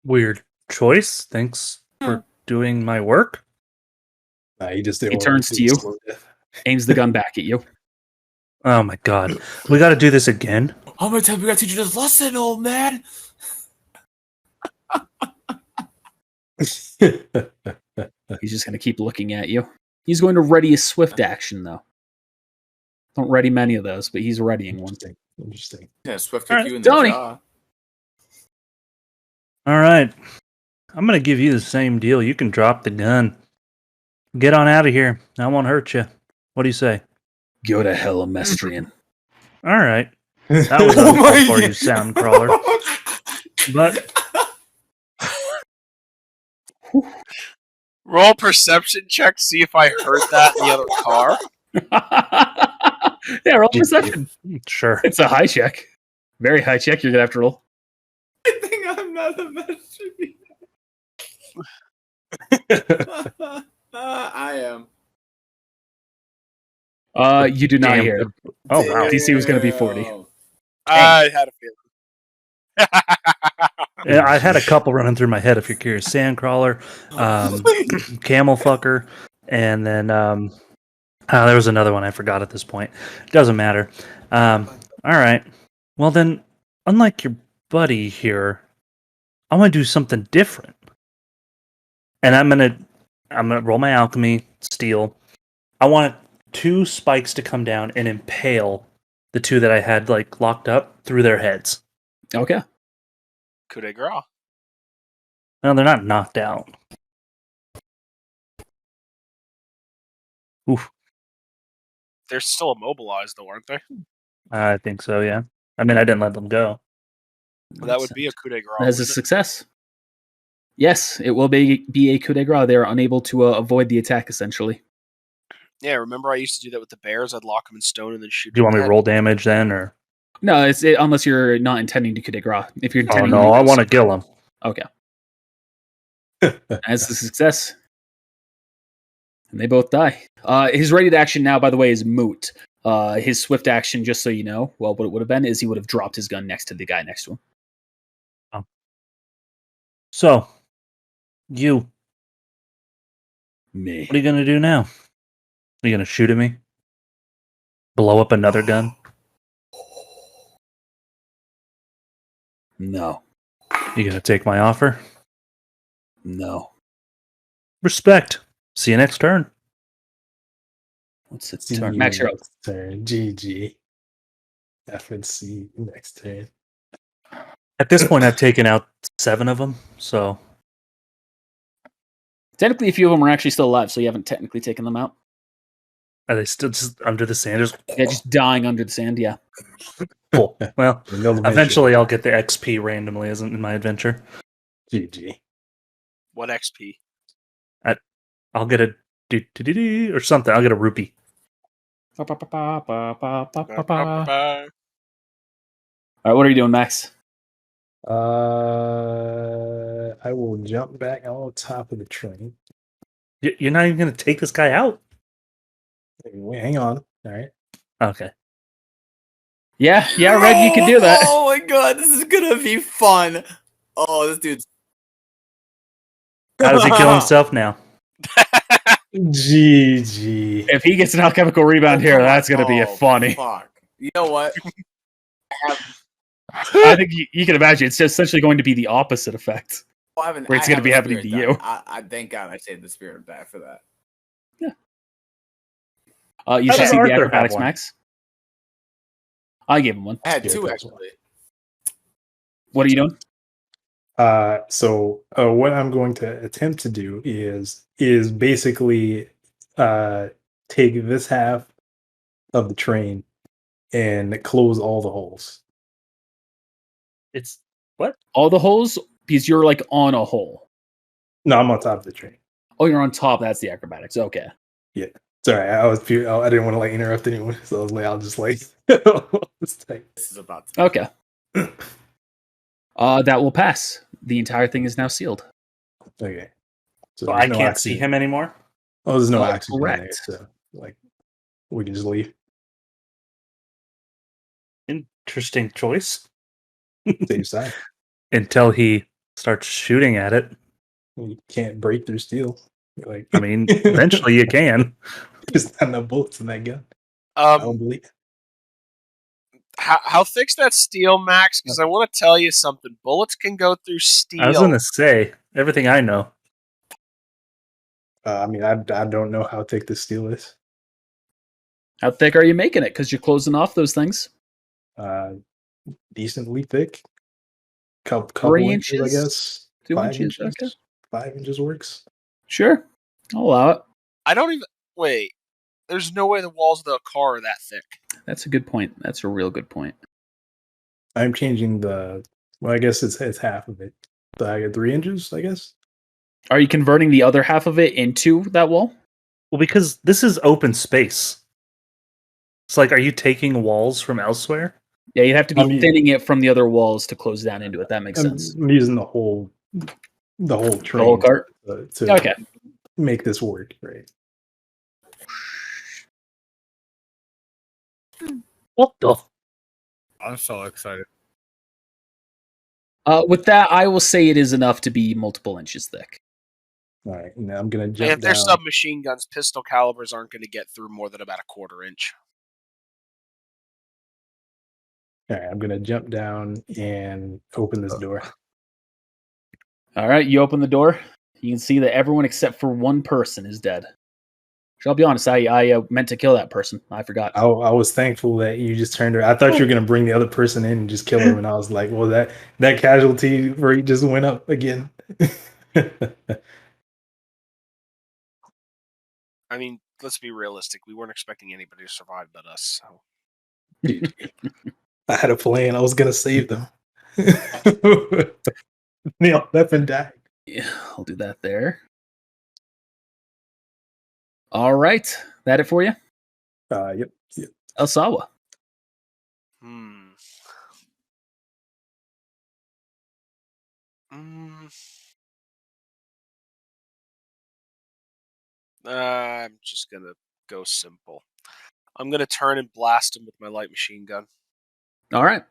Weird choice. Thanks for doing my work. Nah, he just He turns to you, aims the gun back at you. Oh my god. We got to do this again? How many times we got to teach you this lesson, old man? He's just going to keep looking at you. He's going to ready a swift action, though. Don't ready many of those, but he's readying one. Interesting. Yeah, swift kick All right, you in the Tony. jaw. All right. I'm going to give you the same deal. You can drop the gun. Get on out of here. I won't hurt you. What do you say? Go to hell, Mestrian. All right. That was Oh my uncalled for, you God. sound crawler. But Roll perception check, see if I heard that in the other car. Yeah, roll perception. sure. It's a high check. Very high check. You're going to have to roll. I think I'm not a Mestrian. I am. You do not Damn. hear it. Oh, wow. DC was going to be 40. Damn. I had a feeling. Yeah, I had a couple running through my head, if you're curious. Sandcrawler, Camel Fucker, and then there was another one I forgot at this point. Doesn't matter. All right. Well, then, unlike your buddy here, I want to do something different. And I'm gonna roll my alchemy, steel. I want 2 spikes to come down and impale the 2 that I had locked up through their heads. Okay. Coup de grace. No, they're not knocked out. Oof. They're still immobilized, though, aren't they? I think so, yeah. I mean, I didn't let them go. Well, that would be a coup de grace. As a wouldn't it? success. Yes, it will be a coup de grace. They are unable to avoid the attack, essentially. Yeah, remember I used to do that with the bears? I'd lock them in stone and then shoot Do you them want me in to the roll damage then, or? No, unless you're not intending to coup de grace. If you're Oh intending no, I want to kill him. Okay. As a success. And they both die. His ready to action now, by the way, is moot. His swift action, just so you know, well, what it would have been is he would have dropped his gun next to the guy next to him. Oh. So, you. Me. What are you going to do now? Are you going to shoot at me? Blow up another gun? No. You going to take my offer? No. Respect. See you next turn. What's its See turn? you Max, you're up. next turn. GG. FNC next turn. At this point, I've taken out 7 of them, so... Technically, a few of them are actually still alive, so you haven't technically taken them out. Are they still just under the sand? Yeah, just dying under the sand, yeah. Cool. Well, No adventure. eventually I'll get the XP randomly, isn't in my adventure. GG. What XP? I'll get a do or something. I'll get a rupee. All right, what are you doing, Max? I will jump back on top of the train. You're not even going to take this guy out? Wait, hang on. All right. Okay. Yeah, Red, you can do that. Oh my god, this is gonna be fun. Oh, this dude's. How does he kill himself now? GG. If he gets an alchemical rebound here, come on. that's going to be Oh, funny. Fuck. You know what? I think you can imagine it's essentially going to be the opposite effect. Where it's gonna be happening to you. I thank God I saved the spirit back for that. You How should does see the Arthur have acrobatics one? max. I gave him one. I had Yeah, two that's actually. What are you doing? So what I'm going to attempt to do is basically take this half of the train and close all the holes. It's what? All the holes? Because you're like on a hole. No, I'm on top of the train. Oh, you're on top. That's the acrobatics. Okay. Sorry, I didn't want to like interrupt anyone, so I was like, I'll just like This is about to. Okay. That will pass. The entire thing is now sealed. Okay. So there's I no can't see oxygen. him anymore. Oh, there's no oxygen in there, correct. so like we can just leave. Interesting choice. Save side. Until he starts shooting at it. You can't break through steel. You're like, I mean, eventually you can. there's not enough bullets in that gun. I don't believe it. How thick's that steel, Max? Because I want to tell you something. Bullets can go through steel. I was gonna say everything I know. I mean, I don't know how thick this steel is. How thick are you making it? Because you're closing off those things. Decently thick. Couple 3 inches, I inches? guess. 2 5 inches? inches. Okay. 5 inches works. Sure. I'll allow it. I don't even wait. There's no way the walls of the car are that thick. That's a good point. That's a real good point. I'm changing the. Well, I guess it's half of it. So I get 3 inches, I guess. Are you converting the other half of it into that wall? Well, because this is open space. It's like, are you taking walls from elsewhere? Yeah, you'd have to be I mean- thinning it from the other walls to close down into it. That makes sense. I'm using the whole train. The whole cart? To Okay. make this work, right? What the? I'm so excited. With that, I will say it is enough to be multiple inches thick. All right, now I'm gonna And jump if they're down. submachine guns, pistol calibers aren't going to get through more than about a quarter inch. All right, I'm gonna jump down and open this door. All right, you open the door. You can see that everyone except for one person is dead. I'll be honest, I meant to kill that person. I forgot. I was thankful that you just turned around. I thought you were gonna bring the other person in and just kill him, and I was like, well, that casualty rate just went up again. I mean, let's be realistic. We weren't expecting anybody to survive but us. So. Dude, I had a plan. I was gonna save them. Neil, left and died. Yeah, I'll do that there. All right, that it for you, Yep. Elsawa. Hmm. I'm just gonna go simple. I'm gonna turn and blast him with my light machine gun. All right.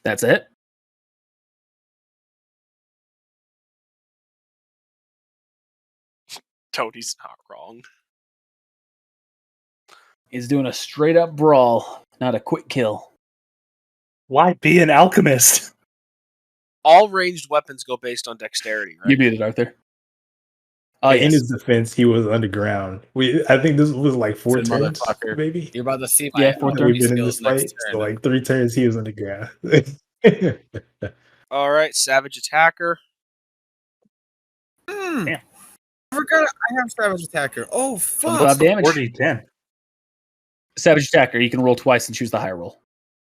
That's it. Tony's not wrong. He's doing a straight up brawl, not a quick kill. Why be an alchemist? All ranged weapons go based on dexterity, right? You muted, Arthur. Oh, In yes. his defense, he was underground. I think this was like 4 Said turns, motherfucker. maybe. You're about to see my Yeah, 4 That turns. we've been in this skills fight. next So turn. like 3 turns, he was underground. All right, savage attacker. I forgot I have Savage Attacker. Oh, fuck. What's the damage? 40-10. Savage attacker. You can roll twice and choose the higher roll.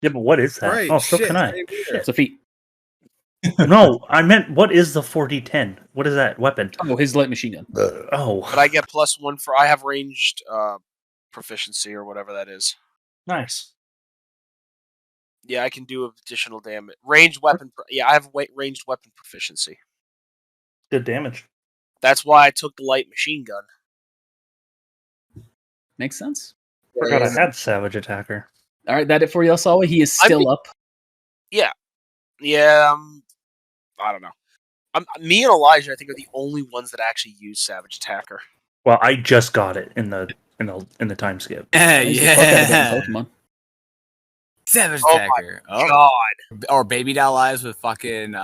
Yeah, but what is that? Right, Oh, so shit, can I. same here. It's a feat. No, I meant what is the 40-10? What is that weapon? Oh, his light machine gun. Oh, But I get +1 for I have ranged proficiency or whatever that is. nice. Yeah, I can do additional damage. Ranged weapon. Yeah, I have ranged weapon proficiency. Good damage. That's why I took the light machine gun. Makes sense. Forgot I had Savage Attacker. All right, that it for you, Alsawa. He is still up. Yeah, I don't know. Me and Elijah, I think, are the only ones that actually use Savage Attacker. Well, I just got it in the time skip. He's the fuck out of getting Pokemon. Savage Oh my Attacker. Oh, God. or Baby Doll Eyes with fucking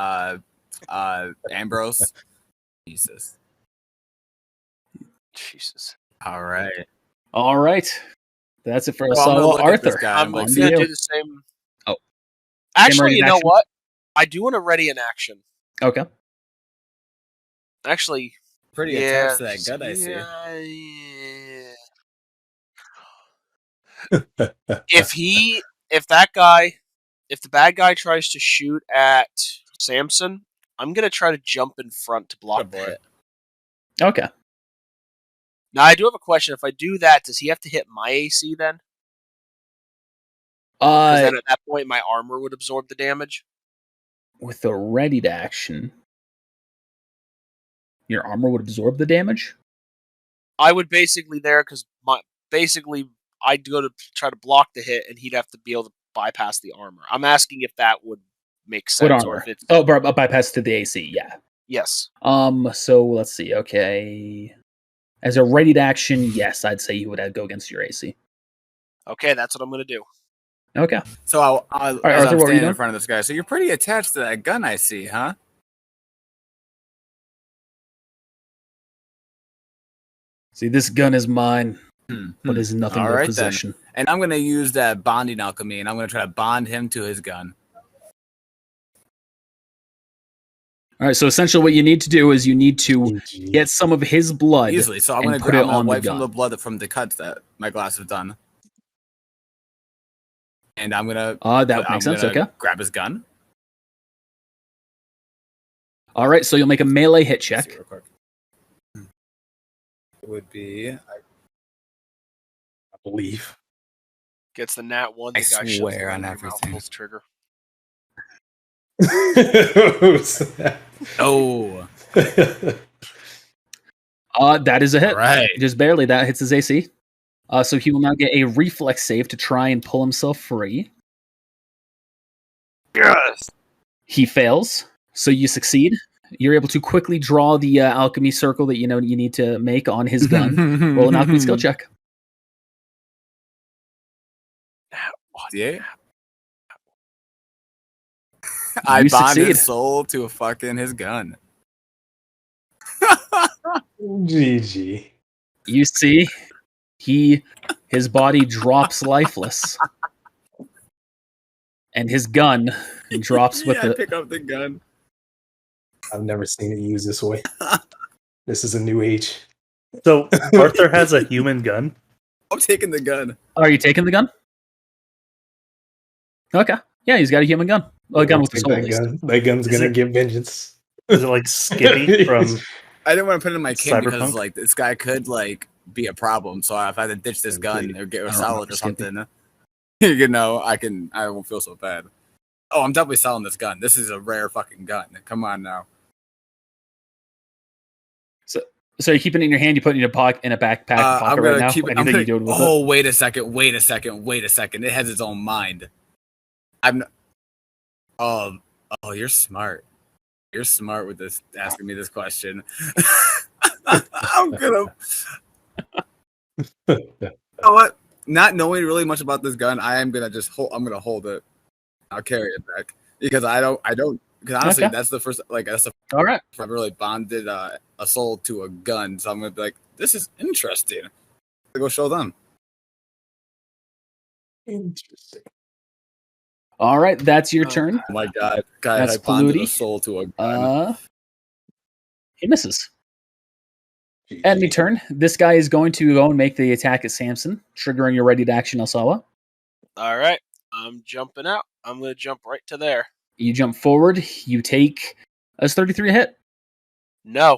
Ambrose. Jesus. All right. All right. That's it for Well, I'm gonna Alsawa. look at this Arthur. guy. I'm on going to to you. do the same. Oh. Actually, you know action? what? I do want to ready an action. Okay. Actually, Pretty yeah, attached to that gun, I see. If the bad guy tries to shoot at Samson, I'm gonna try to jump in front to block the hit. Okay. Now I do have a question. If I do that, does he have to hit my AC then? Because then at that point, my armor would absorb the damage. With a ready to action, your armor would absorb the damage? I would basically because I'd go to try to block the hit, and he'd have to be able to bypass the armor. I'm asking if that would make sense. What armor? Or if it's... Oh, bypass to the AC, yeah. Yes. So let's see. Okay. As a ready to action, yes, I'd say you would go against your AC. Okay, that's what I'm going to do. Okay. So right, as Arthur, I'm what were you standing doing? in front of this guy, so you're pretty attached to that gun, I see, huh? See, this gun is mine, but is nothing All but right, possession. then. And I'm going to use that bonding alchemy, and I'm going to try to bond him to his gun. All right, so essentially what you need to do is you need to GG. get some of his blood Easily. So I'm and going to put it on the wipe gun. from the blood from the cuts that my glass have done. And I'm going to... That makes sense, okay. Grab his gun. All right, so you'll make a melee hit Let's see check. real quick. It would be... I believe. Gets the nat 1. I The guy shoves swear the on gun in your mouth, everything. pulls the trigger. Oh. That is a hit. Right. Just barely. That hits his AC. So he will now get a reflex save to try and pull himself free. Yes. He fails, so you succeed. You're able to quickly draw the alchemy circle that you need to make on his gun. Roll an alchemy skill check. Yeah. I You bond succeed. his soul to his gun. GG. You see, his body drops lifeless, and his gun drops with I it. pick up the gun. I've never seen it used this way. This is a new age. So Arthur has a human gun. I'm taking the gun. Are you taking the gun? Okay. Yeah, he's got a human gun. Well, a gun with a soul, at least. That gun's Is gonna it- get vengeance. Is it like Skippy from? I didn't want to put it in my kit because Cyberpunk? this guy could be a problem. So if I had to ditch this gun or get a I don't salad remember or Skippy. something, I won't feel so bad. Oh, I'm definitely selling this gun. This is a rare fucking gun. Come on now. So you keep it in your hand, you put it in a backpack I'm pocket gonna right now. keep it. Anything you do with it? Oh, wait a second. It has its own mind. Oh, you're smart. You're smart with this, asking me this question. I'm gonna. You know what? Not knowing really much about this gun, I am gonna just hold. I'm gonna hold it. I'll carry it back because I don't. Because honestly, Okay. that's the first. That's the All right. first I've really bonded a soul to a gun. So I'm gonna be like, this is interesting. I'll go show them. Interesting. All right, that's your turn. Oh my god, guy, That's I bonded a Polluti. soul to a gun. He misses. Enemy turn. This guy is going to go and make the attack at Samson, triggering your ready to action, Alsawa. All right. I'm jumping out. I'm going to jump right to there. You jump forward. You take a 33 hit. No.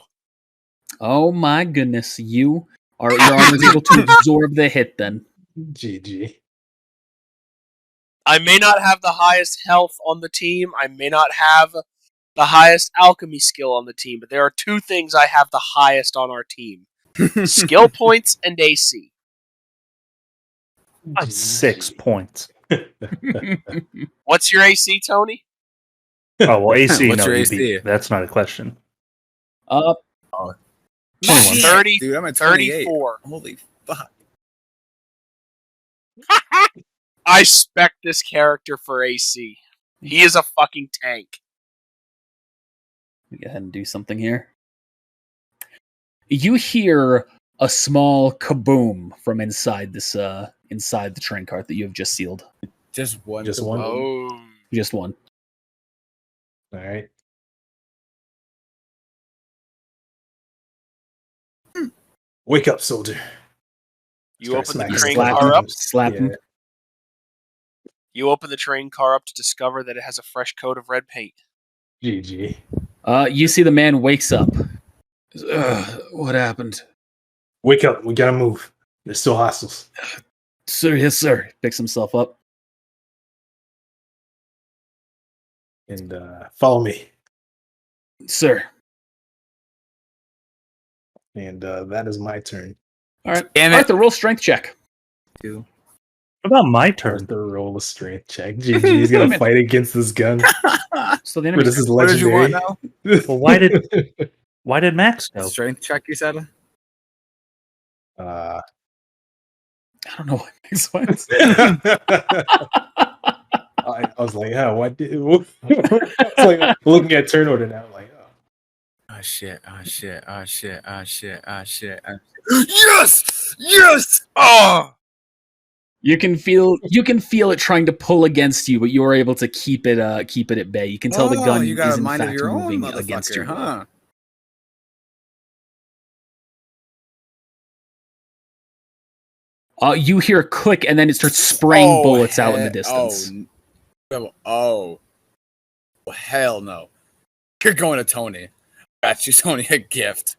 Oh my goodness! Your armor is able to absorb the hit. Then GG. I may not have the highest health on the team. I may not have the highest alchemy skill on the team, but there are two things I have the highest on our team: skill points and AC. 6 points. What's your AC, Tony? Oh well, AC. What's no, your you AC? beat. That's not a question. 21. 30, Dude, I'm at 28. 34. Holy fuck. I spec this character for AC. He is a fucking tank. Let me go ahead and do something here. You hear a small kaboom from inside this inside the train cart that you have just sealed. Just one. Just one? Oh. Just one. All right. Wake up, soldier. You Start open the smacking train slap car him. up. Slap him. Yeah. You open the train car up to discover that it has a fresh coat of red paint. GG. You see the man wakes up. What happened? Wake up. We gotta move. There's still hostiles. Sir, yes, sir. Picks himself up. And follow me. Sir. And that is my turn. All right. Damn it. Arthur, roll strength check. What about my turn? Arthur, roll a strength check. GG. He's gonna fight against this gun. So the But enemy. this is What did you legendary. want now? Well, why did Max go? Strength check, you said? uh, I don't know what makes sense. I was like, yeah, what did it's like looking at turn order now, like, oh. Oh shit, oh shit, oh shit, oh shit, oh shit, oh shit. Yes! Yes! Oh! You can feel it trying to pull against you, but you are able to keep it at bay. You can tell the gun you got is a in mind of fact your own, moving against motherfucker, your will. huh? You hear a click, and then it starts spraying bullets out in the distance. Oh, hell no. You're going to Tony. Got you, Tony, a gift.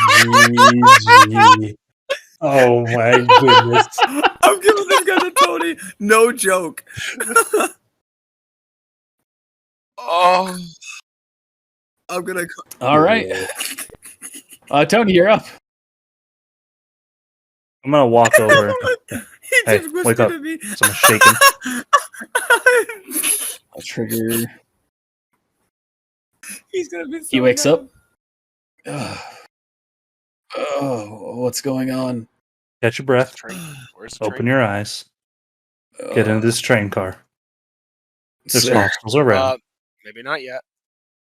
GG. Oh my goodness. I'm giving this guy to Tony. No joke. Oh. I'm gonna. All right, Tony, you're up. I'm gonna walk over. He Hey, just wake whispered up. at me. Someone's shaking. I'll trigger. He's gonna be. So He wakes mad. up. Oh, what's going on? Catch your breath. Where's the Open train? your eyes. Get into this train car. There's Sir. hostiles around. Maybe not yet.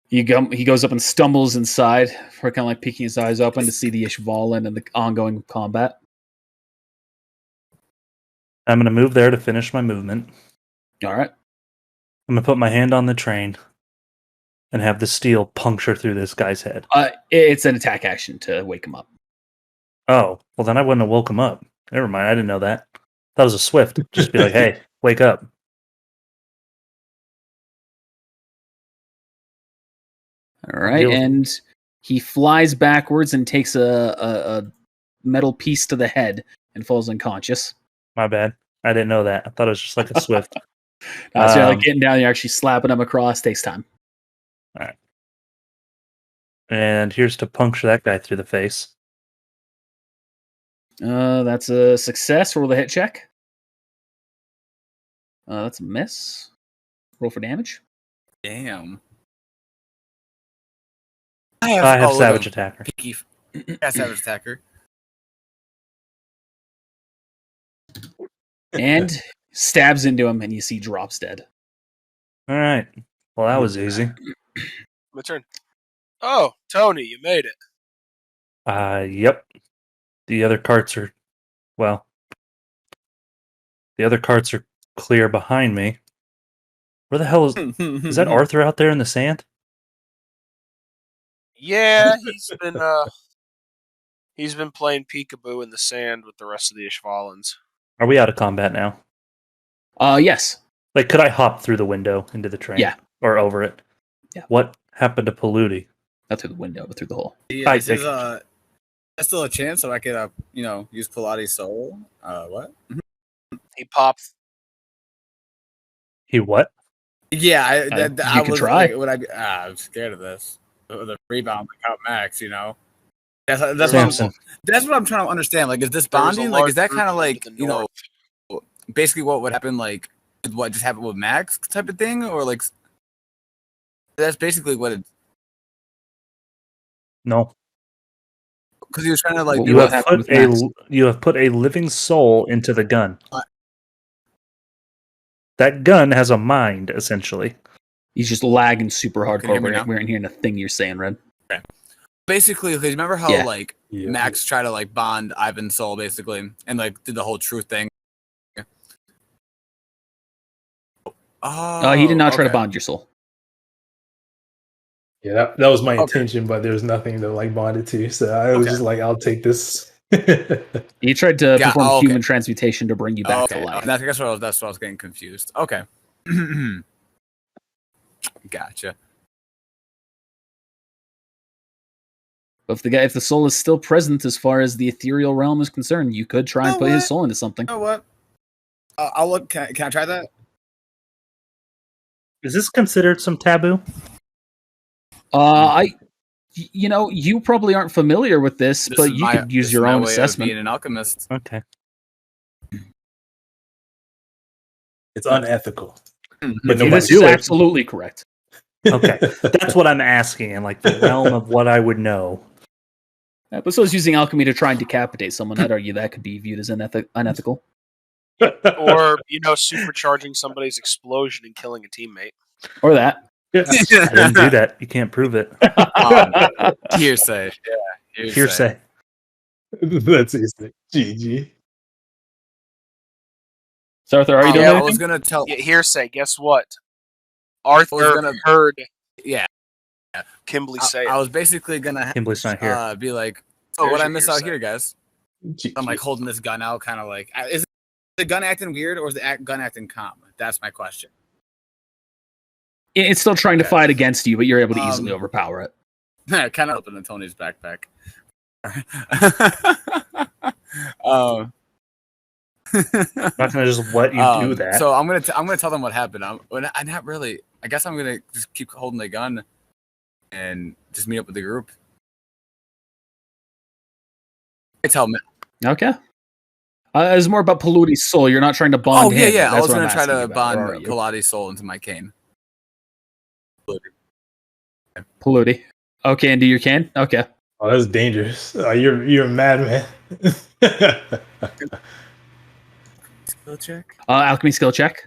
He goes up and stumbles inside, for kind of like peeking his eyes open to see the Ishvalan and the ongoing combat. I'm gonna move there to finish my movement. All right. I'm gonna put my hand on the train and have the steel puncture through this guy's head. It's an attack action to wake him up. Oh, well then I wouldn't have woke him up. Never mind, I didn't know that. That was a swift. Just be like, hey, wake up. All right, Deal with and he flies backwards and takes a metal piece to the head and falls unconscious. My bad. I didn't know that. I thought it was just like a swift. So you're like getting down, you're actually slapping him across. Takes time. And here's to puncture that guy through the face. That's a success. Roll the hit check. That's a miss. Roll for damage. Damn. I have look Savage at him. Attacker. Picky. Yeah, Savage Attacker. And stabs into him, and you see drops dead. All right. Well, that was easy. My turn. Oh, Tony, you made it. Yep. The other carts are, well, the other carts are clear behind me. Where the hell is that Arthur out there in the sand? Yeah, he's been playing peekaboo in the sand with the rest of the Ishvalans. Are we out of combat now? Yes. Like, could I hop through the window into the train? Yeah. Or over it? Yeah. What happened to Paludi? Not through the window, but through the hole. Yeah, I there's still a chance that I could, use Pilates Soul. What? He popped He what? Yeah, You I could was try. like, I'm scared of this. The rebound like out max, you know. That's Samson. that's what I'm trying to understand. Like, is this There was a bonding? Like, is large that group kind of to like the you know, north. basically what would happen? Like, what just happened with Max type of thing, or like that's basically what it. No. Because he was trying to like Well, be You what like, happened with Max? you have put a living soul into the gun. That gun has a mind, essentially. He's just lagging super Can you hear hardcore. me now? We aren't hearing a thing you're saying, Red. basically. Because remember how Yeah. like Yeah. Max tried to like bond Ivan's soul basically, and like did the whole truth thing. He did not try to okay. bond your soul. Yeah, that was my Okay. intention, but there's nothing to like bond it to. So I was Okay. just like, I'll take this. He tried to Yeah, perform okay. human transmutation to bring you back to Okay, life. that's what I was getting confused. Okay, gotcha. But if the soul is still present as far as the ethereal realm is concerned, you could try and know put his what? soul into something. You know what? I'll look. Can I try that? Is this considered some taboo? You probably aren't familiar with this, This but is you could use this is your my own way of assessment. being an alchemist. Okay. It's unethical. Mhm. But If you nobody This is do it- absolutely correct. Okay. That's what I'm asking in like the realm of what I would know. But so is using alchemy to try and decapitate someone. I'd argue that could be viewed as unethical. Or, supercharging somebody's explosion and killing a teammate. Or that. I didn't do that. You can't prove it. Hearsay. Yeah, Hearsay. That's easy. GG. So Arthur, are you doing I anything? was gonna tell. Yeah, hearsay, guess what? Arthur gonna- heard Yeah, Kimberly say I it. was basically gonna Kimball's not here. be like, There's what I your miss out hearsay. here, guys? GG. I'm like holding this gun out, kind of like, is the gun acting weird or is the gun acting calm? That's my question. It's still trying to Okay. fight against you, but you're able to easily Um, overpower it. Kind of open Tony's backpack. I'm not gonna just let you do that. So I'm gonna tell them what happened. I'm not really. I guess I'm gonna just keep holding the gun and just meet up with the group. I tell them. Okay. It's more about Paluti's soul. You're not trying to bond Oh yeah, him. yeah. I That's was what gonna I'm try asking to you about. Or are bond you? Pilates' soul into my cane. Paluti. Okay, and do your can? Okay. Oh, that's dangerous. You're a madman. Skill check. Alchemy skill check.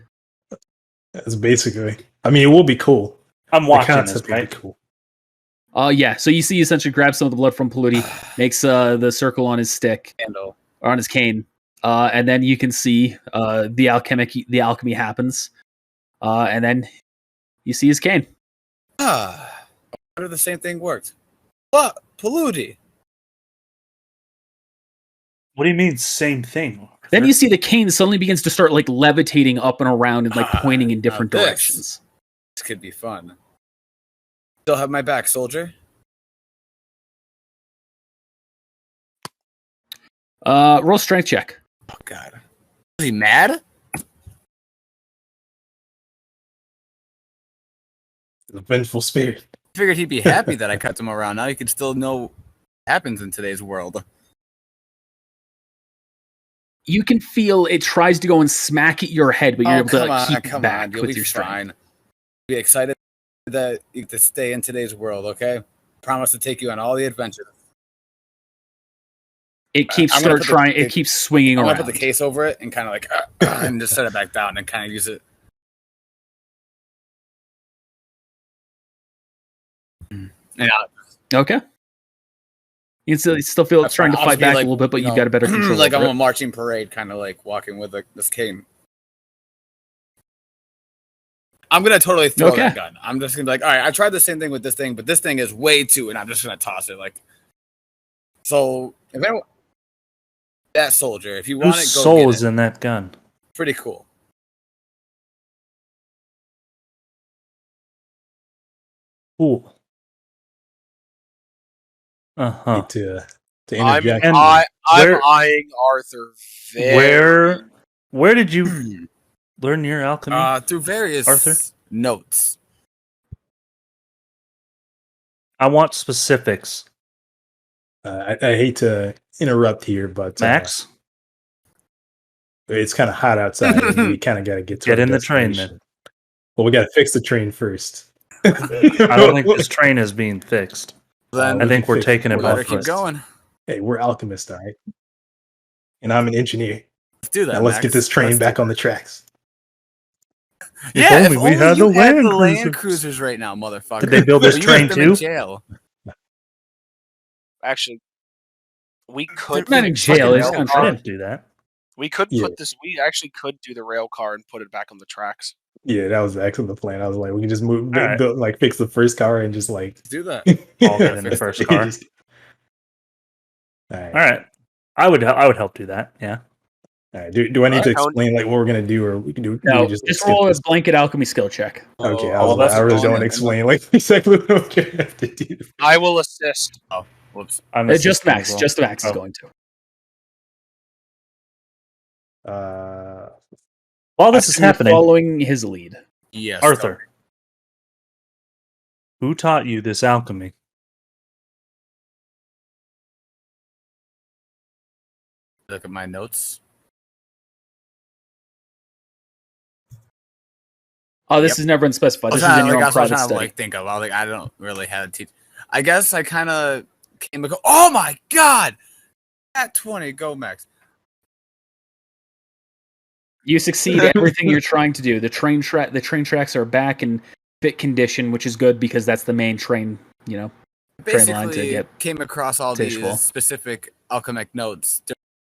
That's basically. I mean, it will be cool. I'm The watching this, concept will right? be cool. Yeah. So you see, essentially grabs some of the blood from Paluti, makes the circle on his stick Handle. or on his cane, and then you can see the alchemy happens, and then you see his cane. I wonder if the same thing worked. What? Paluti. What do you mean same thing? Then you see the cane suddenly begins to start like levitating up and around and like pointing in Now different this. directions. This could be fun. Still have my back, soldier. Roll strength check. Oh God. Is he mad? The vengeful spirit. Figured he'd be happy that I kept him around. Now he could still know what happens in today's world. You can feel it tries to go and smack at your head, but you're able to like, keep it back You'll with be your strength. fine. Be excited that you get to stay in today's world, okay? Promise to take you on all the adventures. It keeps I'm gonna start put the- trying. It keeps swinging I'm around. gonna put the case over it and kind of like, and just set it back down and kind of use it. Yeah, Okay. You can still feel it's trying to I'll fight just be back like, a little bit, but you you've know, got a better control. like I'm over a it. marching parade, kind of like walking with this cane. I'm gonna totally throw Okay. that gun. I'm just gonna be like, all right, I tried the same thing with this thing, but this thing is way too, and I'm just gonna toss it. Like, so if anyone, that soldier, if you want Whose it, go soul get is it. in that gun? Pretty cool. Cool. Uh-huh. Need to I'm interject. And I'm where- eyeing Arthur very. Where did you learn your alchemy? Through various Arthur? notes. I want specifics. I hate to interrupt here, but Max, it's kind of hot outside, and we kind of got to get to get our in the train destination. then. Well, we got to fix the train first. I don't think this train is being fixed. Then I think we're fix- taking it we by better foot. keep going. Hey, we're alchemists, all right? And I'm an engineer. Let's do that. Now let's Max. get this train Let's back do on the tracks. Yeah, only if we only had you the had Land the Land Cruisers. Cruisers right now, motherfucker. Did they build this Or you train left them in too? jail. Actually, we could. They're not in put the jail, rail they're on car- I didn't do that. We could Yeah. put this. We actually could do the rail car and put it back on the tracks. Yeah, that was actually the plan. I was like, we can just move, All right. build, like fix the first car and just like Let's do that. All get in the first car. Just- all right. All right. I would help do that. Yeah. All right. Do I need to Alright, Tony. explain like what we're gonna do, or we can do? No, we just skip roll a this? blanket alchemy skill check. Okay, Oh, I really don't want to and- explain like exactly what I'm gonna have to do. I will assist. Whoops. I'm Just assisting Max. as well. Just Max is Oh. going to. While this is Assume you're happening, following his lead. Yes. Arthur, who taught you this alchemy? Look at my notes. Oh, this Yep. has never been specified. I was This is in trying, your like, own that's what I was private trying to study. like think of. I was like, I don't really have a teach. I guess I kind of came. Oh my god! At 20, go Max. You succeed everything you're trying to do. The train tracks are back in fit condition, which is good because that's the main train. Train line to Basically, get came across all to these Ishval. specific alchemic notes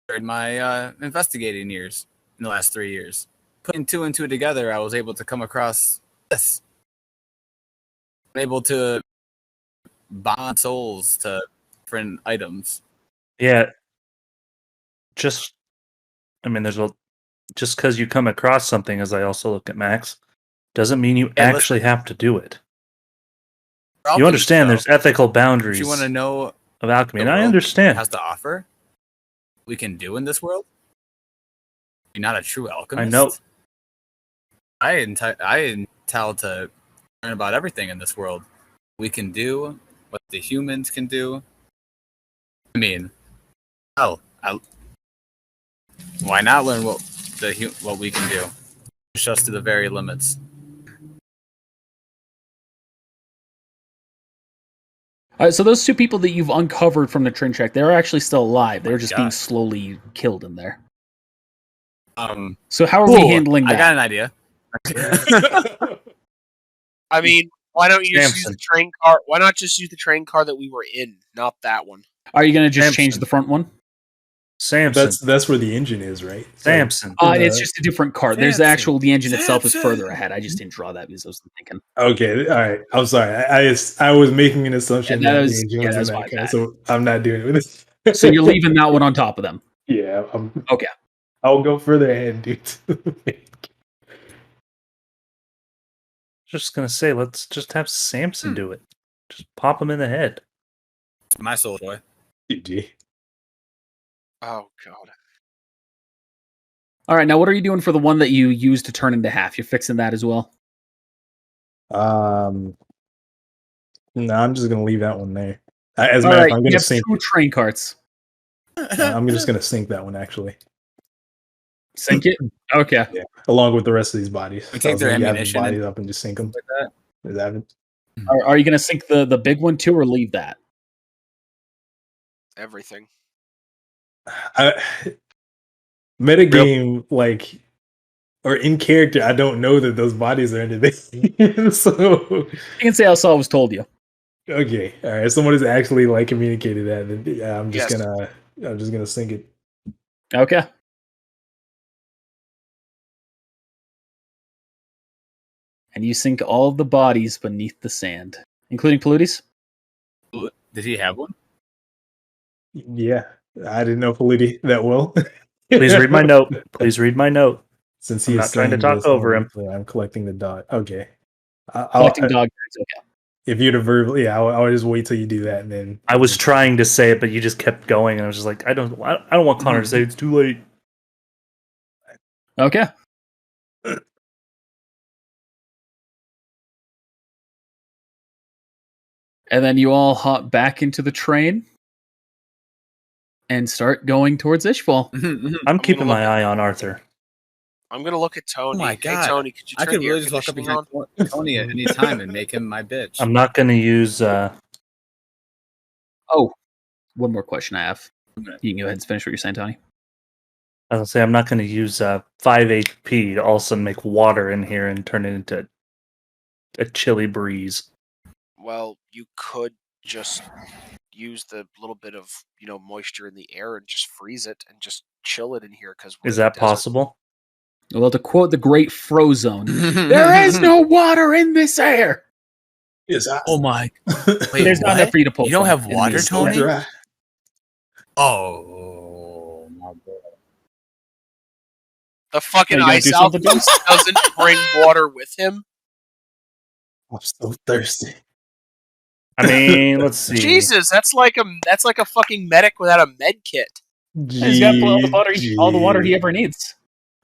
during my investigating years in the last 3 years. Putting two and two together, I was able to come across this. I'm able to bond souls to different items. Yeah. Just because you come across something, as I also look at Max, doesn't mean you Yeah, actually have to do it. You Alchemy, understand though, there's ethical if boundaries you want to know of alchemy, the and I world understand. has to offer, we can do in this world. You're not a true alchemist. I know. I entitled to learn about everything in this world. We can do what the humans can do. I mean, why not learn what we can do? Push us to the very limits. So those two people that you've uncovered from the train track, they're actually still alive. They're just being God. slowly killed in there. So how are we handling I that? got an idea. I mean, why don't you just use Samson. the train car? Why not just use the train car that we were in, not that one? Are you going to just Samson. change the front one? Samson. That's where the engine is, right? Samson. It's just a different car. There's Samson. the engine itself is Samson. further ahead. I just didn't draw that because I was thinking. Okay, all right. I'm sorry. I was making an assumption Yeah, that that was- the engine yeah, was that's in my that car, bad. so I'm not doing it with this. So you're leaving that one on top of them. Yeah. Okay. I'll go further ahead, dude. Just gonna say, let's just have Samson do it. Just pop him in the head. My soul toy. GG. Oh god. All right. Now, what are you doing for the one that you used to turn into half? You're fixing that as well. No, I'm just gonna leave that one there. As a All matter of right. fact, I'm You gonna have sink. two train carts. I'm just gonna sink that one actually. Sink it. Okay. Yeah, along with the rest of these bodies. We take I was their gonna gather the ammunition and- bodies up and just sink them. Like that. Is that it? Are you going to sink the big one too, or leave that? Everything. Metagame, like, or in character, I don't know that those bodies are into this. So, You can say how Saul was told you. okay, all right. If someone has actually like communicated that, then yeah, I'm just Yes. gonna sink it. Okay. And you sink all of the bodies beneath the sand, including Paludes. Did he have one? Yeah, I didn't know Politi that well. Please read my note. Please read my note. Since I'm he's not trying to saying talk this, over him. I'm collecting the dog. Okay. Collecting dog tags. Okay. If you'd have verbally, yeah, I'll just wait till you do that, and then I was trying to say it, but you just kept going, and I was just like, I don't want Connor to say it's too late. Okay. And then you all hop back into the train and start going towards Ishval. I'm keeping gonna my eye on Arthur. I'm gonna look at Tony. Oh my Hey God. Tony, could you I turn could the really air just walk up conditioning behind on? Tony at any time and make him my bitch. I'm not going to use. Oh, one more question I have. You can go ahead and finish what you're saying, Tony. I'll say I'm not going to use 5 HP to also make water in here and turn it into a chilly breeze. Well, you could just use the little bit of moisture in the air and just freeze it and just chill it in here because Is that possible? Well, to quote the great Frozone, there is no water in this air. Yes, Oh my! Wait, There's not enough for you to pull. You don't from have in water, these- Tony? dry. Oh my God! The fucking Are you gonna ice do something to alchemist doesn't bring water with him. I'm so thirsty. I mean, let's see. Jesus, that's like a fucking medic without a med kit. He's got all the water he ever needs.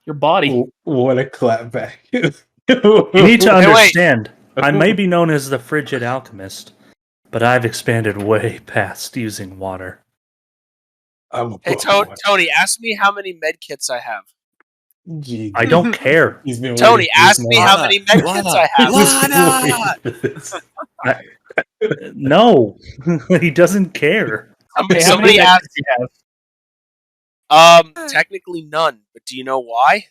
Your body. What a clapback. You need to Hey, wait. understand, I may be known as the frigid alchemist, but I've expanded way past using water. Hey Tony, ask me how many med kits I have. I don't care. He's been Tony, waiting for ask this me moment. how many med kits I have. He's been Lana! waiting for this. No, he doesn't care. Hey, how Somebody many asked. medkits do you have? Technically none, but do you know why?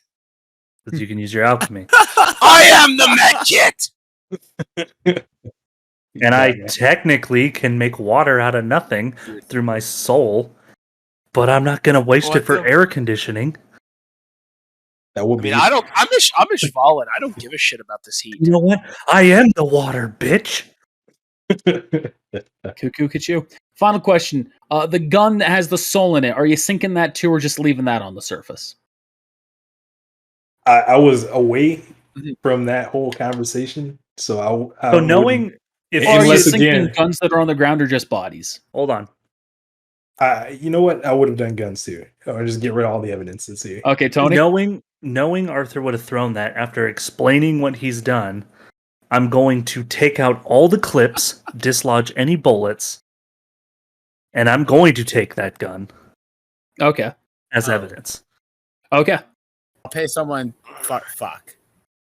But you can use your alchemy. I am the med kit. And I technically can make water out of nothing through my soul, but I'm not going to waste it for air conditioning. That would I be. mean, I'm Ishvalan. I don't give a shit about this heat. You know what? I am the water, bitch. Cuckoo, Kachu. Final question. The gun that has the soul in it, are you sinking that too or just leaving that on the surface? I was away from that whole conversation, so I So knowing if Or are you Unless sinking again- guns that are on the ground or just bodies? hold on. you know what? I would have done guns too, or just get rid of all the evidence and see. Okay, Tony. Knowing Arthur would have thrown that after explaining what he's done, I'm going to take out all the clips, dislodge any bullets, and I'm going to take that gun Okay. as evidence. Okay. I'll pay someone. Fuck.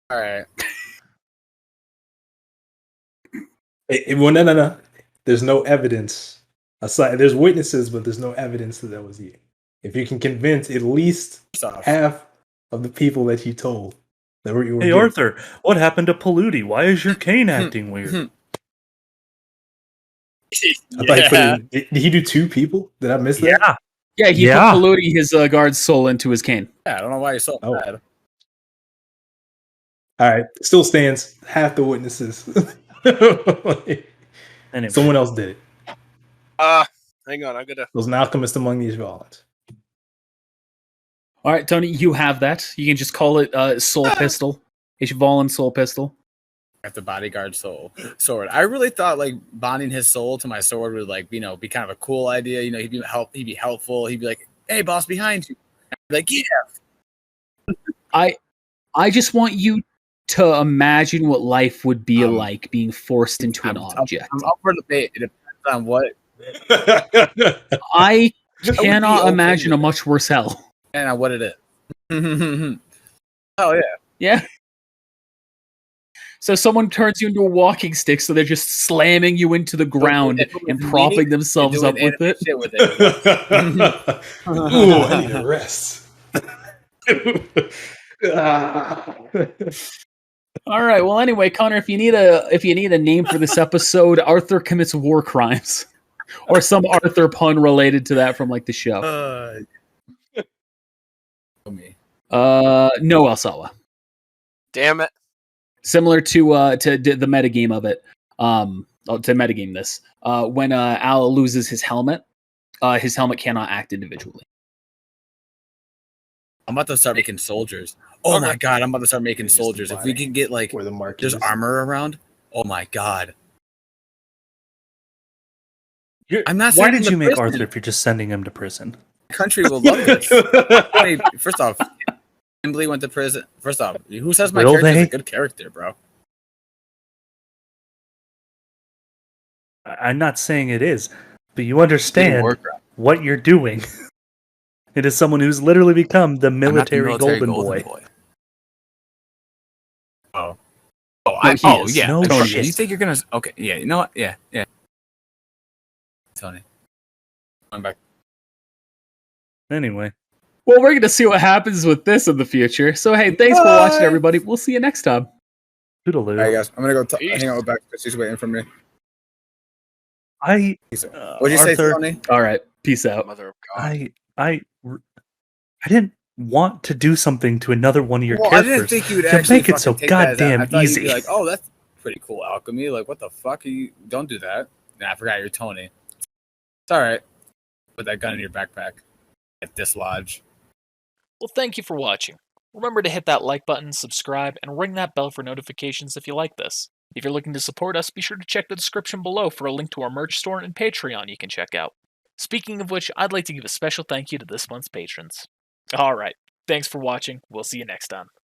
All right. Well, no. There's no evidence. Aside, there's witnesses, but there's no evidence that was you. If you can convince at least half of the people that you told that were you were Hey getting- Arthur, what happened to Paludi? Why is your cane acting weird? I thought he put in, did he do 2 people? Did I miss that? Yeah, he Yeah. put Paludi, his guard's soul, into his cane. Yeah, I don't know why you're so Oh. bad. All right, still stands. Half the witnesses. Anyway, Someone else did it. Hang on, I'm gonna. There's an alchemist among these violent. All right, Tony, you have that. You can just call it soul pistol. Ishvalan soul pistol. Got the bodyguard sword. I really thought like bonding his soul to my sword would be kind of a cool idea. He'd be helpful. He'd be like, "Hey, boss, behind you." I'd be like, "Yeah." I just want you to imagine what life would be like being forced into an object. I'm up for debate. It depends on what I be cannot okay imagine a with much worse hell. and on what it is. Oh yeah. Yeah. So someone turns you into a walking stick, so they're just slamming you into the ground and propping themselves up with it. Shit with it. Ooh, I need a rest. All right. Well, anyway, Connor, if you need a name for this episode, Arthur commits war crimes, or some Arthur pun related to that from like the show. Me. No Alsawa. Damn it! Similar to the metagame of it. To metagame this. When Al loses his helmet cannot act individually. I'm about to start making soldiers. Oh my god, I'm about to start making soldiers. If we can get like Where the mark there's is. armor around. Oh my god. You're- I'm not why sending did him you to make prison. Arthur if you're just sending him to prison? The country will love this. I mean, first off, Emily went to prison. First off, who says my Will character's they? a good character, bro? I'm not saying it is, but you understand Warcraft. what you're doing. It is someone who's literally become the I'm not the military golden boy. Oh. No, he is. Yeah. No Tony, shit. you think you're gonna? Okay, yeah. You know what? Yeah. Tony, going back. Anyway, Well, we're going to see what happens with this in the future. So, hey, thanks for watching, everybody. We'll see you next time. toodaloo. All right, guys. I'm gonna go hang out with Beck because she's waiting for me. I What'd you say, Arthur, Tony? All right. Peace out. Mother of God. I didn't want to do something to another one of your Well, I characters. didn't think you'd to actually make it so fucking take that as that. goddamn I thought easy. you'd be like, "Oh, that's pretty cool, alchemy." Like, what the fuck? Don't do that. Nah, I forgot you're Tony. It's all right. Put that gun in your backpack. Get dislodged. Well, thank you for watching. Remember to hit that like button, subscribe, and ring that bell for notifications if you like this. If you're looking to support us, be sure to check the description below for a link to our merch store and Patreon you can check out. Speaking of which, I'd like to give a special thank you to this month's patrons. Alright, thanks for watching. We'll see you next time.